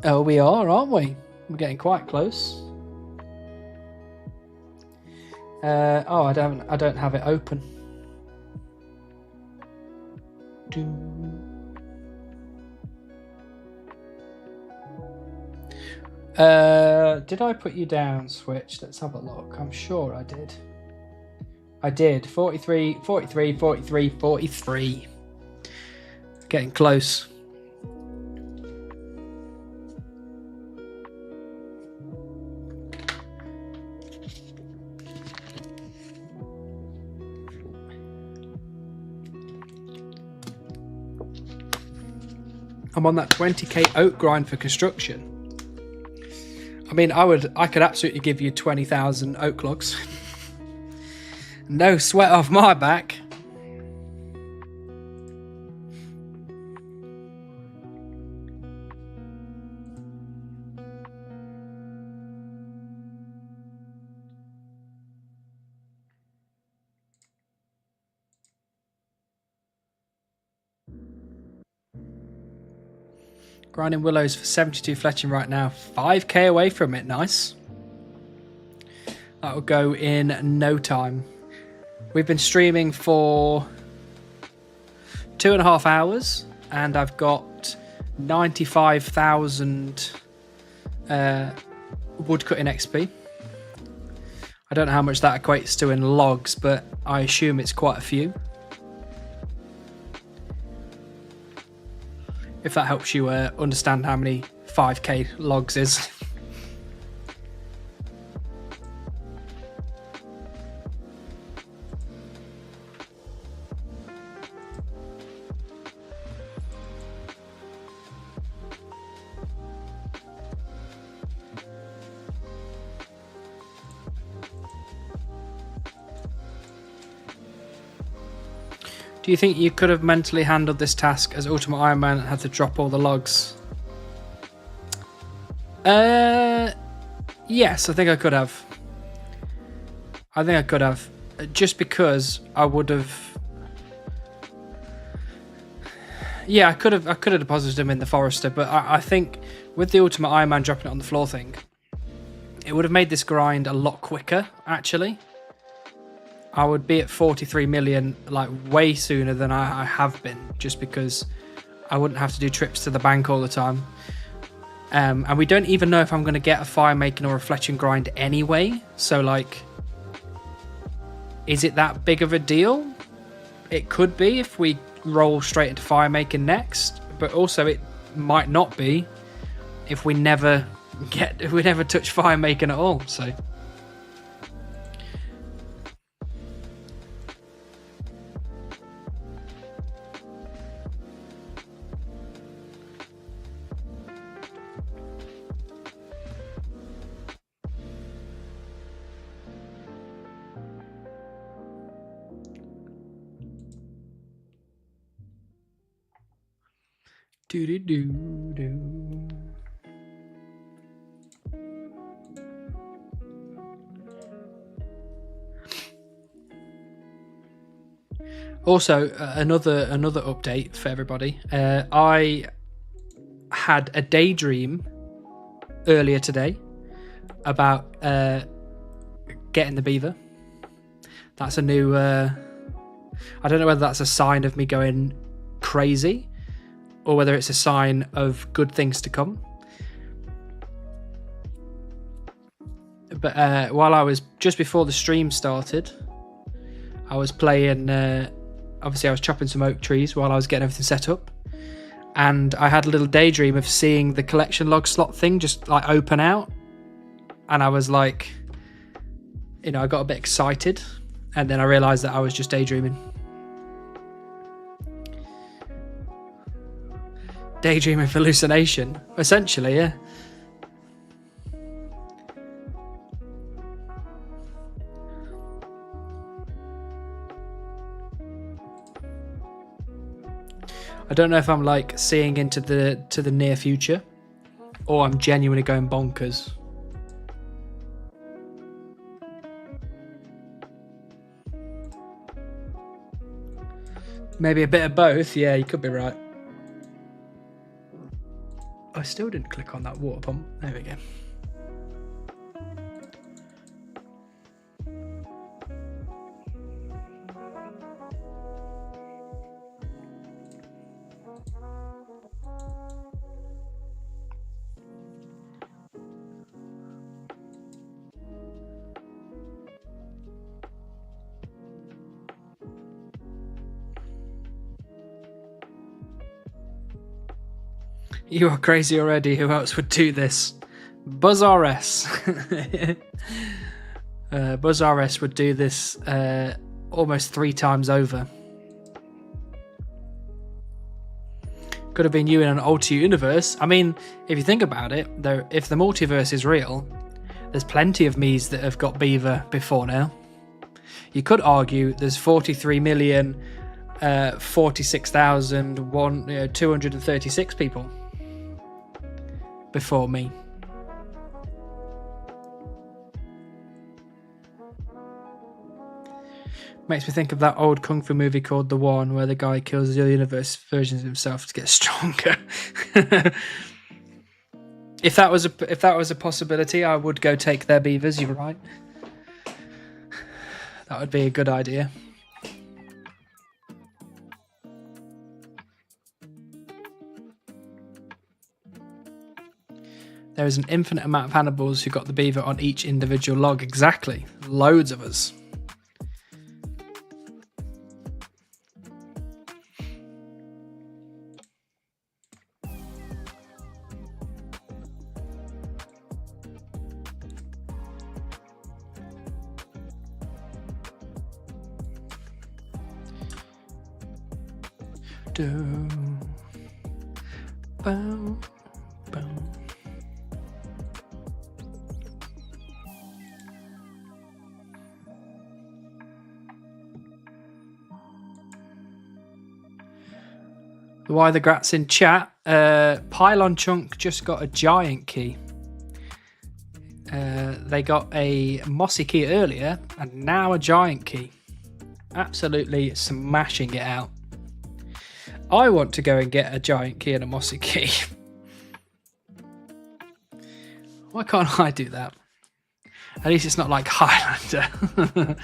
Oh, we are, aren't we? We're getting quite close. I don't have it open. Did I put you down, Switch? Let's have a look. I'm sure I did. I did. 43. Getting close. I'm on that 20k oak grind for construction. I mean, I could absolutely give you 20,000 oak logs. No sweat off my back. Grinding willows for 72 fletching right now. 5k away from it. Nice. That will go in no time. We've been streaming for 2.5 hours and I've got 95,000 woodcutting XP. I don't know how much that equates to in logs, but I assume it's quite a few. If that helps you understand how many 5k logs is. Do you think you could have mentally handled this task as Ultimate Iron Man and had to drop all the logs? Yes, I think I could have. Just because I would have... Yeah, I could have deposited them in the Forester, but I think with the Ultimate Iron Man dropping it on the floor thing, it would have made this grind a lot quicker, actually. I would be at 43 million like way sooner than I have been, just because I wouldn't have to do trips to the bank all the time. And we don't even know if I'm going to get a fire making or a fletching grind anyway. So like, Is it that big of a deal? It could be if we roll straight into fire making next, but also it might not be if we never touch fire making at all. So do. Also, another update for everybody. I had a daydream earlier today about getting the beaver. That's a new. I don't know whether that's a sign of me going crazy, or whether it's a sign of good things to come. But while I was just before the stream started, I was playing. Obviously, I was chopping some oak trees while I was getting everything set up, and I had a little daydream of seeing the collection log slot thing just like open out, and I was like, I got a bit excited, and then I realised that I was just daydreaming. Daydreaming hallucination, essentially, yeah. I don't know if I'm like seeing into the near future, or I'm genuinely going bonkers. Maybe a bit of both. Yeah, you could be right. I still didn't click on that water pump. There we go. You are crazy already. Who else would do this? Buzz RS. Buzz RS would do this almost 3 times over. Could have been you in an alternate universe. I mean, if you think about it, though, if the multiverse is real, there's plenty of me's that have got beaver before now. You could argue there's 43,046,236 people before me. Makes me think of that old kung fu movie called The One, where the guy kills the universe versions of himself to get stronger. If that was a possibility, I would go take their beavers. You're right. That would be a good idea. There is an infinite amount of Hannibals who got the beaver on each individual log. Exactly. Loads of us. Bow, bow. Why the grats in chat? Pylon Chunk just got a giant key. They got a mossy key earlier and now a giant key. Absolutely smashing it out. I want to go and get a giant key and a mossy key. Why can't I do that? At least it's not like Highlander.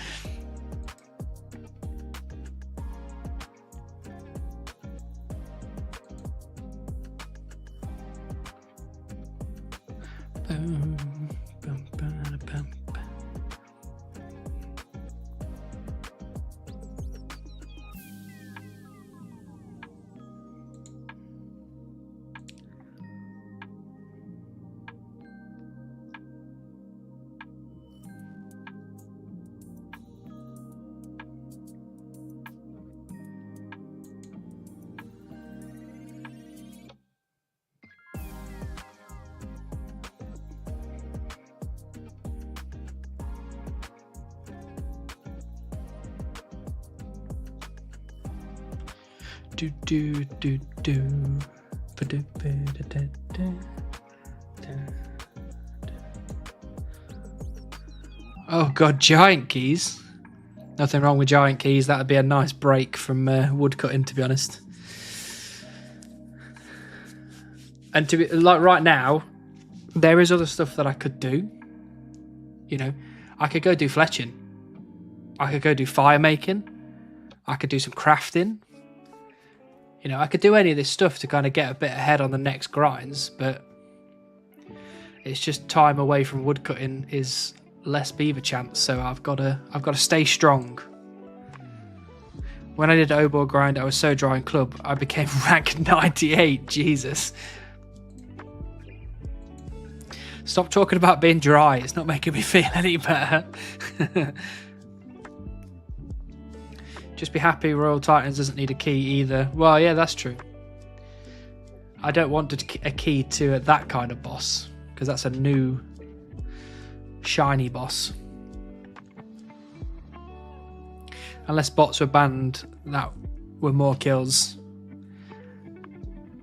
Do do do do. Oh god, giant keys. Nothing wrong with giant keys. That'd be a nice break from woodcutting, to be honest. And to be like right now, there is other stuff that I could do. You know, I could go do fletching. I could go do fire making. I could do some crafting. You know, I could do any of this stuff to kind of get a bit ahead on the next grinds, but it's just time away from woodcutting is less beaver chance, so I've got to stay strong. When I did Obor grind, I was so dry in club, I became rank 98. Jesus. Stop talking about being dry. It's not making me feel any better. Just be happy Royal Titans doesn't need a key either. Well, yeah, that's true. I don't want a key to that kind of boss, because that's a new shiny boss. Unless bots were banned that were more kills.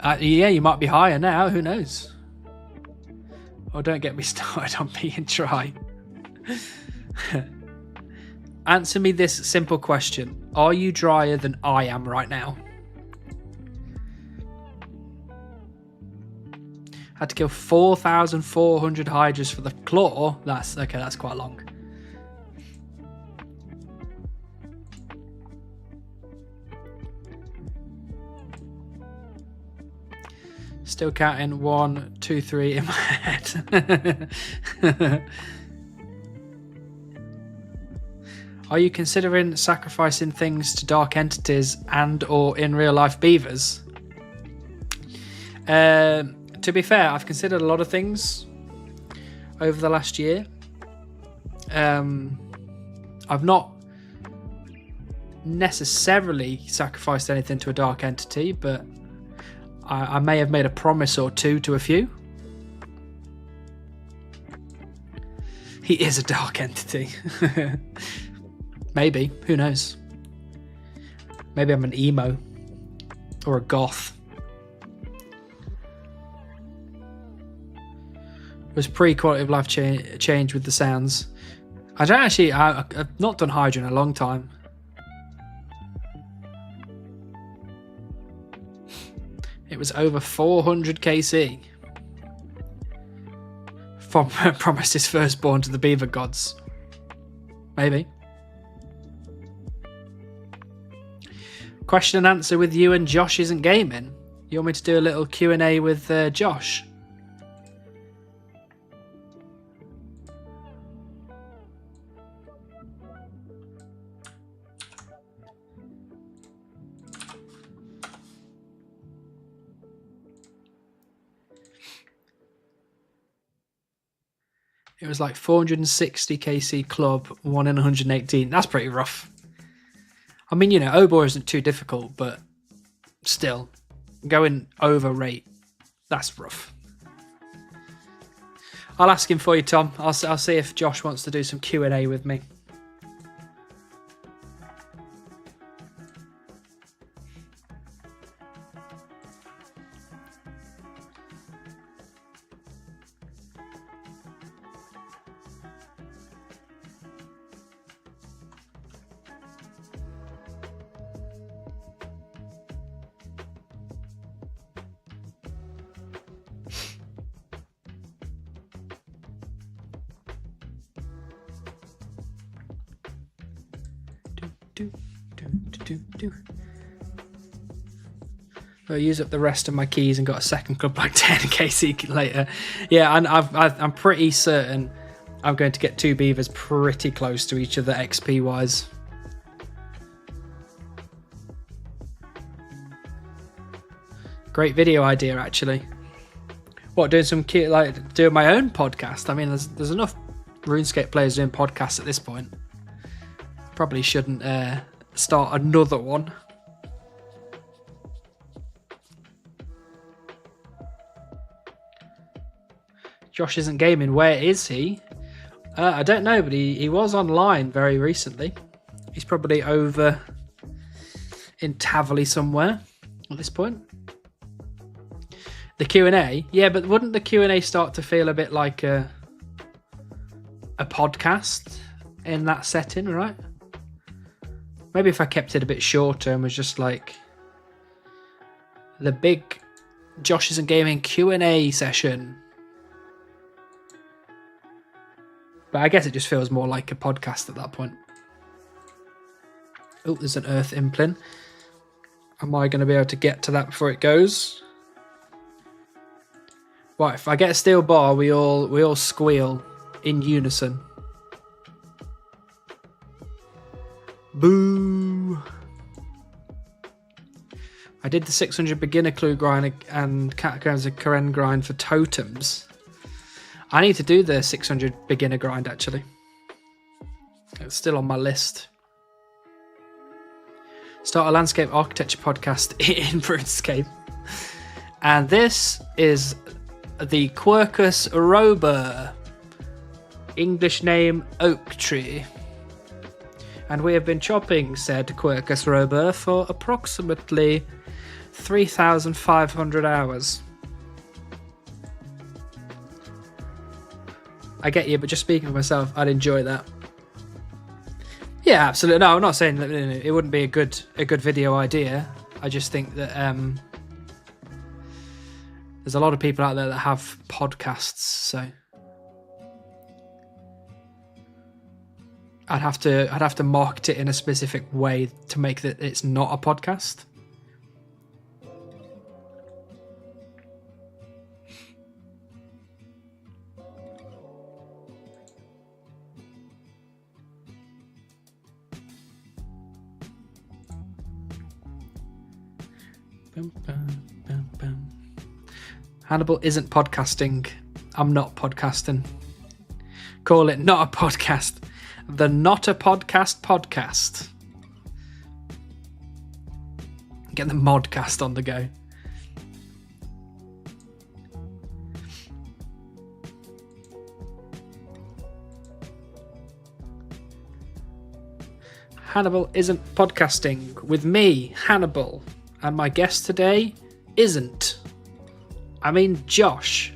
Yeah, you might be higher now, who knows? Oh, don't get me started on being dry. Answer me this simple question. Are you drier than I am right now? Had to kill 4,400 hydras for the claw. That's okay, that's quite long. Still counting 1, 2, 3 in my head. Are you considering sacrificing things to dark entities and or in real life beavers? To be fair, I've considered a lot of things over the last year. I've not necessarily sacrificed anything to a dark entity, but I may have made a promise or two to a few. He is a dark entity. Maybe, who knows? Maybe I'm an emo or a goth. It was pre-quality of life change with the sounds. I've not done Hydra in a long time. It was over 400 KC. Promised his firstborn to the beaver gods. Maybe. Question and answer with you and Josh isn't gaming. You want me to do a little Q&A with Josh? It was like 460 KC club, 1 in 118. That's pretty rough. I mean, you know, Obor isn't too difficult, but still, going over rate, that's rough. I'll ask him for you, Tom. I'll see if Josh wants to do some Q&A with me. I'll use up the rest of my keys and got a second club like 10 KC later. Yeah, and I'm pretty certain I'm going to get two beavers pretty close to each other XP wise. Great video idea, actually. What, doing some doing my own podcast? I mean, there's enough RuneScape players doing podcasts at this point. Probably shouldn't start another one. Josh isn't gaming. Where is he? I don't know, but he was online very recently. He's probably over in Tavali somewhere. at this point. The Q&A, yeah, but wouldn't the Q&A start to feel a bit like a podcast in that setting, right? Maybe if I kept it a bit shorter and was just like the big Josh Isn't Gaming Q&A session. But I guess it just feels more like a podcast at that point. Oh, there's an earth implin. Am I going to be able to get to that before it goes? Right, if I get a steel bar, we all squeal in unison. Boo! I did the 600 beginner clue grind and Catacombs of Karen grind for totems. I need to do the 600 beginner grind, actually. It's still on my list. Start a landscape architecture podcast in RuneScape. And this is the Quercus robur. English name, oak tree. And we have been chopping said Quercus robur for approximately 3,500 hours. I get you, but just speaking for myself, I'd enjoy that. Yeah, absolutely. No, I'm not saying that it wouldn't be a good video idea. I just think that there's a lot of people out there that have podcasts, so I'd have to market it in a specific way to make that it's not a podcast. Hannibal isn't podcasting. I'm not podcasting. Call it not a podcast. The Not a Podcast podcast. Get the modcast on the go. Hannibal isn't podcasting with me, Hannibal, and my guest today isn't. I mean Josh.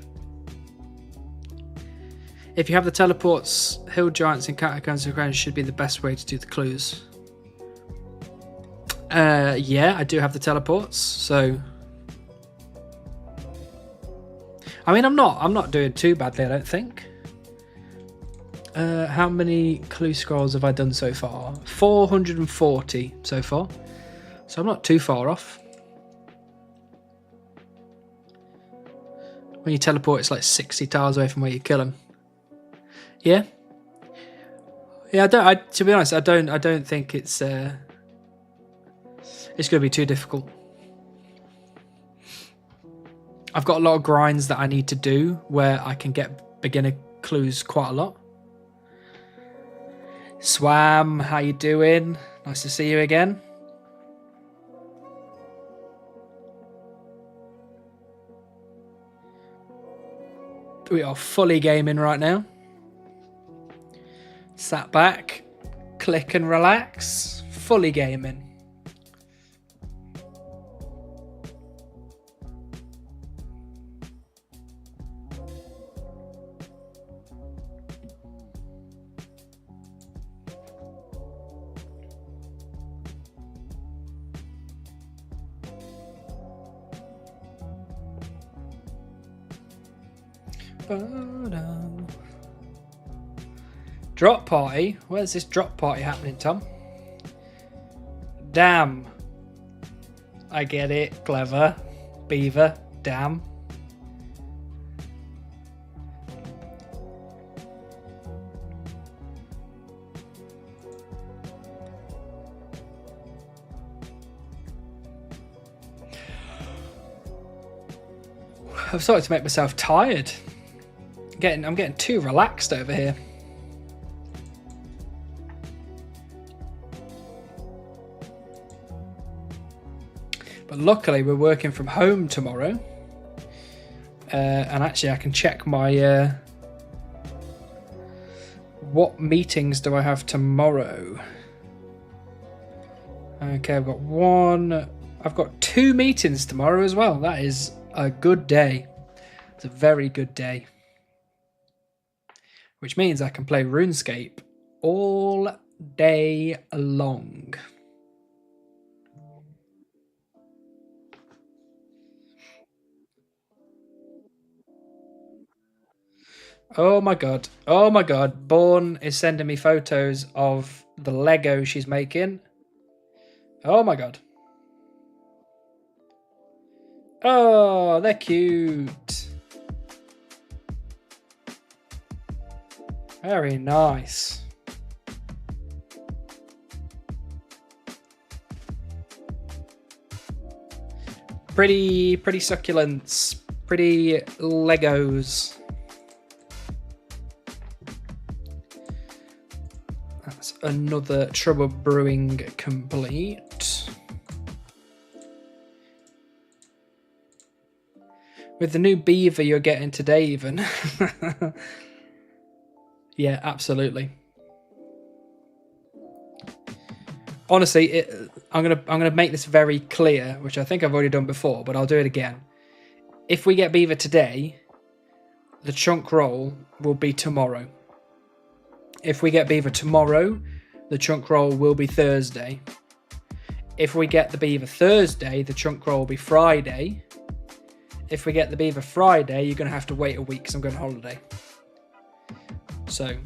If you have the teleports, hill giants and catacombs of ground should be the best way to do the clues. Yeah, I do have the teleports, so I mean I'm not doing too badly, I don't think. How many clue scrolls have I done so far? 440 so far. So I'm not too far off. When you teleport, it's like 60 tiles away from where you kill them. Yeah. Yeah, to be honest, I don't think it's going to be too difficult. I've got a lot of grinds that I need to do where I can get beginner clues quite a lot. Swam, how you doing? Nice to see you again. We are fully gaming right now. Sat back, click and relax, fully gaming. Drop party? Where's this drop party happening, Tom? Damn. I get it. Clever. Beaver. Damn. I've started to make myself tired. I'm getting too relaxed over here. But luckily we're working from home tomorrow. And actually I can check my... what meetings do I have tomorrow? Okay, I've got one. I've got 2 meetings tomorrow as well. That is a good day. It's a very good day. Which means I can play RuneScape all day long. Oh my god. Oh my god. Born is sending me photos of the Lego she's making. Oh my god. Oh, they're cute. Very nice. Pretty succulents. Pretty Legos. That's another Trouble Brewing complete. With the new beaver you're getting today, even. Yeah, absolutely. Honestly, I'm gonna make this very clear, which I think I've already done before, but I'll do it again. If we get beaver today, the chunk roll will be tomorrow. If we get beaver tomorrow, the chunk roll will be Thursday. If we get the beaver Thursday, the chunk roll will be Friday. If we get the beaver Friday, you're going to have to wait a week because I'm going on holiday. So,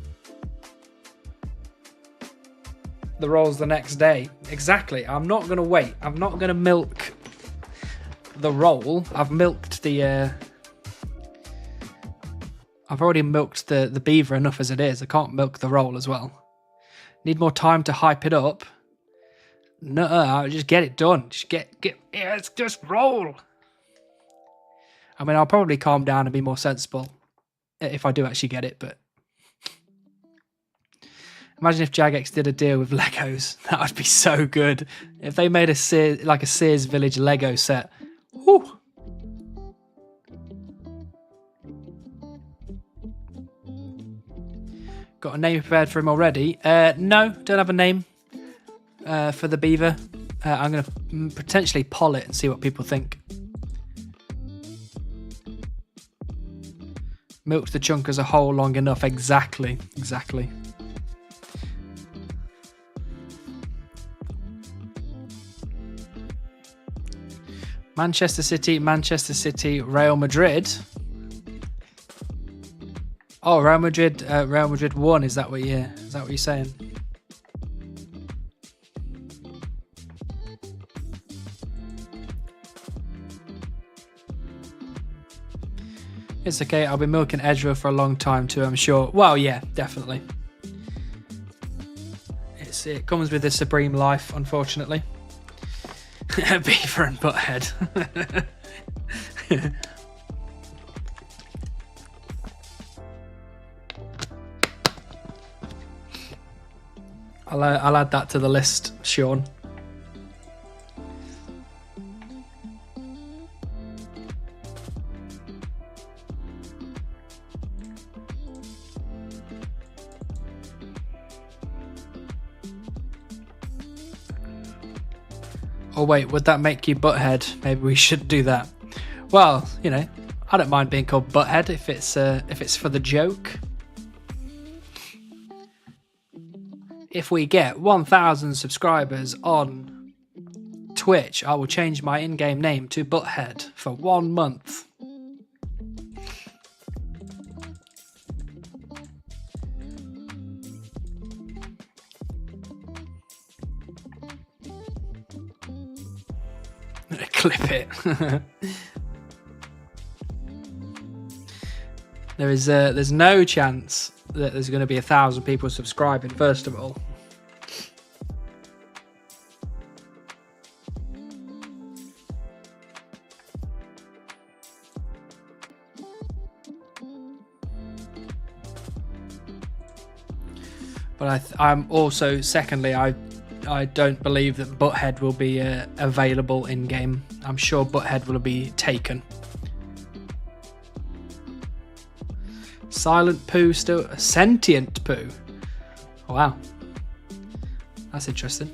the roll's the next day. Exactly. I'm not going to wait. I'm not going to milk the roll. I've milked the... I've already milked the beaver enough as it is. I can't milk the roll as well. Need more time to hype it up. No, just get it done. Just get yeah, let's just roll. I mean, I'll probably calm down and be more sensible if I do actually get it, but imagine if Jagex did a deal with Legos. That would be so good. If they made a Sears Village Lego set. Whew. Got a name prepared for him already? No, don't have a name for the beaver. I'm going to potentially poll it and see what people think. Milked the chunk as a whole long enough. Exactly. Manchester City, Real Madrid. Oh, Real Madrid won. Is that what you're saying? It's okay. I'll be milking Edgewell for a long time too, I'm sure. Well, yeah, definitely. It comes with the Supreme life, unfortunately. Beaver and Butthead. I'll add that to the list, Sean. Oh wait, would that make you Butthead? Maybe we should do that. Well, you know, I don't mind being called Butthead if it's for the joke. If we get 1,000 subscribers on Twitch, I will change my in-game name to Butthead for 1 month. Clip it. There's no chance that there's going to be 1,000 people subscribing, first of all. But I'm also, secondly, I don't believe that Butthead will be available in game. I'm sure Butthead will be taken. Silent poo still a sentient poo. Wow, that's interesting.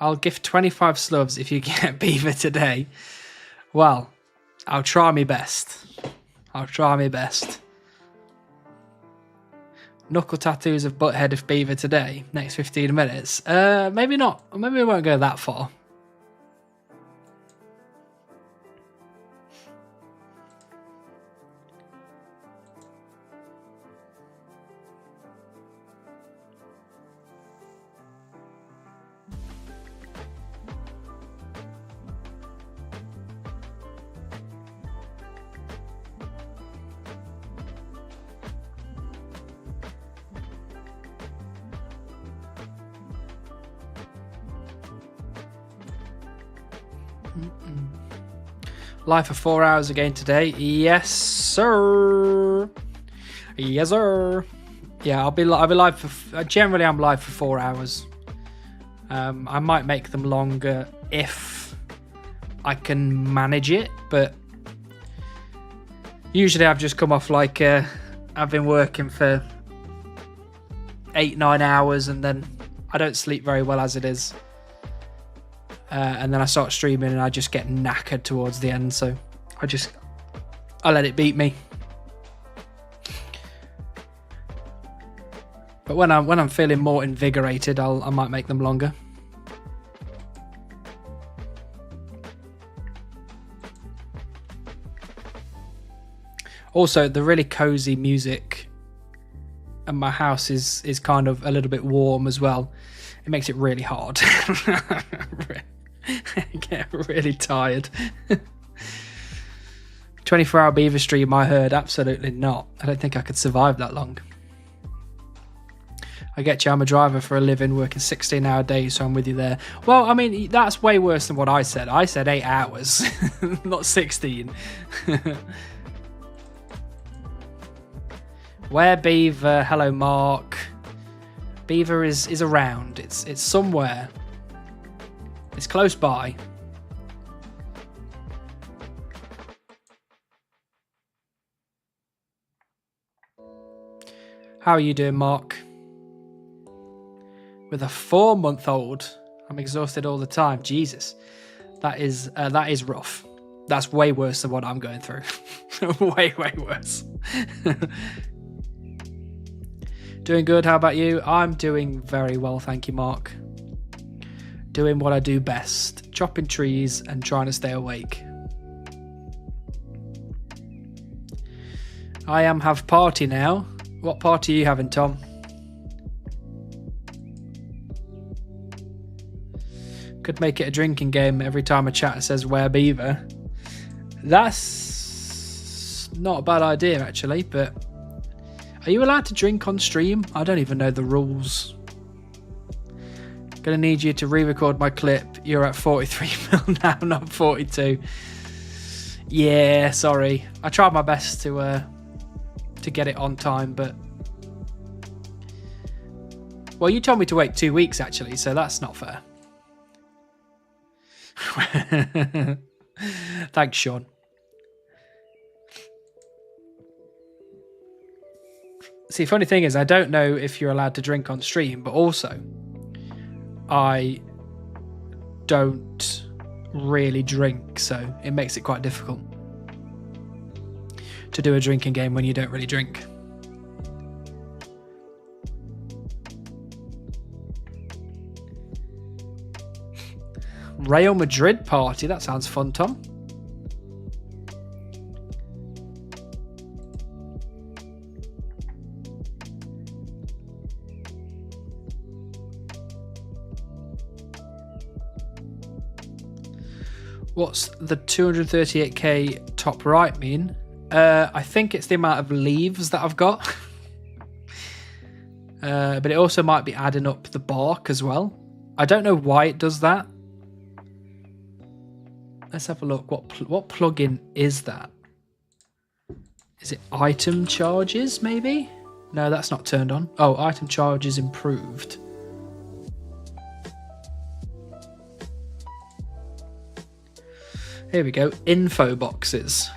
I'll gift 25 slubs if you get beaver today. Well, I'll try my best. I'll try my best. Knuckle tattoos of butthead of beaver today. Next 15 minutes. Maybe not. Maybe we won't go that far. Live for 4 hours again today. Yes, sir. Yes, sir. Yeah, I'll be live for. Generally, I'm live for 4 hours. I might make them longer if I can manage it, but usually I've just come off like I've been working for 8-9 hours, and then I don't sleep very well as it is. And then I start streaming and I just get knackered towards the end, so I let it beat me. But when I'm feeling more invigorated, I might make them longer. Also, the really cozy music, and my house is kind of a little bit warm as well. It makes it really hard. I get really tired. 24-hour beaver stream, I heard. Absolutely not. I don't think I could survive that long. I get you, I'm a driver for a living, working 16-hour days, so I'm with you there. Well, I mean, that's way worse than what I said. I said 8 hours, not 16. Where Beaver? Hello, Mark. Beaver is around. It's somewhere. It's close by. How are you doing, Mark? With a 4-month-old, I'm exhausted all the time. Jesus, that is rough. That's way worse than what I'm going through. way worse. Doing good. How about you? I'm doing very well, thank you, Mark. Doing what I do best, chopping trees and trying to stay awake. I have party now. What party are you having, Tom? Could make it a drinking game every time a chat says where Beaver. That's not a bad idea, actually, but are you allowed to drink on stream? I don't even know the rules. Gonna need you to re-record my clip. You're at 43 mil now, not 42. Yeah, sorry. I tried my best to get it on time, but well, you told me to wait 2 weeks actually, so that's not fair. Thanks, Sean. See, funny thing is, I don't know if you're allowed to drink on stream, but also I don't really drink, so it makes it quite difficult to do a drinking game when you don't really drink. Real Madrid party, that sounds fun, Tom. What's the 238k top right mean? I think it's the amount of leaves that I've got. But it also might be adding up the bark as well. I don't know why it does that. Let's have a look. What plugin is that? Is it item charges, maybe? No, that's not turned on. Oh, item charges improved. Here we go. Info boxes.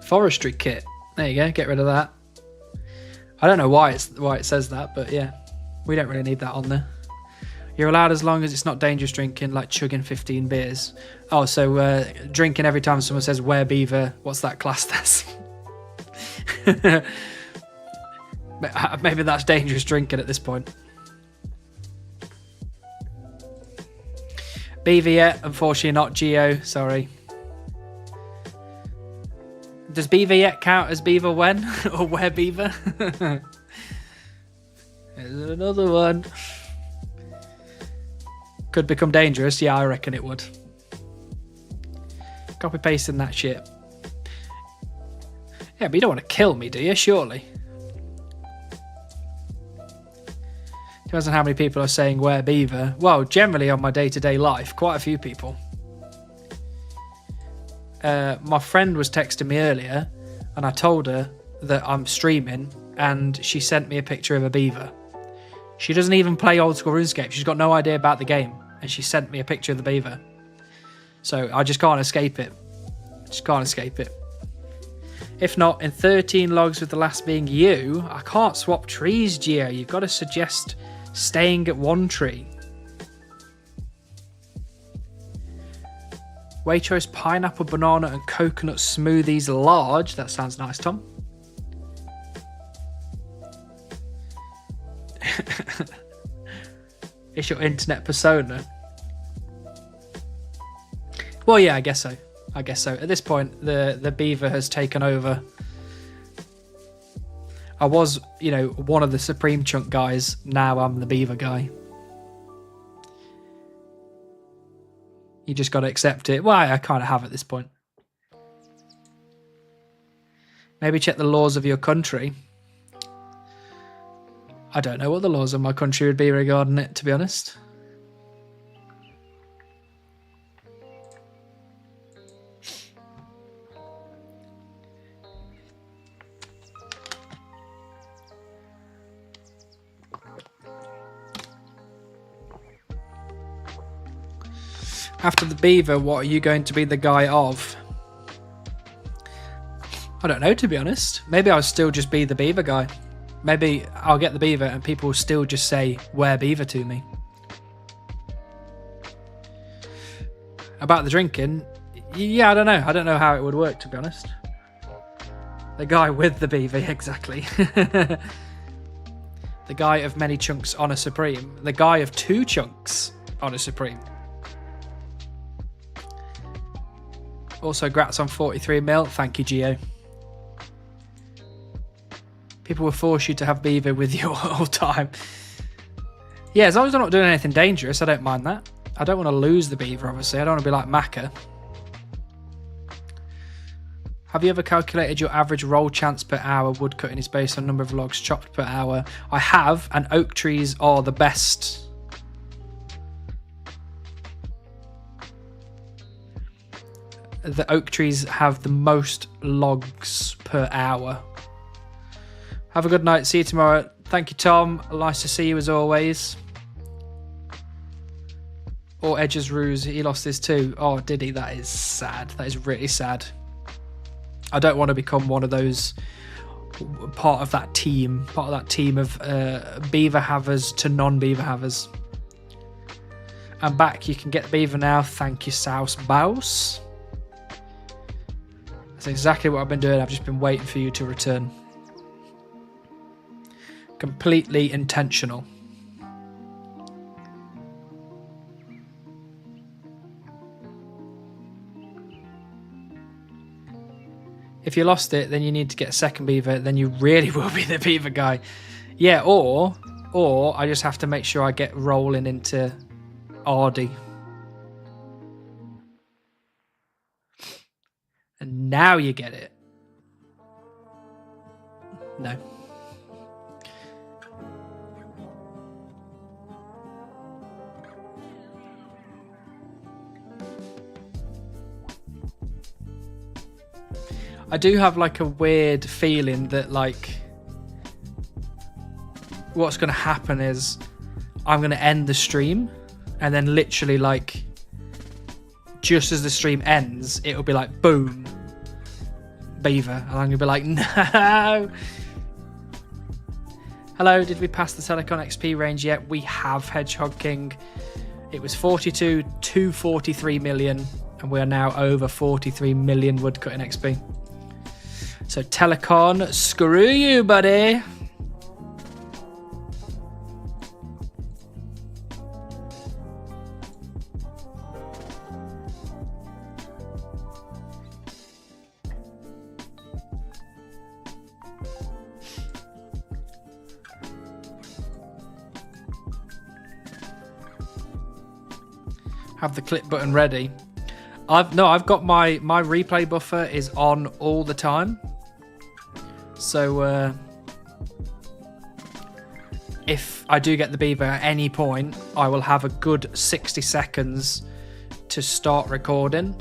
Forestry kit. There you go. Get rid of that. I don't know why it says that, but yeah, we don't really need that on there. You're allowed as long as it's not dangerous drinking, like chugging 15 beers. Oh, so drinking every time someone says "where beaver," what's that classed as? Maybe that's dangerous drinking at this point. Beaver yet? Unfortunately not, Geo. Sorry. Does beaver yet count as beaver when? Or where beaver? There's another one. Could become dangerous. Yeah, I reckon it would. Copy pasting that shit. Yeah, but you don't want to kill me, do you? Surely. Depends on how many people are saying where beaver. Well, generally on my day-to-day life, quite a few people. My friend was texting me earlier and I told her that I'm streaming and she sent me a picture of a beaver. She doesn't even play old school RuneScape. She's got no idea about the game and she sent me a picture of the beaver. So I just can't escape it. Just can't escape it. If not, in 13 logs with the last being you, I can't swap trees, Geo. You've got to suggest staying at one tree. Way choice pineapple, banana and coconut smoothies large. That sounds nice, Tom. It's your internet persona. Well, yeah, I guess so. I guess so. At this point, the beaver has taken over. I was, one of the Supreme Chunk guys. Now I'm the beaver guy. You just got to accept it. Well, I kind of have at this point. Maybe check the laws of your country. I don't know what the laws of my country would be regarding it, to be honest. After the beaver, what are you going to be the guy of? I don't know, to be honest. Maybe I'll still just be the beaver guy. Maybe I'll get the beaver and people will still just say, where beaver to me. About the drinking, yeah, I don't know. I don't know how it would work, to be honest. The guy with the beaver, exactly. The guy of many chunks on a Supreme. The guy of 2 chunks on a Supreme. Also, grats on 43 mil. Thank you, Geo. People will force you to have beaver with you all the time. Yeah, as long as I'm not doing anything dangerous, I don't mind that. I don't want to lose the beaver, obviously. I don't want to be like Macca. Have you ever calculated your average roll chance per hour woodcutting is based on number of logs chopped per hour? I have, and oak trees are the best. The oak trees have the most logs per hour. Have a good night. See you tomorrow. Thank you, Tom. Nice to see you as always. Or Edge's Ruse. He lost his too. Oh, did he? That is sad. That is really sad. I don't want to become one of those, part of that team of beaver havers to non-beaver havers. I'm back. You can get beaver now. Thank you, Souse Bouse. That's exactly what I've been doing. I've just been waiting for you to return. Completely intentional. If you lost it, then you need to get a second beaver. Then you really will be the beaver guy. Yeah, or I just have to make sure I get rolling into Ardy. And now you get it. No. I do have like a weird feeling that like what's going to happen is I'm going to end the stream and then literally like just as the stream ends, it'll be like boom, beaver, and I'm going to be like, no. Hello, did we pass the Telecon XP range yet? We have, Hedgehog King. It was 42 to 43 million, and we are now over 43 million woodcutting XP. So Telecon, screw you, buddy. Have the clip button ready. I've got my replay buffer is on all the time. So if I do get the beaver at any point, I will have a good 60 seconds to start recording.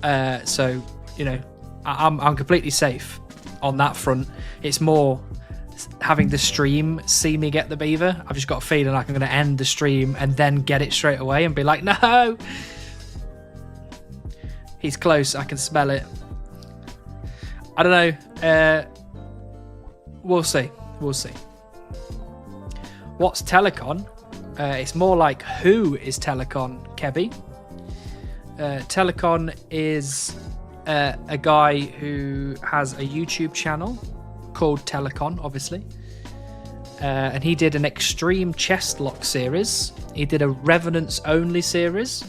So you know, I'm completely safe on that front. It's more having the stream see me get the beaver. I've just got a feeling like I'm going to end the stream and then get it straight away and be like, no, he's close, I can smell it. I don't know. We'll see. What's Telecon? It's more like, who is Telecon, Kebby? Telecon is a guy who has a YouTube channel called Telecon, obviously, and he did an extreme chest lock series. He did a Revenants only series.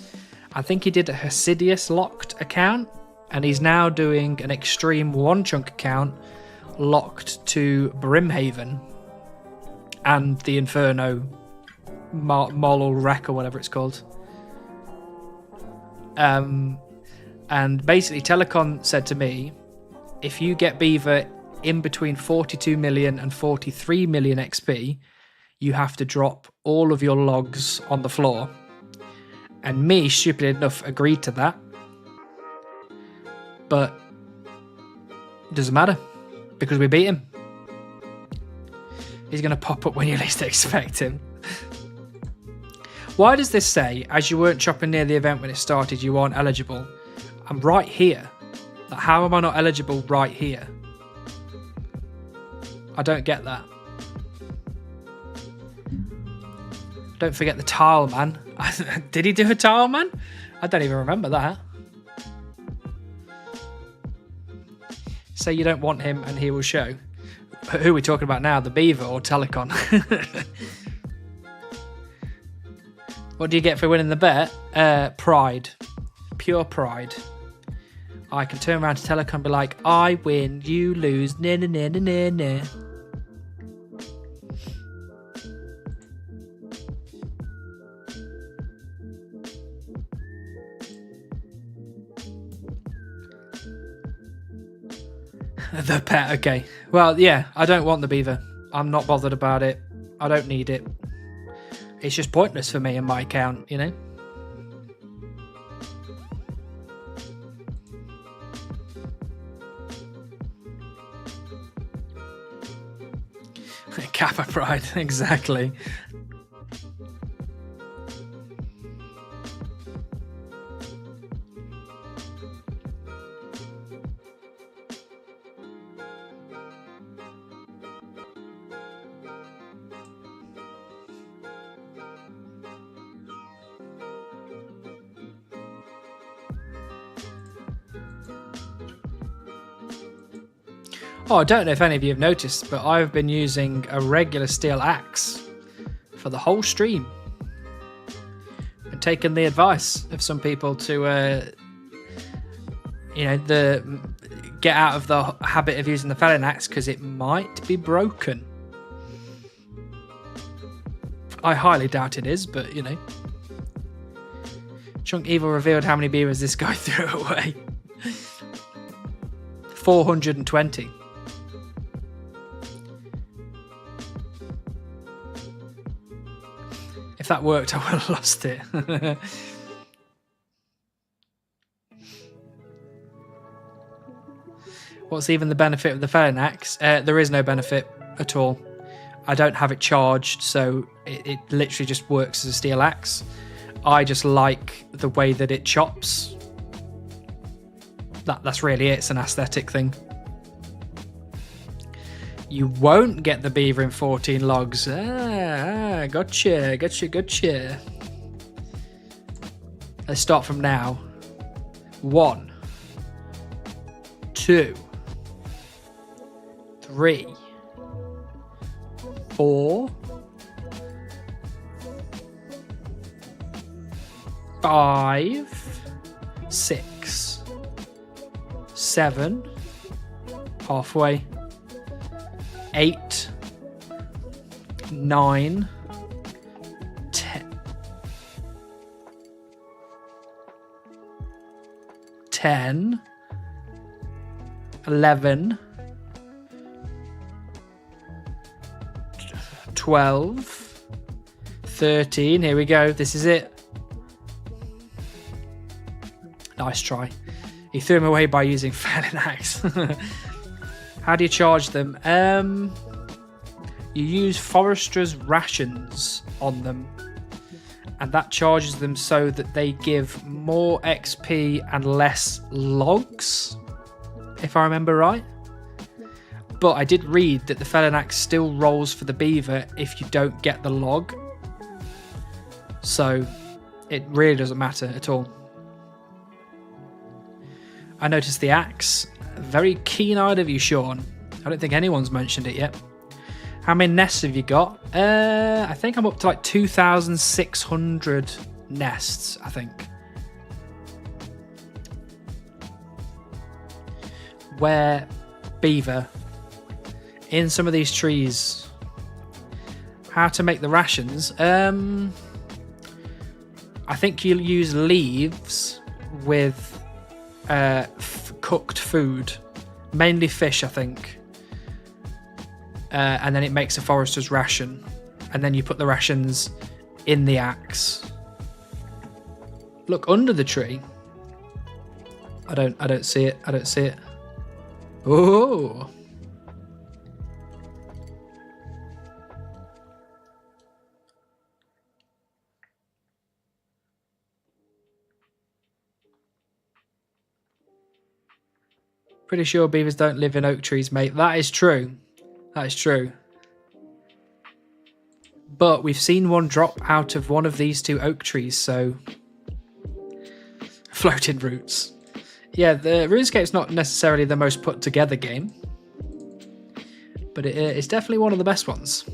I think he did a Hesidious locked account, and he's now doing an extreme one chunk account locked to Brimhaven and the Inferno Moral Wreck or whatever it's called. And basically Telecon said to me, if you get beaver in between 42 million and 43 million XP, you have to drop all of your logs on the floor. And me, stupid enough, agreed to that. But it doesn't matter, because we beat him. He's going to pop up when you least expect him. Why does this say, as you weren't chopping near the event when it started, you aren't eligible? I'm right here. How am I not eligible right here? I don't get that. Don't forget the tile man. Did he do a tile man? I don't even remember that. Say you don't want him and he will show. Who are we talking about now? The beaver or Telecon? What do you get for winning the bet? Pride. Pure pride. I can turn around to Telecon and be like, I win, you lose, nah, nah, nah, nah, nah, nah. The pet, okay. Well, yeah, I don't want the beaver. I'm not bothered about it. I don't need it. It's just pointless for me and my account, you know? Kappa pride, exactly. Oh, I don't know if any of you have noticed, but I've been using a regular steel axe for the whole stream. And taking the advice of some people to, get out of the habit of using the felon axe because it might be broken. I highly doubt it is, but you know. Chunk Evil revealed how many beavers this guy threw away. 420. If that worked, I would have lost it. What's even the benefit of the felon axe? There is no benefit at all. I don't have it charged, so it literally just works as a steel axe. I just like the way that it chops. That's really it. It's an aesthetic thing. You won't get the beaver in 14 logs. Gotcha. Let's start from now. 1, 2, 3, 4, 5, 6, 7, halfway, 8, 9, 10, 11, 12, 13. Here we go. This is it. Nice try. He threw him away by using felling axe. How do you charge them? You use forester's rations on them, and that charges them so that they give more XP and less logs, if I remember right. But I did read that the felling axe still rolls for the beaver if you don't get the log, so it really doesn't matter at all. I noticed the axe. Very keen-eyed of you, Sean. I don't think anyone's mentioned it yet. How many nests have you got? I think I'm up to like 2,600 nests, I think. Where beaver in some of these trees. How to make the rations? I think you'll use leaves with cooked food, mainly fish, I think. And then it makes a forester's ration, and then you put the rations in the axe. Look under the tree. I don't see it. I don't see it. Oh. Pretty sure beavers don't live in oak trees, mate. That is true. That is true. But we've seen one drop out of one of these two oak trees, so... Floating roots. Yeah, the RuneScape's not necessarily the most put together game, but it's definitely one of the best ones.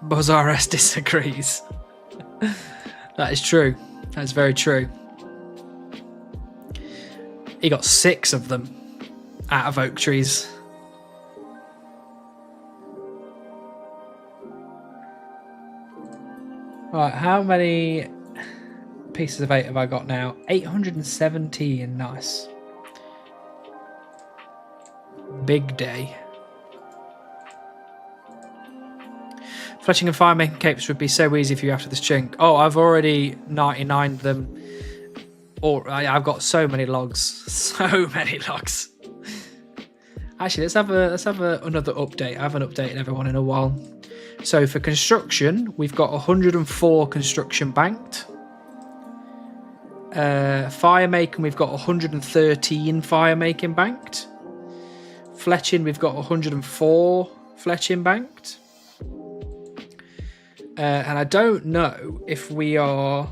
BuzzRS disagrees. That is true. That is very true. He got 6 of them out of oak trees. Right, how many pieces of 8 have I got now? 817. Nice. Big day. Fletching and fire making capes would be so easy for you after this chink. Oh, I've already 99'd them. Or I've got so many logs. So many logs. Actually, let's have another update. I haven't updated everyone in a while. So for construction, we've got 104 construction banked. Fire making, we've got 113 fire making banked. Fletching, we've got 104 fletching banked. And I don't know if we are...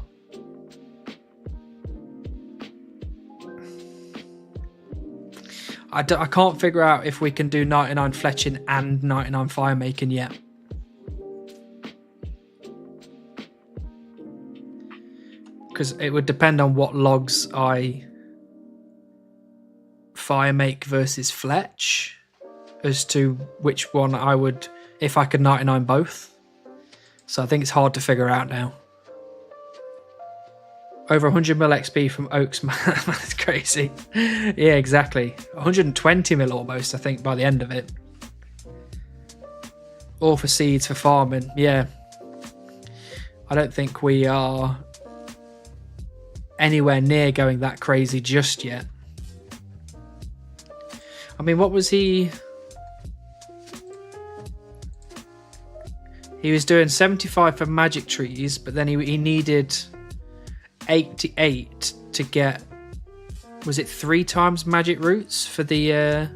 I can't figure out if we can do 99 fletching and 99 fire making yet. Because it would depend on what logs I fire make versus fletch as to which one I would, if I could 99 both. So I think it's hard to figure out now. Over 100 mil XP from Oaks, man. That's crazy. Yeah, exactly. 120 mil almost, I think, by the end of it. All for seeds, for farming. Yeah. I don't think we are anywhere near going that crazy just yet. I mean, what was he? He was doing 75 for magic trees, but then he needed 88 to get, was it 3 times magic roots for the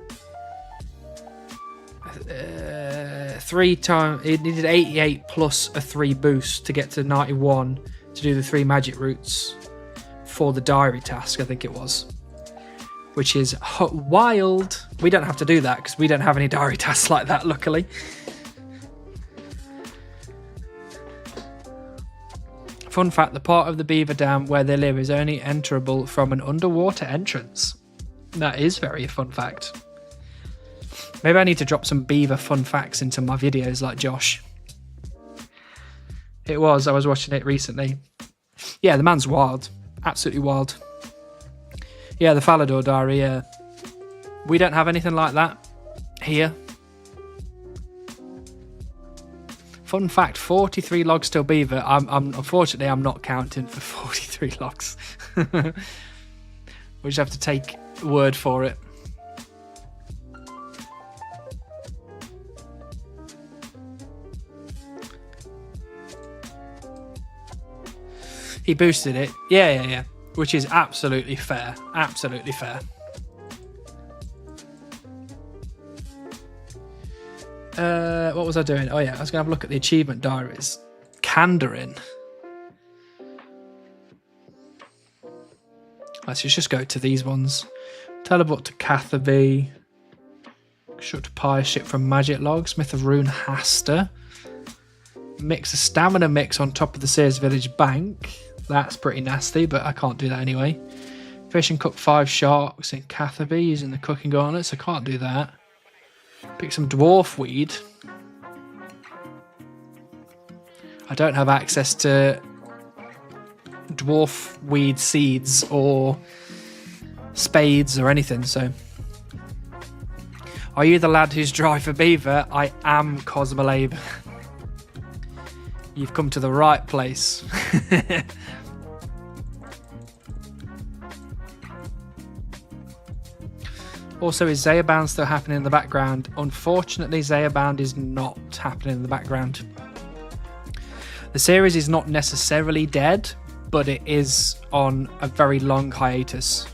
3 times, it needed 88 plus a 3 boost to get to 91 to do the 3 magic roots for the diary task, I think it was, which is wild. We don't have to do that because we don't have any diary tasks like that, luckily. Fun fact, the part of the beaver dam where they live is only enterable from an underwater entrance. That is very fun fact. Maybe I need to drop some beaver fun facts into my videos like Josh. I was watching it recently. Yeah, the man's wild. Absolutely wild. Yeah, the Falador diary, yeah. We don't have anything like that here. Fun fact, 43 logs till beaver. Unfortunately, I'm not counting for 43 logs. We just have to take word for it. He boosted it. Yeah. Which is absolutely fair. Absolutely fair. What was I doing? Oh yeah, I was going to have a look at the achievement diaries. Candorin. Let's just go to these ones. Teleport to Catherby. Construct a pie ship from magic log. Smith of Rune Haster. Mix a stamina mix on top of the Sears Village Bank. That's pretty nasty, but I can't do that anyway. Fish and cook 5 sharks in Catherby using the cooking garnets. I can't do that. Pick some dwarf weed. I don't have access to dwarf weed seeds or spades or anything, so. Are you the lad who's dry for beaver? I am Cosmolabe. You've come to the right place. Also, is Zayabound still happening in the background? Unfortunately, Zayabound is not happening in the background. The series is not necessarily dead, but it is on a very long hiatus.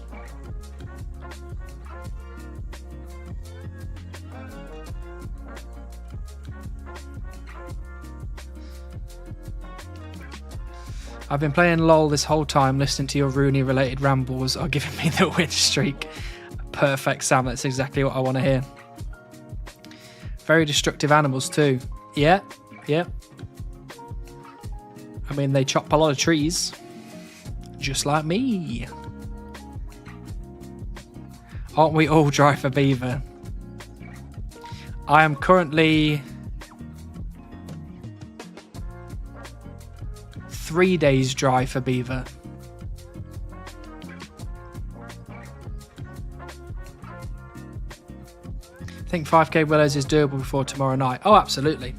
I've been playing LOL this whole time, listening to your Rooney-related rambles are giving me the win streak. Perfect, Sam. That's exactly what I want to hear. Very destructive animals too. Yeah. I mean, they chop a lot of trees. Just like me. Aren't we all dry for beaver? I am currently 3 days dry for beaver. I think 5k willows is doable before tomorrow night. Oh, absolutely.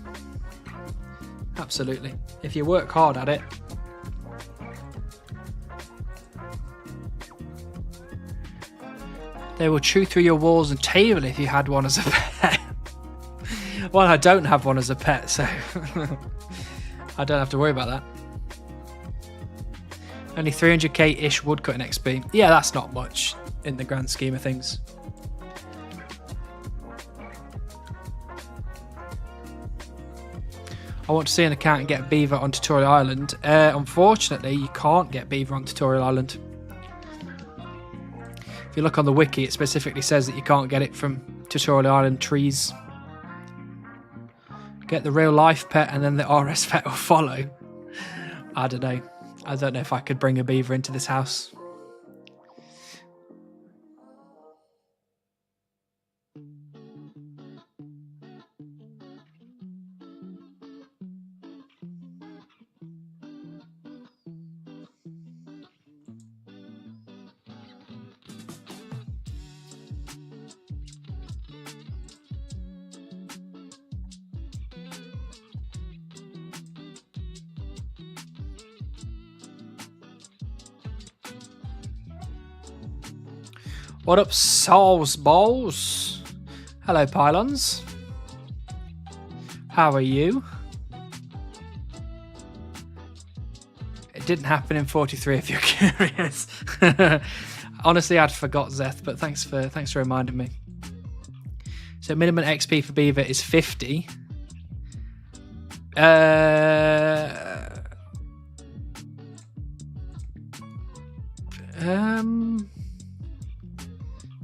Absolutely. If you work hard at it. They will chew through your walls and table if you had one as a pet. Well, I don't have one as a pet, so I don't have to worry about that. Only 300k-ish woodcutting XP. Yeah, that's not much in the grand scheme of things. I want to see an account and get beaver on Tutorial Island. Unfortunately, you can't get beaver on Tutorial Island. If you look on the wiki, it specifically says that you can't get it from Tutorial Island trees. Get the real life pet and then the RS pet will follow. I don't know. I don't know if I could bring a beaver into this house. What up, Souls Balls? Hello, Pylons. How are you? It didn't happen in 43 if you're curious. Honestly, I'd forgot Zeth, but thanks for reminding me. So minimum XP for Beaver is 50.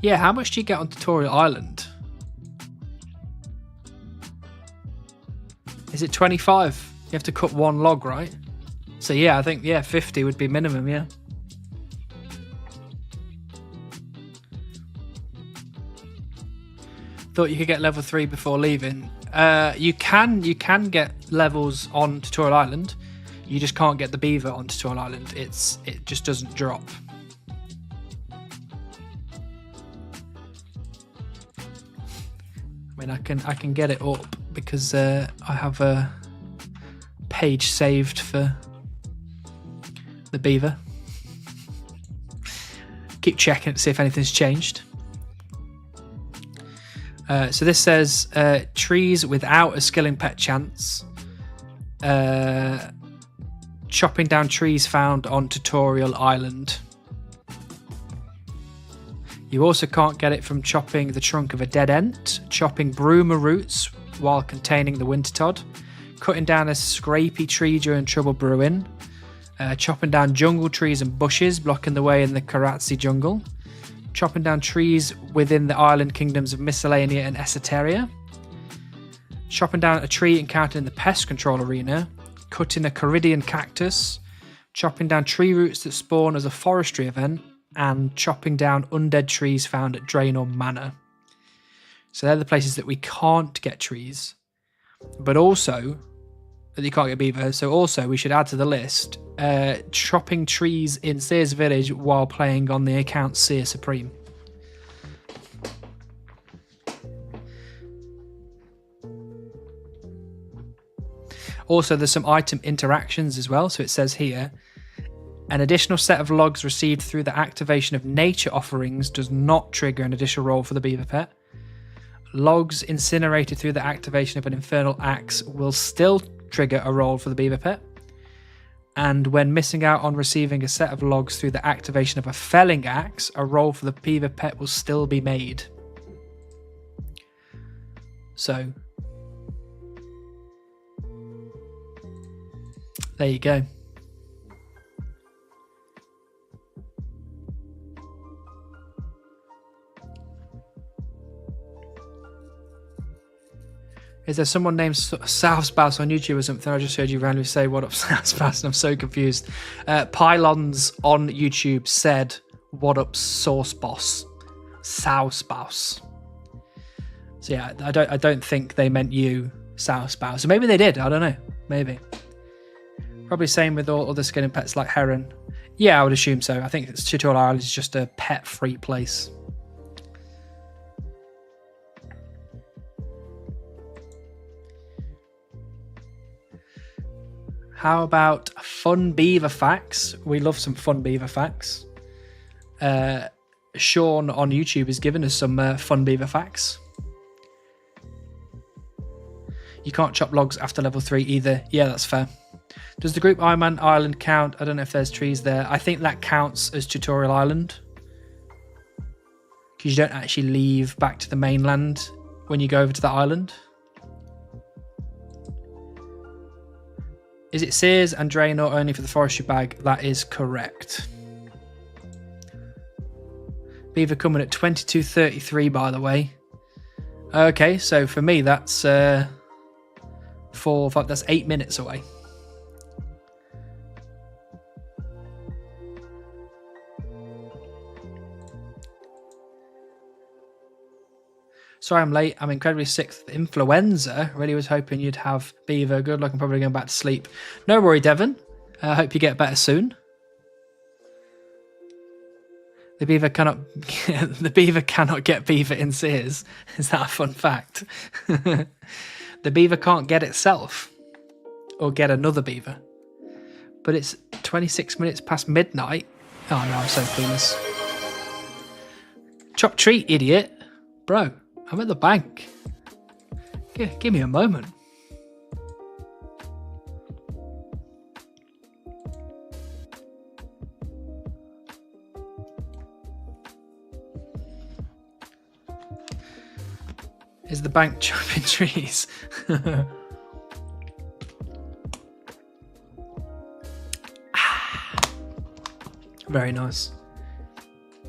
Yeah, how much do you get on Tutorial Island? Is it 25? You have to cut one log, right? So yeah, I think 50 would be minimum, yeah. Thought you could get level 3 before leaving. You can get levels on Tutorial Island. You just can't get the Beaver on Tutorial Island. It just doesn't drop. I mean, I can get it up because I have a page saved for the Beaver. Keep checking to see if anything's changed. So this says trees without a skilling pet chance. Chopping down trees found on Tutorial Island. You also can't get it from chopping the trunk of a dead ent, chopping broomer roots while containing the wintertod, cutting down a scrapey tree during trouble brewing, chopping down jungle trees and bushes blocking the way in the Karatzi jungle, chopping down trees within the island kingdoms of Miscellanea and Esoteria, chopping down a tree encountered in the pest control arena, cutting a Caridian cactus, chopping down tree roots that spawn as a forestry event, and chopping down undead trees found at Draenor Manor. So they're the places that we can't get trees, but also that you can't get Beaver. So also we should add to the list chopping trees in Seers Village while playing on the account SeerSupreme. Also, there's some item interactions as well. So it says here, an additional set of logs received through the activation of nature offerings does not trigger an additional roll for the Beaver pet. Logs incinerated through the activation of an infernal axe will still trigger a roll for the Beaver pet. And when missing out on receiving a set of logs through the activation of a felling axe, a roll for the Beaver pet will still be made. So, there you go. Is there someone named South Spouse on YouTube or something? I just heard you randomly say, what up, South Spouse? And I'm so confused. Pylons on YouTube said, what up, Source Boss? South Spouse. So yeah, I don't think they meant you, South Spouse. So maybe they did. I don't know. Maybe. Probably same with all other skilling pets like Heron. Yeah, I would assume so. I think Tutorial Island is just a pet-free place. How about fun Beaver facts? We love some fun Beaver facts. Sean on YouTube has given us some fun Beaver facts. You can't chop logs after level 3 either. Yeah, that's fair. Does the group Iron Man Island count? I don't know if there's trees there. I think that counts as Tutorial Island. Because you don't actually leave back to the mainland when you go over to that island. Is it Seers and Draenor only for the forestry bag? That is correct. Beaver coming at 22:33, by the way. Okay, so for me, that's 4, 5, that's 8 minutes away. Sorry I'm late. I'm incredibly sick with influenza. Really was hoping you'd have Beaver. Good luck. I'm probably going back to sleep. No worry, Devon. I hope you get better soon. The Beaver cannot get Beaver in Seers. Is that a fun fact? The Beaver can't get itself or get another Beaver. But it's 26 minutes past midnight. Oh no, I'm so clueless. Chop treat, idiot. Bro, I'm at the bank. Give me a moment. Is the bank chopping trees? Very nice.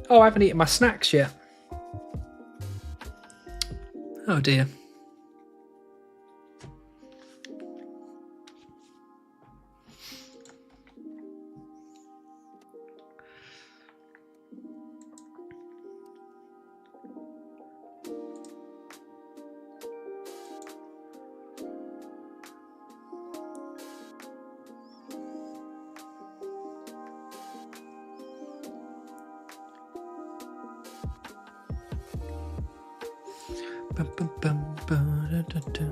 Oh, I haven't eaten my snacks yet. Oh dear. Bum, bum, bum, ba-da-da-da.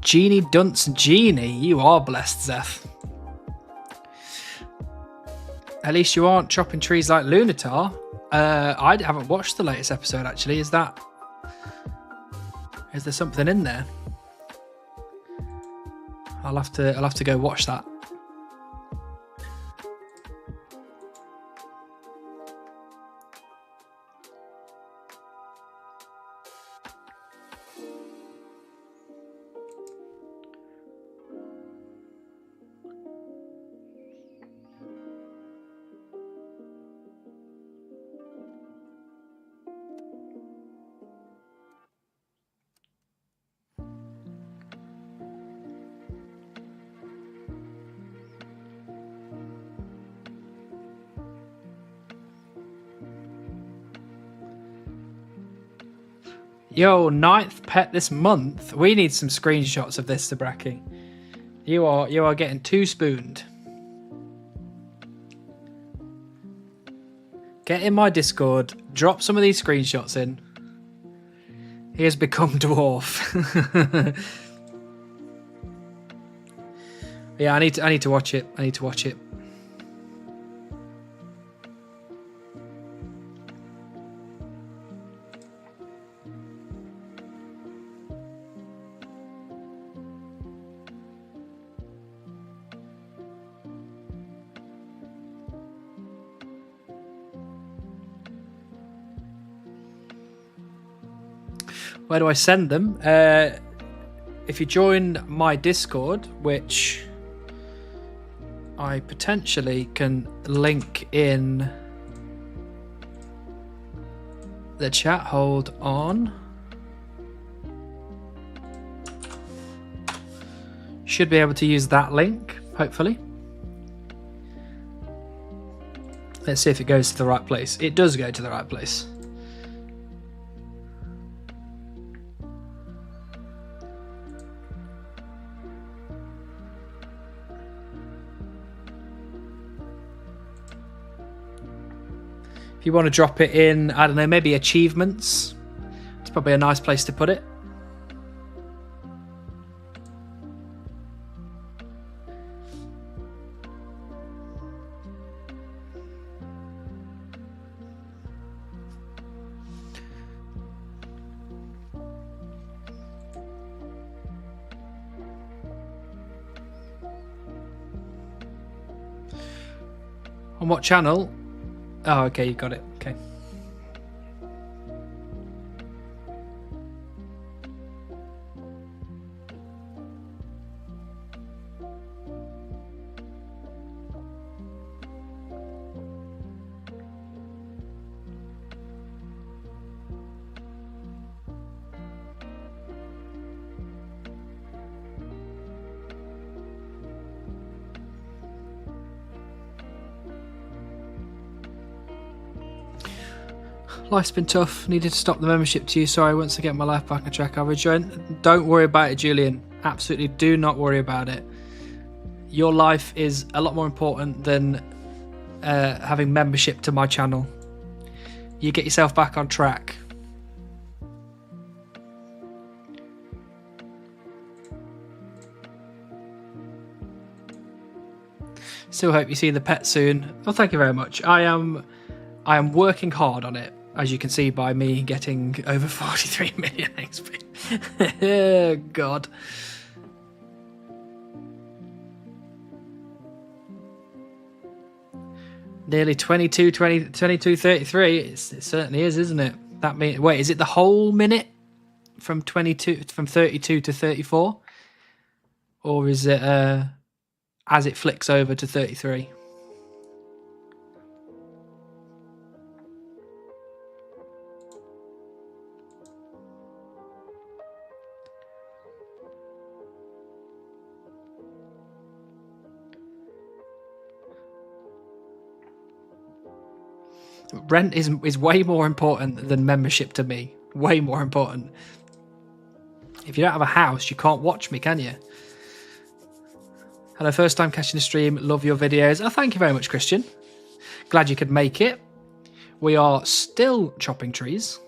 Genie Dunce Genie, you are blessed, Zeth. At least you aren't chopping trees like Lunatar. I haven't watched the latest episode actually. Is there something in there? I'll have to go watch that. Yo, 9th pet this month. We need some screenshots of this, Sabraki. You are getting too spooned. Get in my Discord. Drop some of these screenshots in. He has become dwarf. Yeah, I need to watch it. I need to watch it. Where do I send them? If you join my Discord, which I potentially can link in the chat. Hold on. Should be able to use that link, hopefully. Let's see if it goes to the right place. It does go to the right place. If you want to drop it in, I don't know, maybe achievements. It's probably a nice place to put it. On what channel? Oh, okay, you got it. Okay. Life's been tough. Needed to stop the membership to you. Sorry, once I get my life back on track, I'll rejoin. Don't worry about it, Julian. Absolutely do not worry about it. Your life is a lot more important than having membership to my channel. You get yourself back on track. Still hope you see the pet soon. Well, thank you very much. I am working hard on it, as you can see by me getting over 43 million XP. Oh, God. Nearly 22, 33. It certainly is, isn't it? That mean, wait, is it the whole minute from 32 to 34? Or is it as it flicks over to 33? Rent is way more important than membership to me. Way more important. If you don't have a house, you can't watch me, can you? Hello, first time catching the stream. Love your videos. Oh, thank you very much, Christian. Glad you could make it. We are still chopping trees.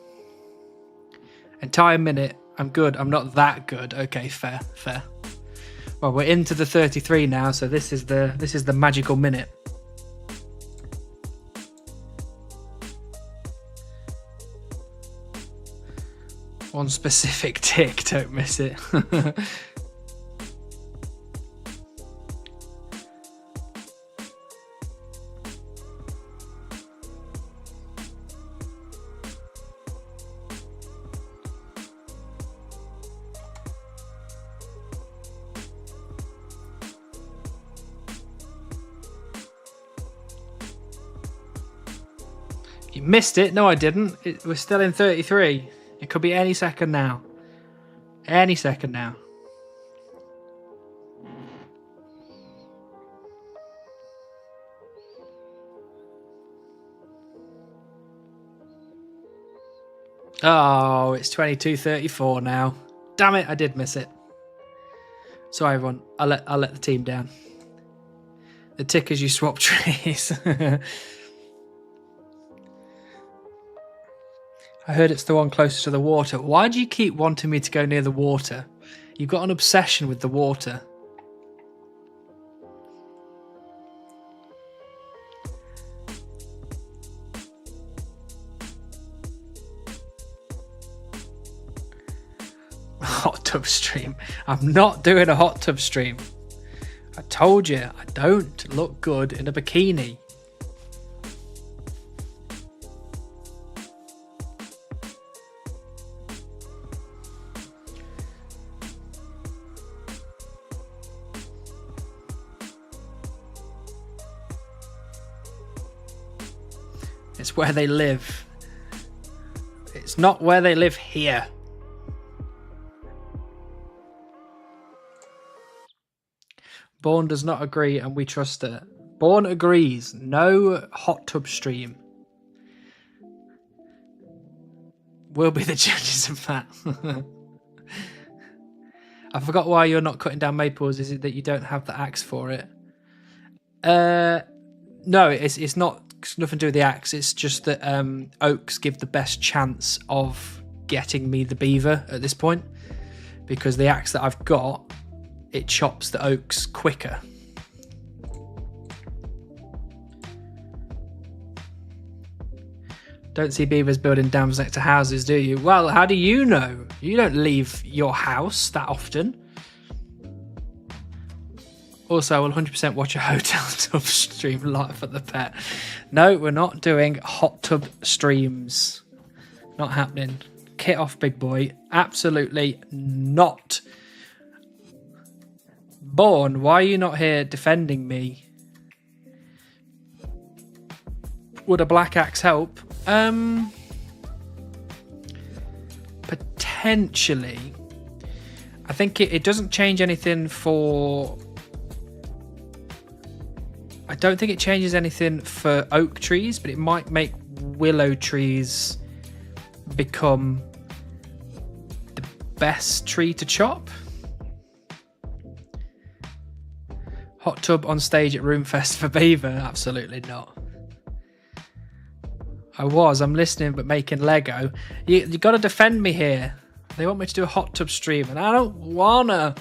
Entire minute. I'm good. I'm not that good. Okay, fair. Well, we're into the 33 now, so this is the magical minute. One specific tick, don't miss it. You missed it? No, I didn't. We're still in 33. It could be any second now. Any second now. Oh, it's 22:34 now. Damn it, I did miss it. Sorry, everyone. I'll let the team down. The tickers you swap trees. I heard it's the one closest to the water. Why do you keep wanting me to go near the water? You've got an obsession with the water. Hot tub stream. I'm not doing a hot tub stream. I told you, I don't look good in a bikini. It's where they live. It's not where they live here. Bourne does not agree and we trust it. Bourne agrees. No hot tub stream. We'll be the judges of that. I forgot why you're not cutting down maples. Is it that you don't have the axe for it? No, it's not. It's nothing to do with the axe. It's just that oaks give the best chance of getting me the beaver at this point, because the axe that I've got, it chops the oaks quicker. Don't see beavers building dams next to houses, do you? Well, how do you know? You don't leave your house that often. Also, I will 100% watch a hotel tub stream live at the pet. No, we're not doing hot tub streams. Not happening. Kit off, big boy. Absolutely not. Bourne, why are you not here defending me? Would a black axe help? Potentially. I think it doesn't change anything for... I don't think it changes anything for oak trees, but it might make willow trees become the best tree to chop. Hot tub on stage at Roomfest for beaver? Absolutely not. I'm listening but making Lego. You got to defend me here. They want me to do a hot tub stream and I don't wanna.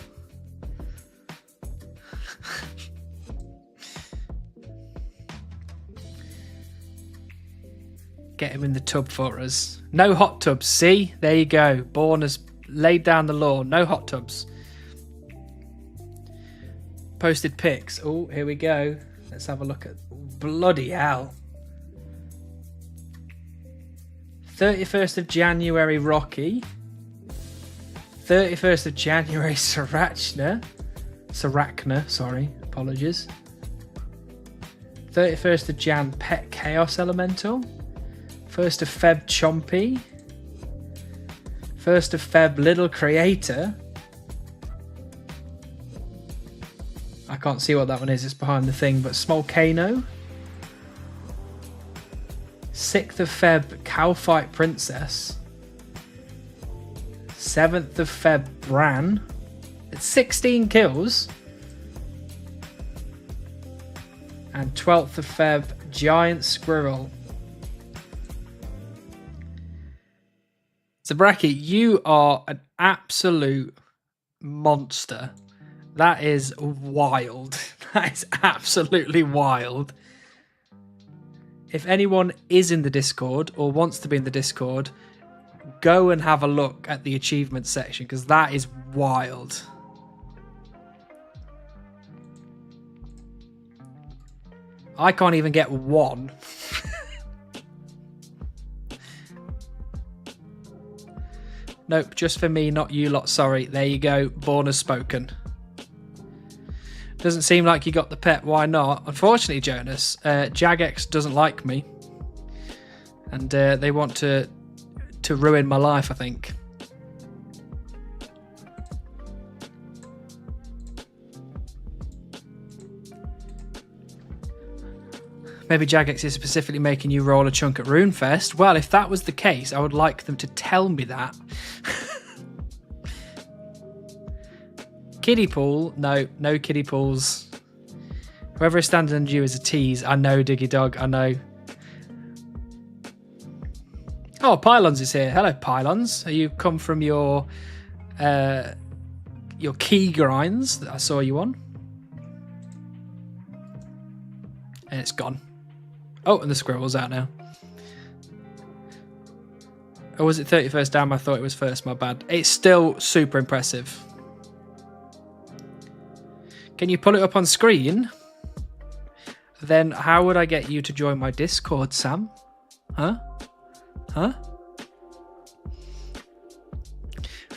Get him in the tub for us. No hot tubs. See? There you go. Bourne has laid down the law. No hot tubs. Posted pics. Oh, here we go. Let's have a look at... Bloody hell. 31st of January, Rocky. 31st of January, Sarachna, sorry. Apologies. 31st of Jan, Pet Chaos Elemental. 1st of Feb, Chompy. 1st of Feb, Little Creator. I can't see what that one is, it's behind the thing, but Smolcano. 6th of Feb, Cowfight Princess. 7th of Feb, Bran. It's 16 kills. And 12th of Feb, Giant Squirrel. Zabraki, you are an absolute monster. That is wild. That is absolutely wild. If anyone is in the Discord or wants to be in the Discord, go and have a look at the achievements section because that is wild. I can't even get one. Nope, just for me, not you lot. Sorry. There you go. Born has spoken. Doesn't seem like you got the pet. Why not? Unfortunately, Jonas, Jagex doesn't like me. And they want to ruin my life, I think. Maybe Jagex is specifically making you roll a chunk at RuneFest. Well, if that was the case, I would like them to tell me that. Kiddie pool? No, no kiddie pools. Whoever is standing under you is a tease. I know, Diggy Dog, I know. Oh, Pylons is here. Hello, Pylons. You come from your key grinds that I saw you on. And it's gone. Oh, and the squirrel's out now. Or was it 31st down? I thought it was first, my bad. It's still super impressive. Can you pull it up on screen? Then how would I get you to join my Discord, Sam? Huh? Huh?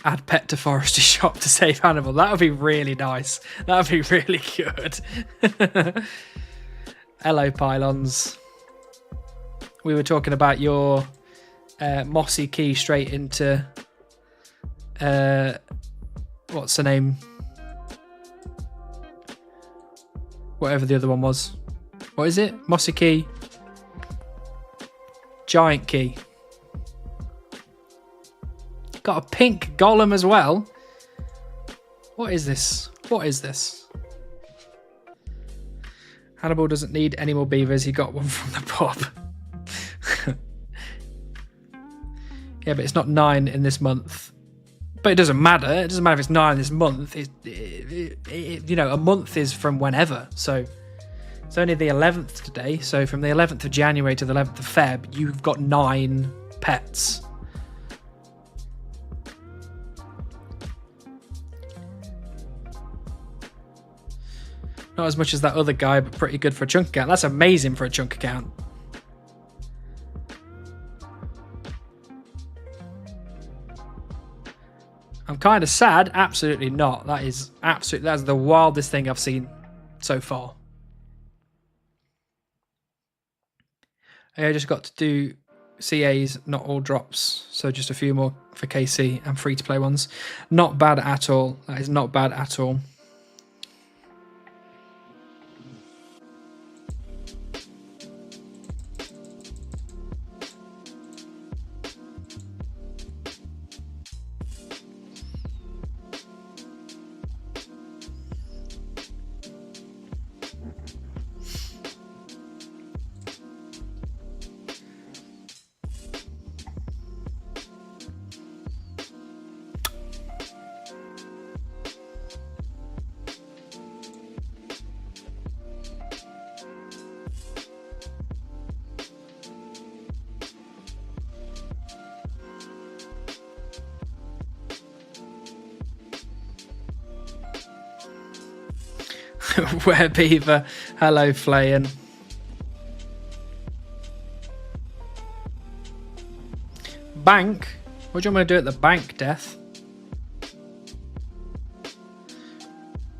Add pet to forestry shop to save animal. That would be really nice. That would be really good. Hello, Pylons. We were talking about your mossy key straight into... what's the name? Whatever the other one was. What is it? Mossy key. Giant key. Got a pink golem as well. What is this? What is this? Hannibal doesn't need any more beavers. He got one from the pub. Yeah, but it's not 9 in this month. But it doesn't matter. It doesn't matter if it's 9 this month. You know, a month is from whenever. So it's only the 11th today. So from the 11th of January to the 11th of Feb, you've got 9 pets. Not as much as that other guy, but pretty good for a chunk account. That's amazing for a chunk account. I'm kind of sad. Absolutely not. That's the wildest thing I've seen so far. I just got to do CAs, not all drops. So just a few more for KC and free-to-play ones. Not bad at all. That is not bad at all. Where Beaver. Hello, Flayin. Bank? What do you want me to do at the bank, Death?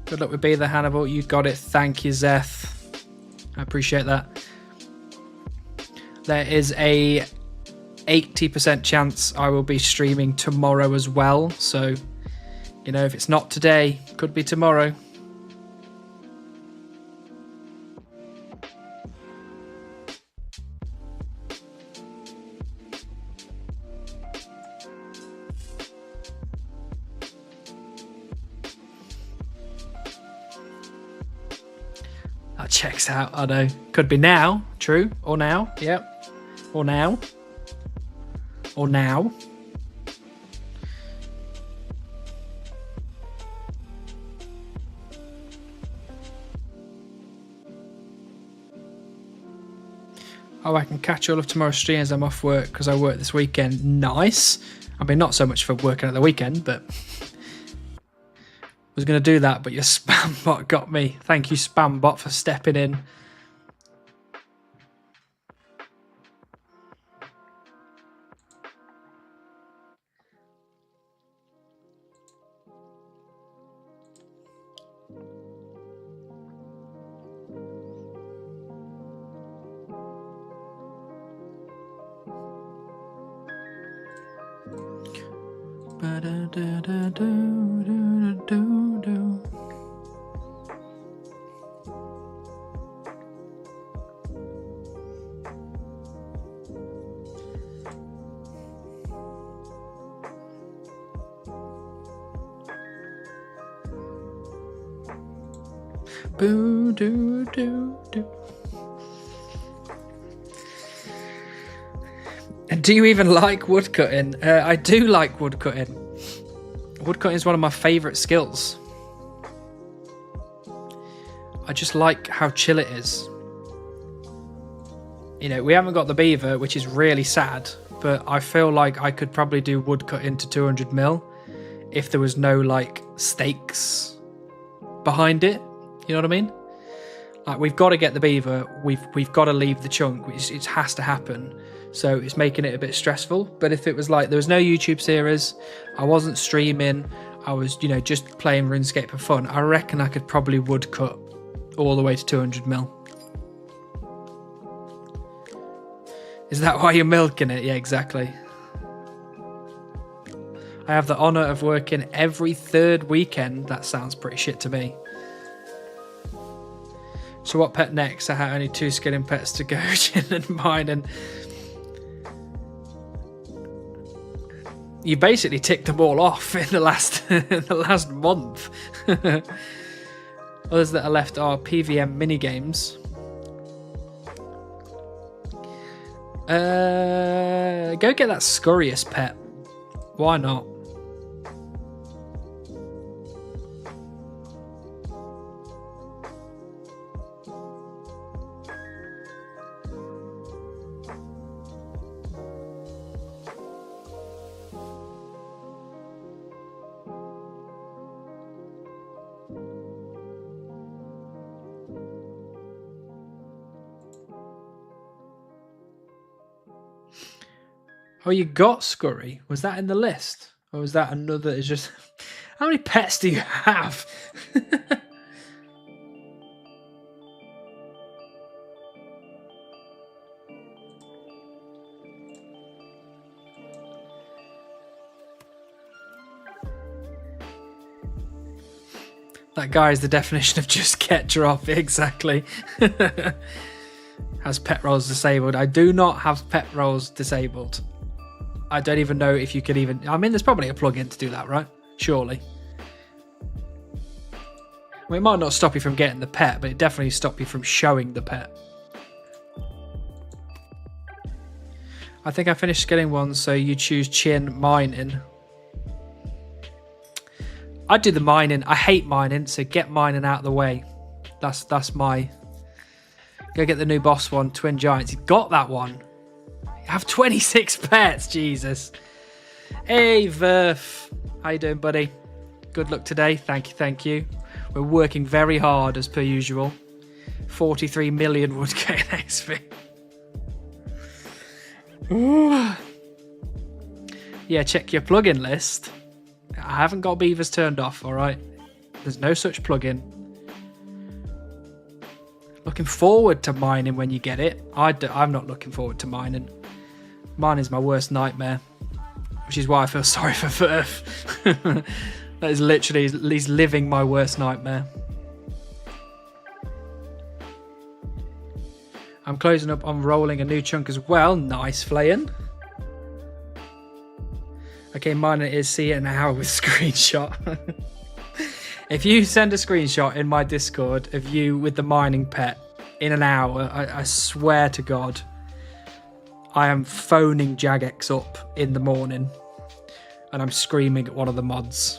Good luck with Beaver, Hannibal. You got it. Thank you, Zeth. I appreciate that. There is a 80% chance I will be streaming tomorrow as well. So, you know, if it's not today, could be tomorrow. That checks out. I know. Could be now. True. Or now. Yep. Or now. Or now. Oh, I can catch all of tomorrow's stream as I'm off work because I work this weekend. Nice. I mean, not so much for working at the weekend, but was going to do that, but your spam bot got me. Thank you, spam bot, for stepping in. Boo doo doo doo. And do you even like woodcutting? I do like woodcutting. Woodcutting is one of my favourite skills. I just like how chill it is. You know, we haven't got the beaver, which is really sad, but I feel like I could probably do woodcutting to 200 mil if there was no, like, stakes behind it. You know what I mean? Like, we've got to get the beaver. We've got to leave the chunk. It has to happen. So it's making it a bit stressful. But if it was like there was no YouTube series, I wasn't streaming, I was, you know, just playing RuneScape for fun, I reckon I could probably woodcut all the way to 200 mil. Is that why you're milking it? Yeah, exactly. I have the honour of working every third weekend. That sounds pretty shit to me. So what pet next? I have only 2 skilling pets to go, Jin and mine, and you basically ticked them all off in the last month. Others that are left are PVM minigames. Go get that Scurrius pet. Why not? Oh, you got Scurry? Was that in the list? Or was that another? Is just how many pets do you have? That guy is the definition of just get drop. Exactly. Has pet rolls disabled. I do not have pet rolls disabled. I don't even know if you could even... I mean, there's probably a plugin to do that, right? Surely. Well, it might not stop you from getting the pet, but it definitely stop you from showing the pet. I think I finished skilling one, so you choose chin mining. I'd do the mining. I hate mining, so get mining out of the way. That's my... Go get the new boss one, Twin Giants. You got that one. You have 26 pets, Jesus. Hey, Verf. How you doing, buddy? Good luck today. Thank you. We're working very hard as per usual. 43 million would get an XP. Ooh. Yeah, check your plugin list. I haven't got beavers turned off, alright? There's no such plugin. Looking forward to mining when you get it. I'm not looking forward to mining. Mine is my worst nightmare. Which is why I feel sorry for Verve. That is literally, he's living my worst nightmare. I'm closing up on rolling a new chunk as well. Nice, Flayan. Okay, mine is see it in an hour with screenshot. If you send a screenshot in my Discord of you with the mining pet in an hour, I swear to God, I am phoning Jagex up in the morning and I'm screaming at one of the mods.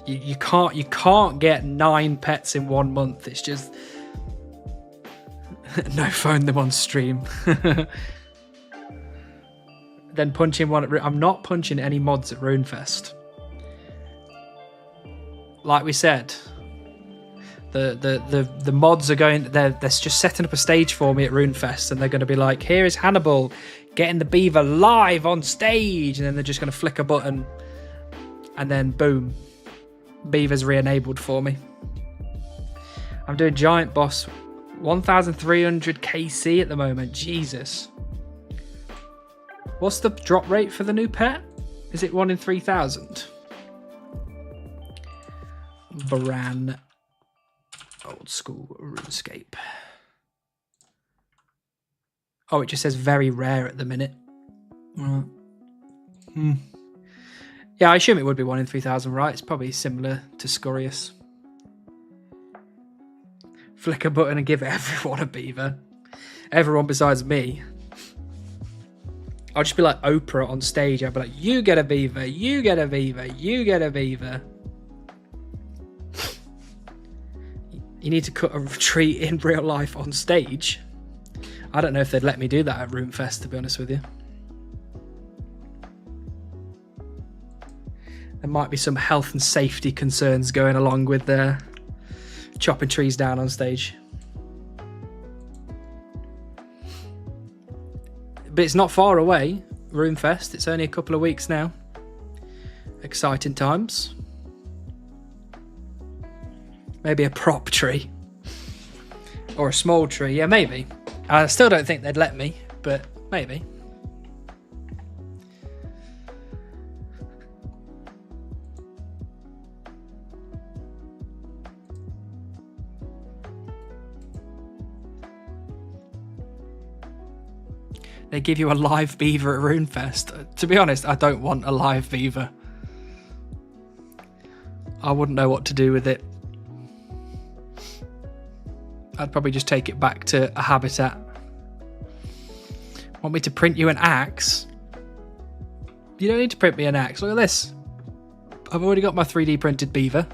You can't get 9 pets in 1 month. It's just no, phone them on stream. Then punching one at I'm not punching any mods at Runefest. Like we said, the mods are going. They're just setting up a stage for me at Runefest, and they're going to be like, "Here is Hannibal getting the beaver live on stage," and then they're just going to flick a button, and then boom, beaver's re-enabled for me. I'm doing giant boss, 1,300 KC at the moment. Jesus. What's the drop rate for the new pet? Is it 1 in 3,000? Baran. Old school RuneScape. Oh, it just says very rare at the minute. Yeah, I assume it would be 1 in 3,000, right? It's probably similar to Scurious. Flick a button and give everyone a beaver. Everyone besides me. I'll just be like Oprah on stage. I'll be like, you get a beaver, you get a beaver, you get a beaver. You need to cut a retreat in real life on stage. I don't know if they'd let me do that at Runefest, to be honest with you. There might be some health and safety concerns going along with chopping trees down on stage. But it's not far away, Runefest. It's only a couple of weeks now. Exciting times. Maybe a prop tree. Or a small tree. Yeah, maybe. I still don't think they'd let me, but maybe. They give you a live beaver at Runefest. To be honest, I don't want a live beaver. I wouldn't know what to do with it. I'd probably just take it back to a habitat. Want me to print you an axe? You don't need to print me an axe. Look at this. I've already got my 3D printed beaver.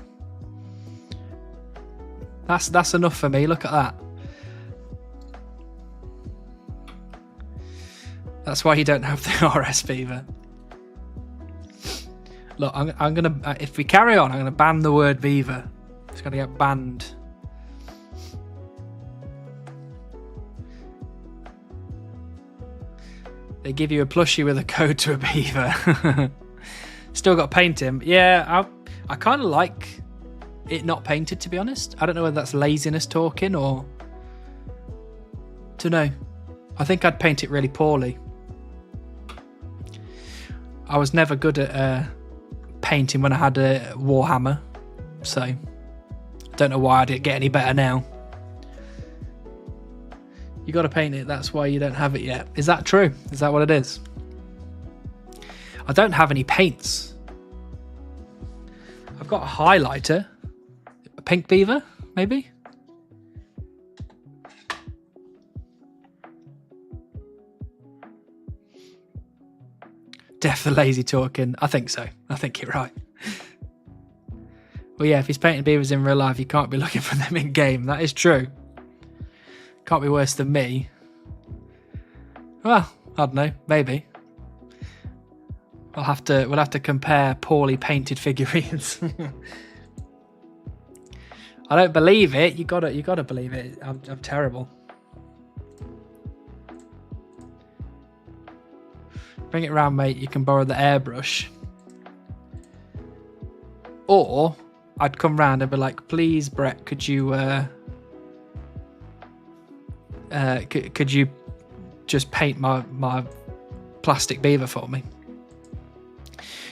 That's enough for me. Look at that. That's why you don't have the RS beaver. Look, I'm gonna. If we carry on, I'm gonna ban the word beaver. It's gonna get banned. They give you a plushie with a code to a beaver. Still got to paint him. Yeah, I kind of like it not painted, to be honest. I don't know whether that's laziness talking or... Don't know. I think I'd paint it really poorly. I was never good at painting when I had a Warhammer, so I don't know why I didn't get any better now. You got to paint it, that's why you don't have it yet. Is that true? Is that what it is? I don't have any paints. I've got a highlighter. A pink beaver, maybe? Def the lazy talking. I think so. I think you're right. Well, yeah, if he's painting beavers in real life, you can't be looking for them in game. That is true. Can't be worse than me. Well, I don't know. Maybe. We'll have to compare poorly painted figurines. I don't believe it. You gotta believe it. I'm terrible. Bring it around, mate. You can borrow the airbrush. Or I'd come round and be like, please, Brett, could you could you just paint my plastic beaver for me?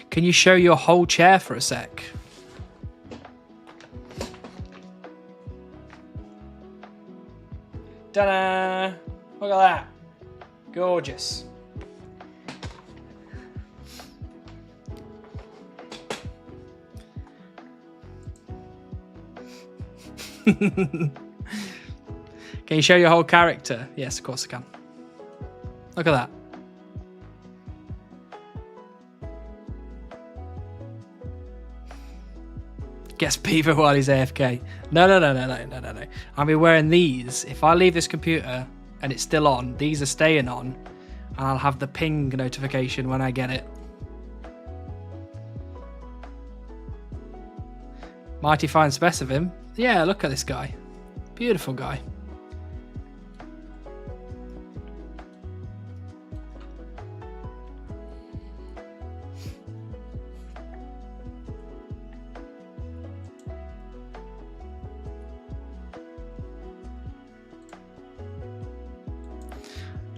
Can you show your whole chair for a sec? Ta-da! Look at that. Gorgeous. Can you show your whole character? Yes, of course I can. Look at that. Gets beaver while he's AFK. No. I'll be wearing these. If I leave this computer and it's still on, these are staying on, and I'll have the ping notification when I get it. Mighty fine specimen. Yeah, look at this guy. Beautiful guy.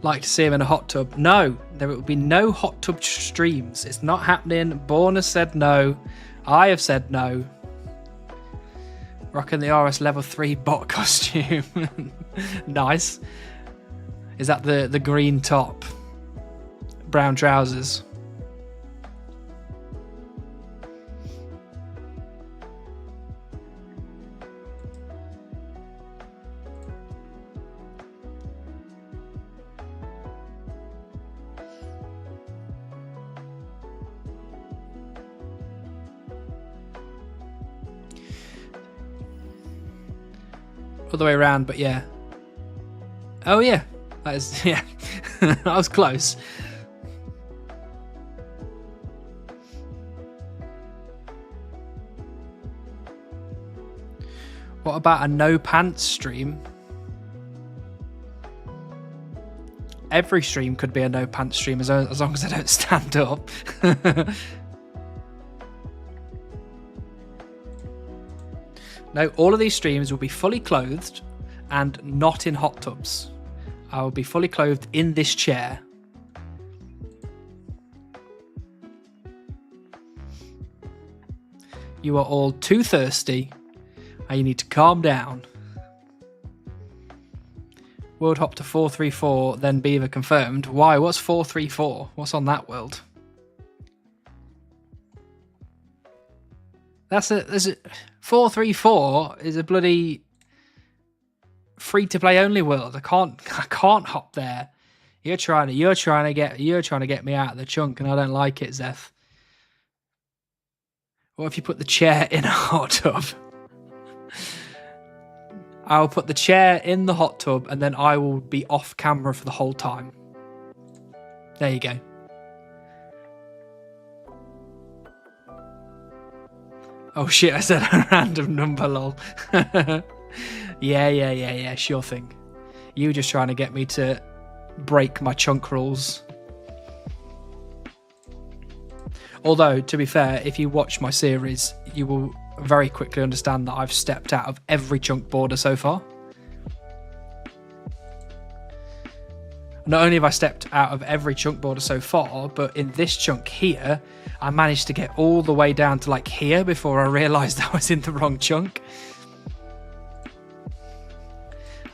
Like to see him in a hot tub. No, there will be no hot tub streams. It's not happening. Born has said no. I have said no. Rocking the RS level 3 bot costume. Nice. Is that the green top? Brown trousers. Other way around, but yeah. Oh yeah, that is, yeah. That was close. What about a no pants stream? Every stream could be a no pants stream as long as I don't stand up. No, all of these streams will be fully clothed and not in hot tubs. I will be fully clothed in this chair. You are all too thirsty and you need to calm down. World hop to 434, then beaver confirmed. Why? What's 434? What's on that world? There's a 434 is a bloody free to play only world. I can't hop there. You're trying to get me out of the chunk, and I don't like it, Zeth. What if you put the chair in a hot tub? I'll put the chair in the hot tub, and then I will be off camera for the whole time. There you go. Oh shit, I said a random number, lol. Yeah, sure thing. You just trying to get me to break my chunk rules. Although, to be fair, if you watch my series, you will very quickly understand that I've stepped out of every chunk border so far. Not only have I stepped out of every chunk border so far, but in this chunk here, I managed to get all the way down to like here before I realised I was in the wrong chunk.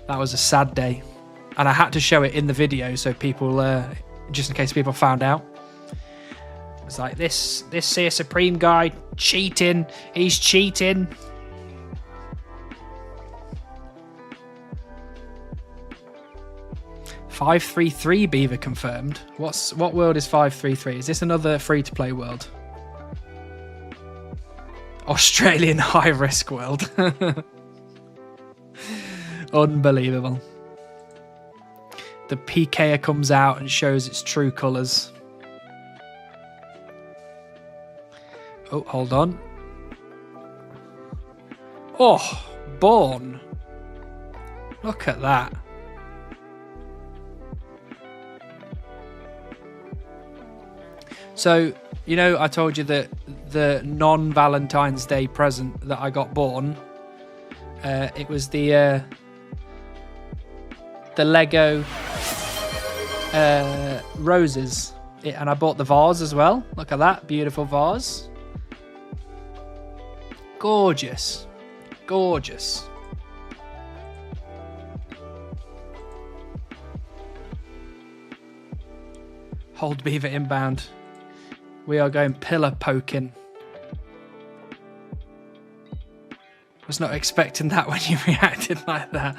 That was a sad day. And I had to show it in the video so people, just in case people found out. It was like, this SeerSupreme guy cheating, he's cheating. $533 beaver confirmed. What world is 533? Is this another free-to-play world? Australian high-risk world. Unbelievable. the PKer comes out and shows its true colours. Oh, hold on. Oh, Born. Look at that. So, you know, I told you that the non-Valentine's Day present that I got Born, it was the Lego roses. And I bought the vase as well. Look at that, beautiful vase. Gorgeous. Gorgeous. Hold Beaver inbound. We are going pillar poking. Was not expecting that when you reacted like that.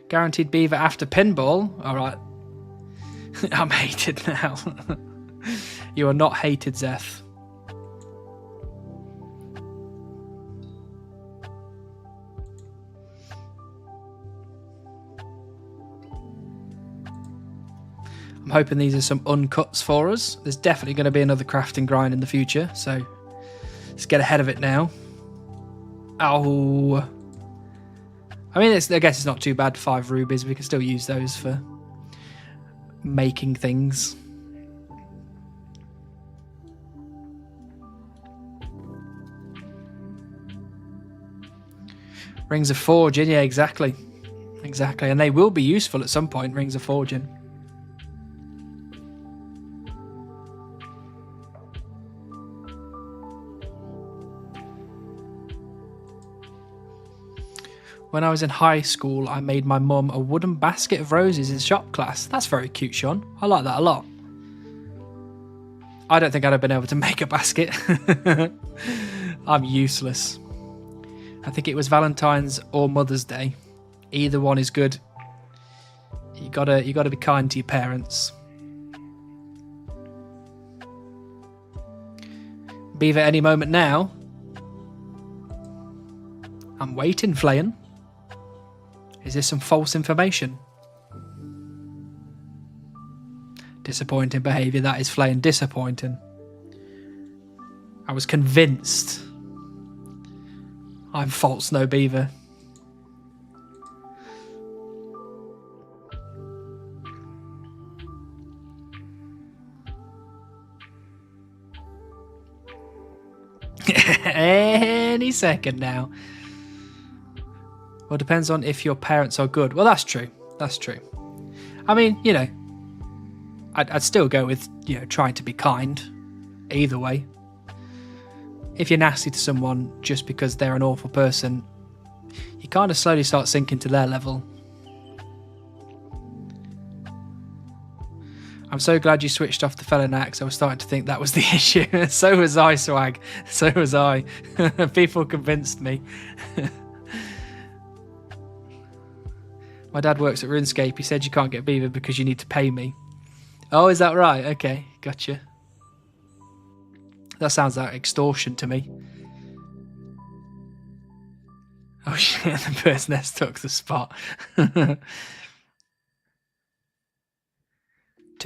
Guaranteed Beaver after pinball. All right. I'm hated now. You are not hated, Zeth. I'm hoping these are some uncuts for us. There's definitely going to be another crafting grind in the future, so let's get ahead of it now. Oh. I mean, I guess it's not too bad. 5 rubies. We can still use those for making things. Rings of Forging. Yeah, exactly. Exactly. And they will be useful at some point, Rings of Forging. When I was in high school, I made my mum a wooden basket of roses in shop class. That's very cute, Sean. I like that a lot. I don't think I'd have been able to make a basket. I'm useless. I think it was Valentine's or Mother's Day. Either one is good. You gotta be kind to your parents. Beaver any moment now. I'm waiting, Flayan. Is this some false information? Disappointing behaviour, that is, Flayan. Disappointing. I was convinced. I'm false, no Beaver. Any second now. Well, depends on if your parents are good. Well, that's true. That's true. I mean, you know, I'd still go with, you know, trying to be kind. Either way. If you're nasty to someone just because they're an awful person, you kind of slowly start sinking to their level. I'm so glad you switched off the felon axe. I was starting to think that was the issue. So was I, Swag. So was I. People convinced me. My dad works at RuneScape. He said you can't get Beaver because you need to pay me. Oh, is that right? Okay, gotcha. That sounds like extortion to me. Oh shit, the bird's nest took the spot. 2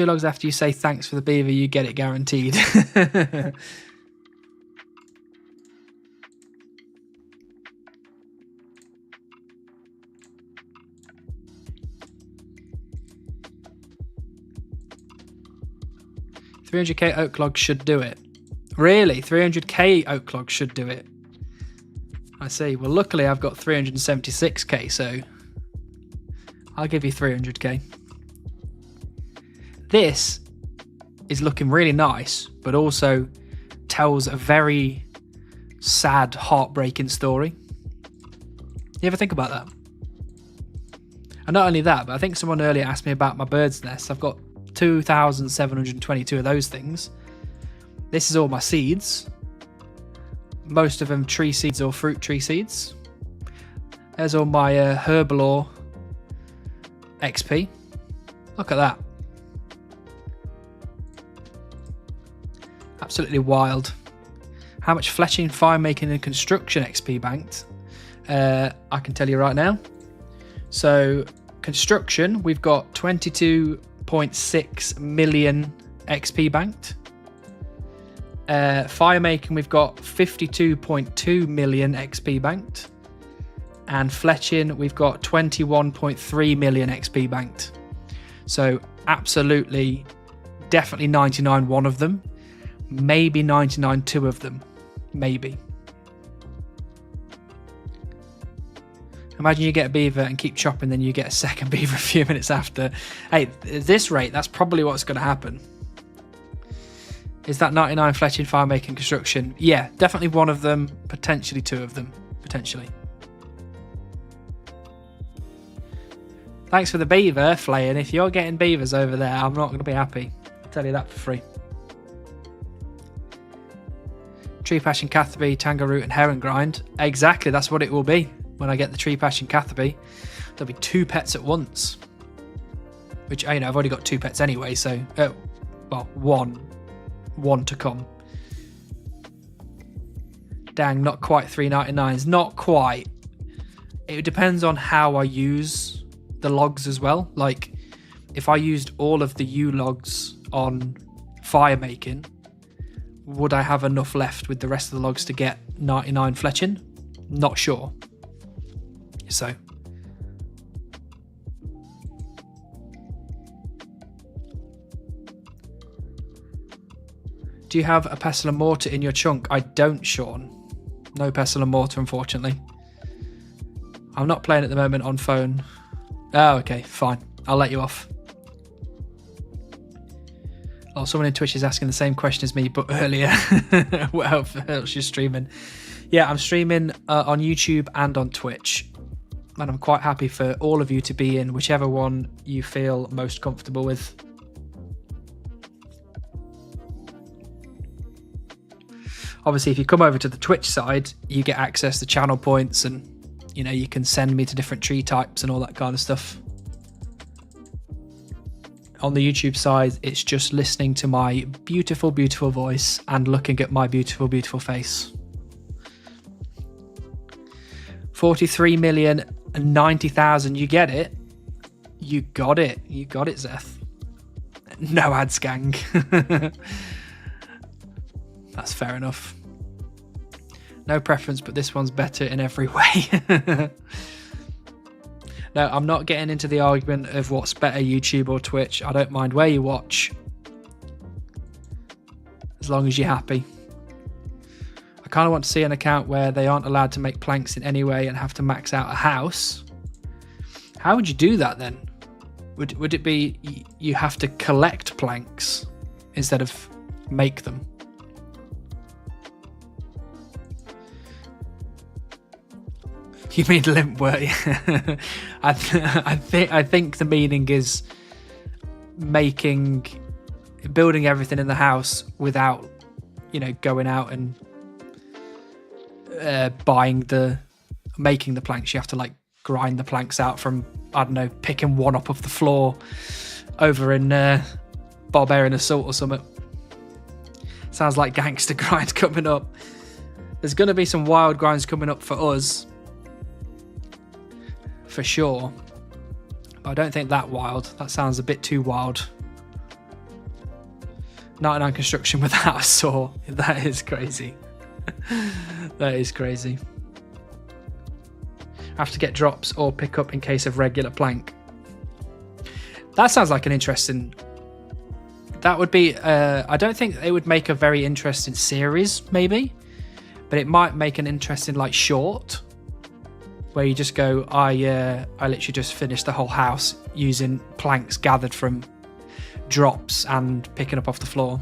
logs after you say thanks for the Beaver, you get it guaranteed. 300k oak log should do it. Really? 300k oak log should do it. I see. Well, luckily I've got 376k, so I'll give you 300k. This is looking really nice, but also tells a very sad, heartbreaking story. You ever think about that? And not only that, but I think someone earlier asked me about my bird's nest. I've got 2,722 of those things. This is all my seeds. most of them tree seeds or fruit tree seeds. There's all my Herbalore XP. Look at that. Absolutely wild. How much fletching, fire making and construction XP banked? I can tell you right now. So construction, we've got 22.6 million XP banked. Fire making, we've got 52.2 million XP banked. And fletching, we've got 21.3 million XP banked. So absolutely, definitely 99 one of them. Maybe 99 two of them. Maybe. Imagine you get a beaver and keep chopping, then you get a second beaver a few minutes after. Hey, at this rate, that's probably what's going to happen. Is that 99 fletching, fire making, construction? Yeah, definitely one of them, potentially two of them, potentially. Thanks for the beaver, Flayin. If you're getting beavers over there, I'm not going to be happy. I'll tell you that for free. Tree Passion, Catherby, Tango Root and Heron Grind. Exactly, that's what it will be when I get the Tree Passion Catherby. There'll be 2 pets at once. Which, you know, I've already got 2 pets anyway, so... well, one to come. Dang, not quite 3.99s. Not quite. It depends on how I use the logs as well. Like, if I used all of the U logs on fire making, would I have enough left with the rest of the logs to get 99 fletching? Not sure. So. Do you have a pestle and mortar in your chunk? I don't, Sean. No pestle and mortar, unfortunately. I'm not playing at the moment on phone. Oh, okay, fine. I'll let you off. Oh, someone in Twitch is asking the same question as me, but earlier. What else you're streaming? Yeah, I'm streaming on YouTube and on Twitch. And I'm quite happy for all of you to be in whichever one you feel most comfortable with. Obviously, if you come over to the Twitch side, you get access to channel points and, you know, you can send me to different tree types and all that kind of stuff. On the YouTube side, it's just listening to my beautiful, beautiful voice and looking at my beautiful, beautiful face. 43,090,000, you get it? You got it. You got it, Zeth. No ads, gang. That's fair enough. No preference, but this one's better in every way. No, I'm not getting into the argument of what's better, YouTube or Twitch. I don't mind where you watch, as long as you're happy. I kind of want to see an account where they aren't allowed to make planks in any way and have to max out a house. How would you do that then? Would it be you have to collect planks instead of make them? You mean limp work? I think the meaning is building everything in the house without, you know, going out and making the planks. You have to like grind the planks out from, I don't know, picking one up off the floor over in Barbarian Assault or something. Sounds like gangster grind coming up. There's going to be some wild grinds coming up for us. For sure, but I don't think that wild. That sounds a bit too wild. 99 construction without a saw. That is crazy. That is crazy. Have to get drops or pick up in case of regular plank. That sounds like an interesting. That would be. I don't think it would make a very interesting series, maybe, but it might make an interesting like short. Where you just go, I literally just finished the whole house using planks gathered from drops and picking up off the floor.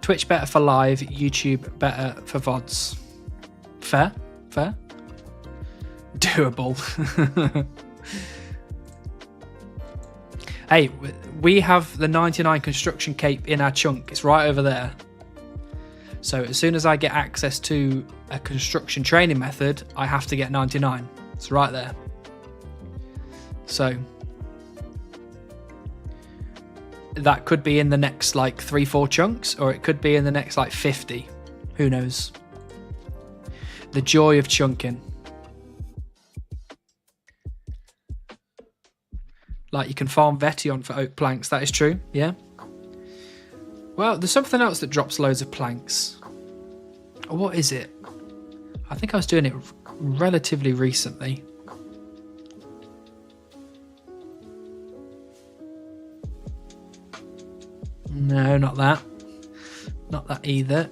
Twitch better for live, YouTube better for VODs. Fair? Doable. Hey, we have the 99 construction cape in our chunk. It's right over there. So as soon as I get access to a construction training method, I have to get 99. It's right there. So that could be in the next like 3-4 chunks, or it could be in the next like 50. Who knows? The joy of chunking. Like you can farm Vetion for oak planks. That is true. Yeah. Well, there's something else that drops loads of planks. What is it? I think I was doing it relatively recently. No, not that. Not that either.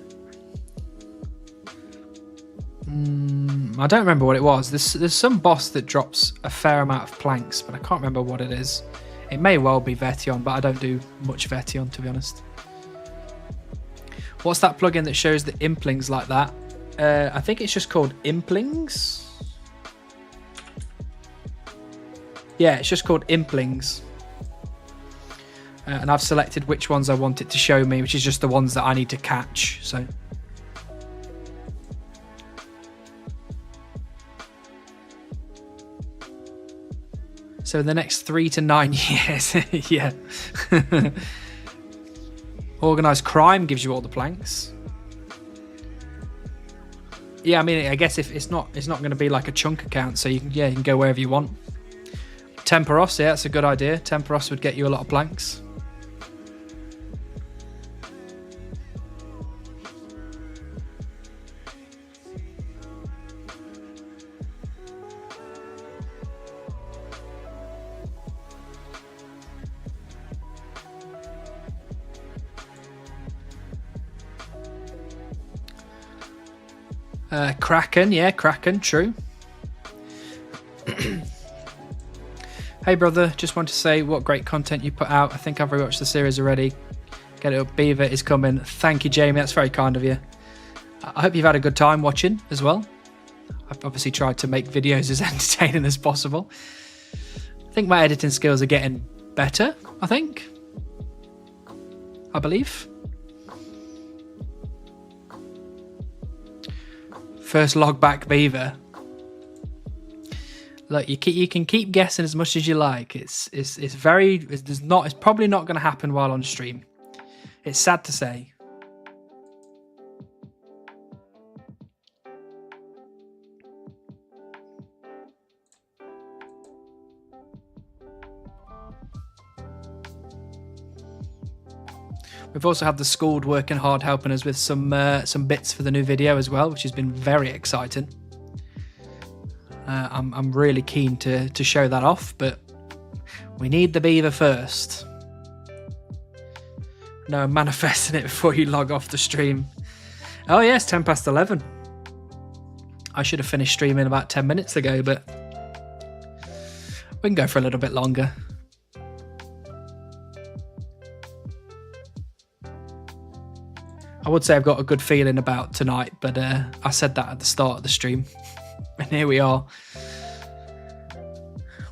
I don't remember what it was. There's some boss that drops a fair amount of planks, but I can't remember what it is. It may well be Vetion, but I don't do much Vetion, to be honest. What's that plugin that shows the implings like that? I think it's just called implings. Yeah, it's just called implings. And I've selected which ones I want it to show me, which is just the ones that I need to catch. So in the next 3 to 9 years, yeah. Organised crime gives you all the planks. Yeah, I mean, I guess if it's not going to be like a chunk account, so you can go wherever you want. Temperos, yeah, that's a good idea. Temperos would get you a lot of planks. Kraken, yeah, Kraken, true. Hey brother, just want to say what great content you put out. I think I've rewatched the series already. Get it up, Beaver is coming. Thank you, Jamie, that's very kind of you. I hope you've had a good time watching as well. I've obviously tried to make videos as entertaining as possible. I think my editing skills are getting better, I believe. First log back Beaver. Look, you can keep guessing as much as you like. It's probably not going to happen while on stream. It's sad to say. We've also had the Schooled working hard helping us with some bits for the new video as well, which has been very exciting. I'm really keen to show that off, but we need the Beaver first. No, I'm manifesting it before you log off the stream. Oh yes, 10 past 11. I should have finished streaming about 10 minutes ago, but we can go for a little bit longer. I would say I've got a good feeling about tonight, but I said that at the start of the stream. And here we are.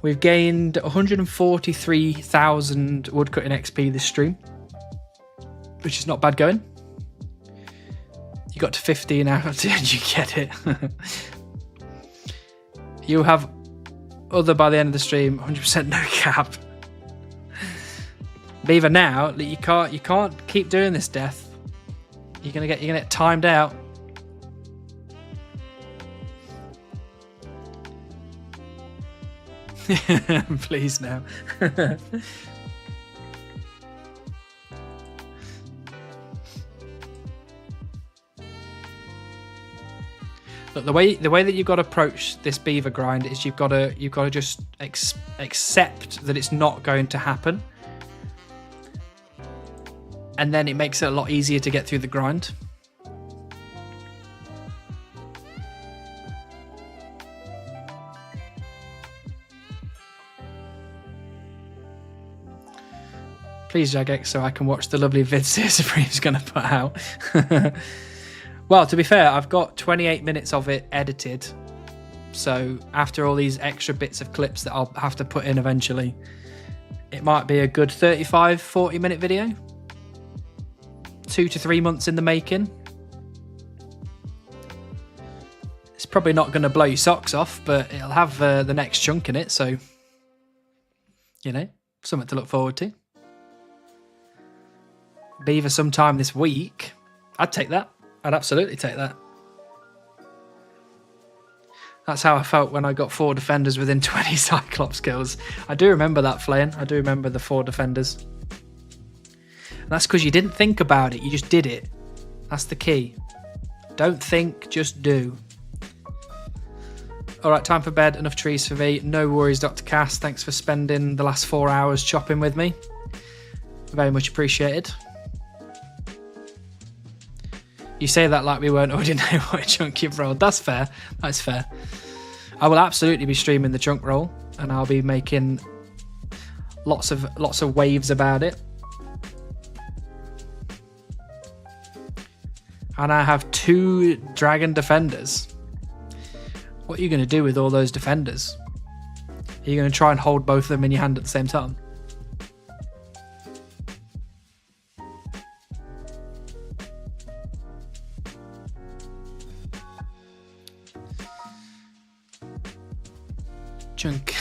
We've gained 143,000 woodcutting XP this stream, which is not bad going. You got to 15 out, did you get it? You have other by the end of the stream, 100% no cap. Beaver, now you can't keep doing this, Death. You're gonna get timed out. Please now. Look, the way that you've got to approach this Beaver grind is you've got to just accept that it's not going to happen. And then it makes it a lot easier to get through the grind. Please, Jagex, so I can watch the lovely vid SeerSupreme's going to put out. Well, to be fair, I've got 28 minutes of it edited. So after all these extra bits of clips that I'll have to put in eventually, it might be a good 35, 40-minute video. 2 to 3 months in the making. It's probably not going to blow your socks off, but it'll have the next chunk in it, so, you know, something to look forward to. Beaver sometime this week. I'd take that. I'd absolutely take that. That's how I felt when I got 4 defenders within 20 Cyclops kills. I do remember that, Flayn. I do remember the 4 defenders. And that's because you didn't think about it. You just did it. That's the key. Don't think, just do. All right, time for bed. Enough trees for me. No worries, Dr. Cass. Thanks for spending the last 4 hours chopping with me. Very much appreciated. You say that like we weren't already know what a chunk you've rolled. That's fair. That's fair. I will absolutely be streaming the chunk roll, and I'll be making lots of waves about it. And I have 2 dragon defenders. What are you going to do with all those defenders? Are you going to try and hold both of them in your hand at the same time? Chunk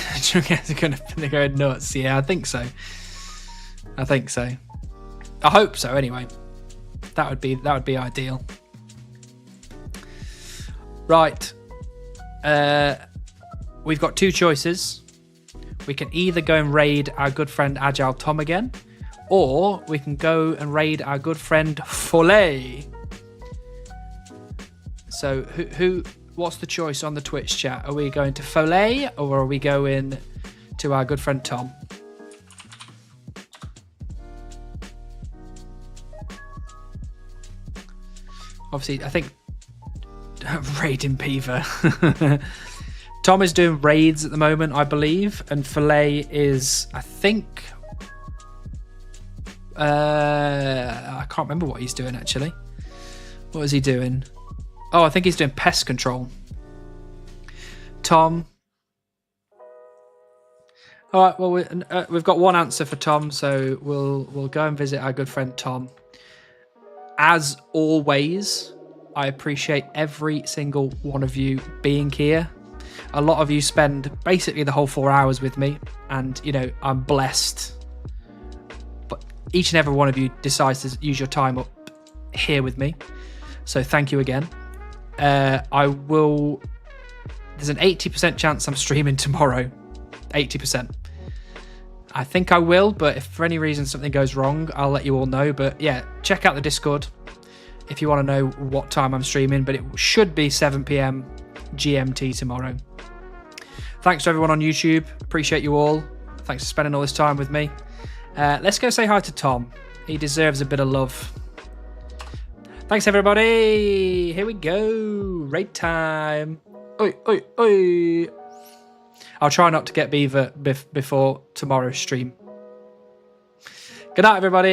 is going to go nuts. Yeah, I think so. I think so. I hope so. Anyway, that would be ideal. Right. We've got 2 choices. We can either go and raid our good friend Agile Tom again, or we can go and raid our good friend Follet. So what's the choice on the Twitch chat? Are we going to Follet, or are we going to our good friend Tom? Obviously, I think raiding Beaver. Tom is doing raids at the moment, I believe, and Filet is, I think, I can't remember what he's doing actually. What is he doing? Oh, I think he's doing pest control. Tom. All right, well, we've got one answer for Tom, so we'll go and visit our good friend Tom. As always, I appreciate every single one of you being here. A lot of you spend basically the whole 4 hours with me, and, you know, I'm blessed. But each and every one of you decides to use your time up here with me. So thank you again. There's an 80% chance I'm streaming tomorrow. 80%. I think I will, but if for any reason something goes wrong, I'll let you all know. But yeah, check out the Discord if you want to know what time I'm streaming, but it should be 7 p.m. GMT tomorrow. Thanks to everyone on YouTube. Appreciate you all. Thanks for spending all this time with me. Let's go say hi to Tom. He deserves a bit of love. Thanks, everybody. Here we go. Raid time. Oi, oi, oi. I'll try not to get Beaver before tomorrow's stream. Good night, everybody.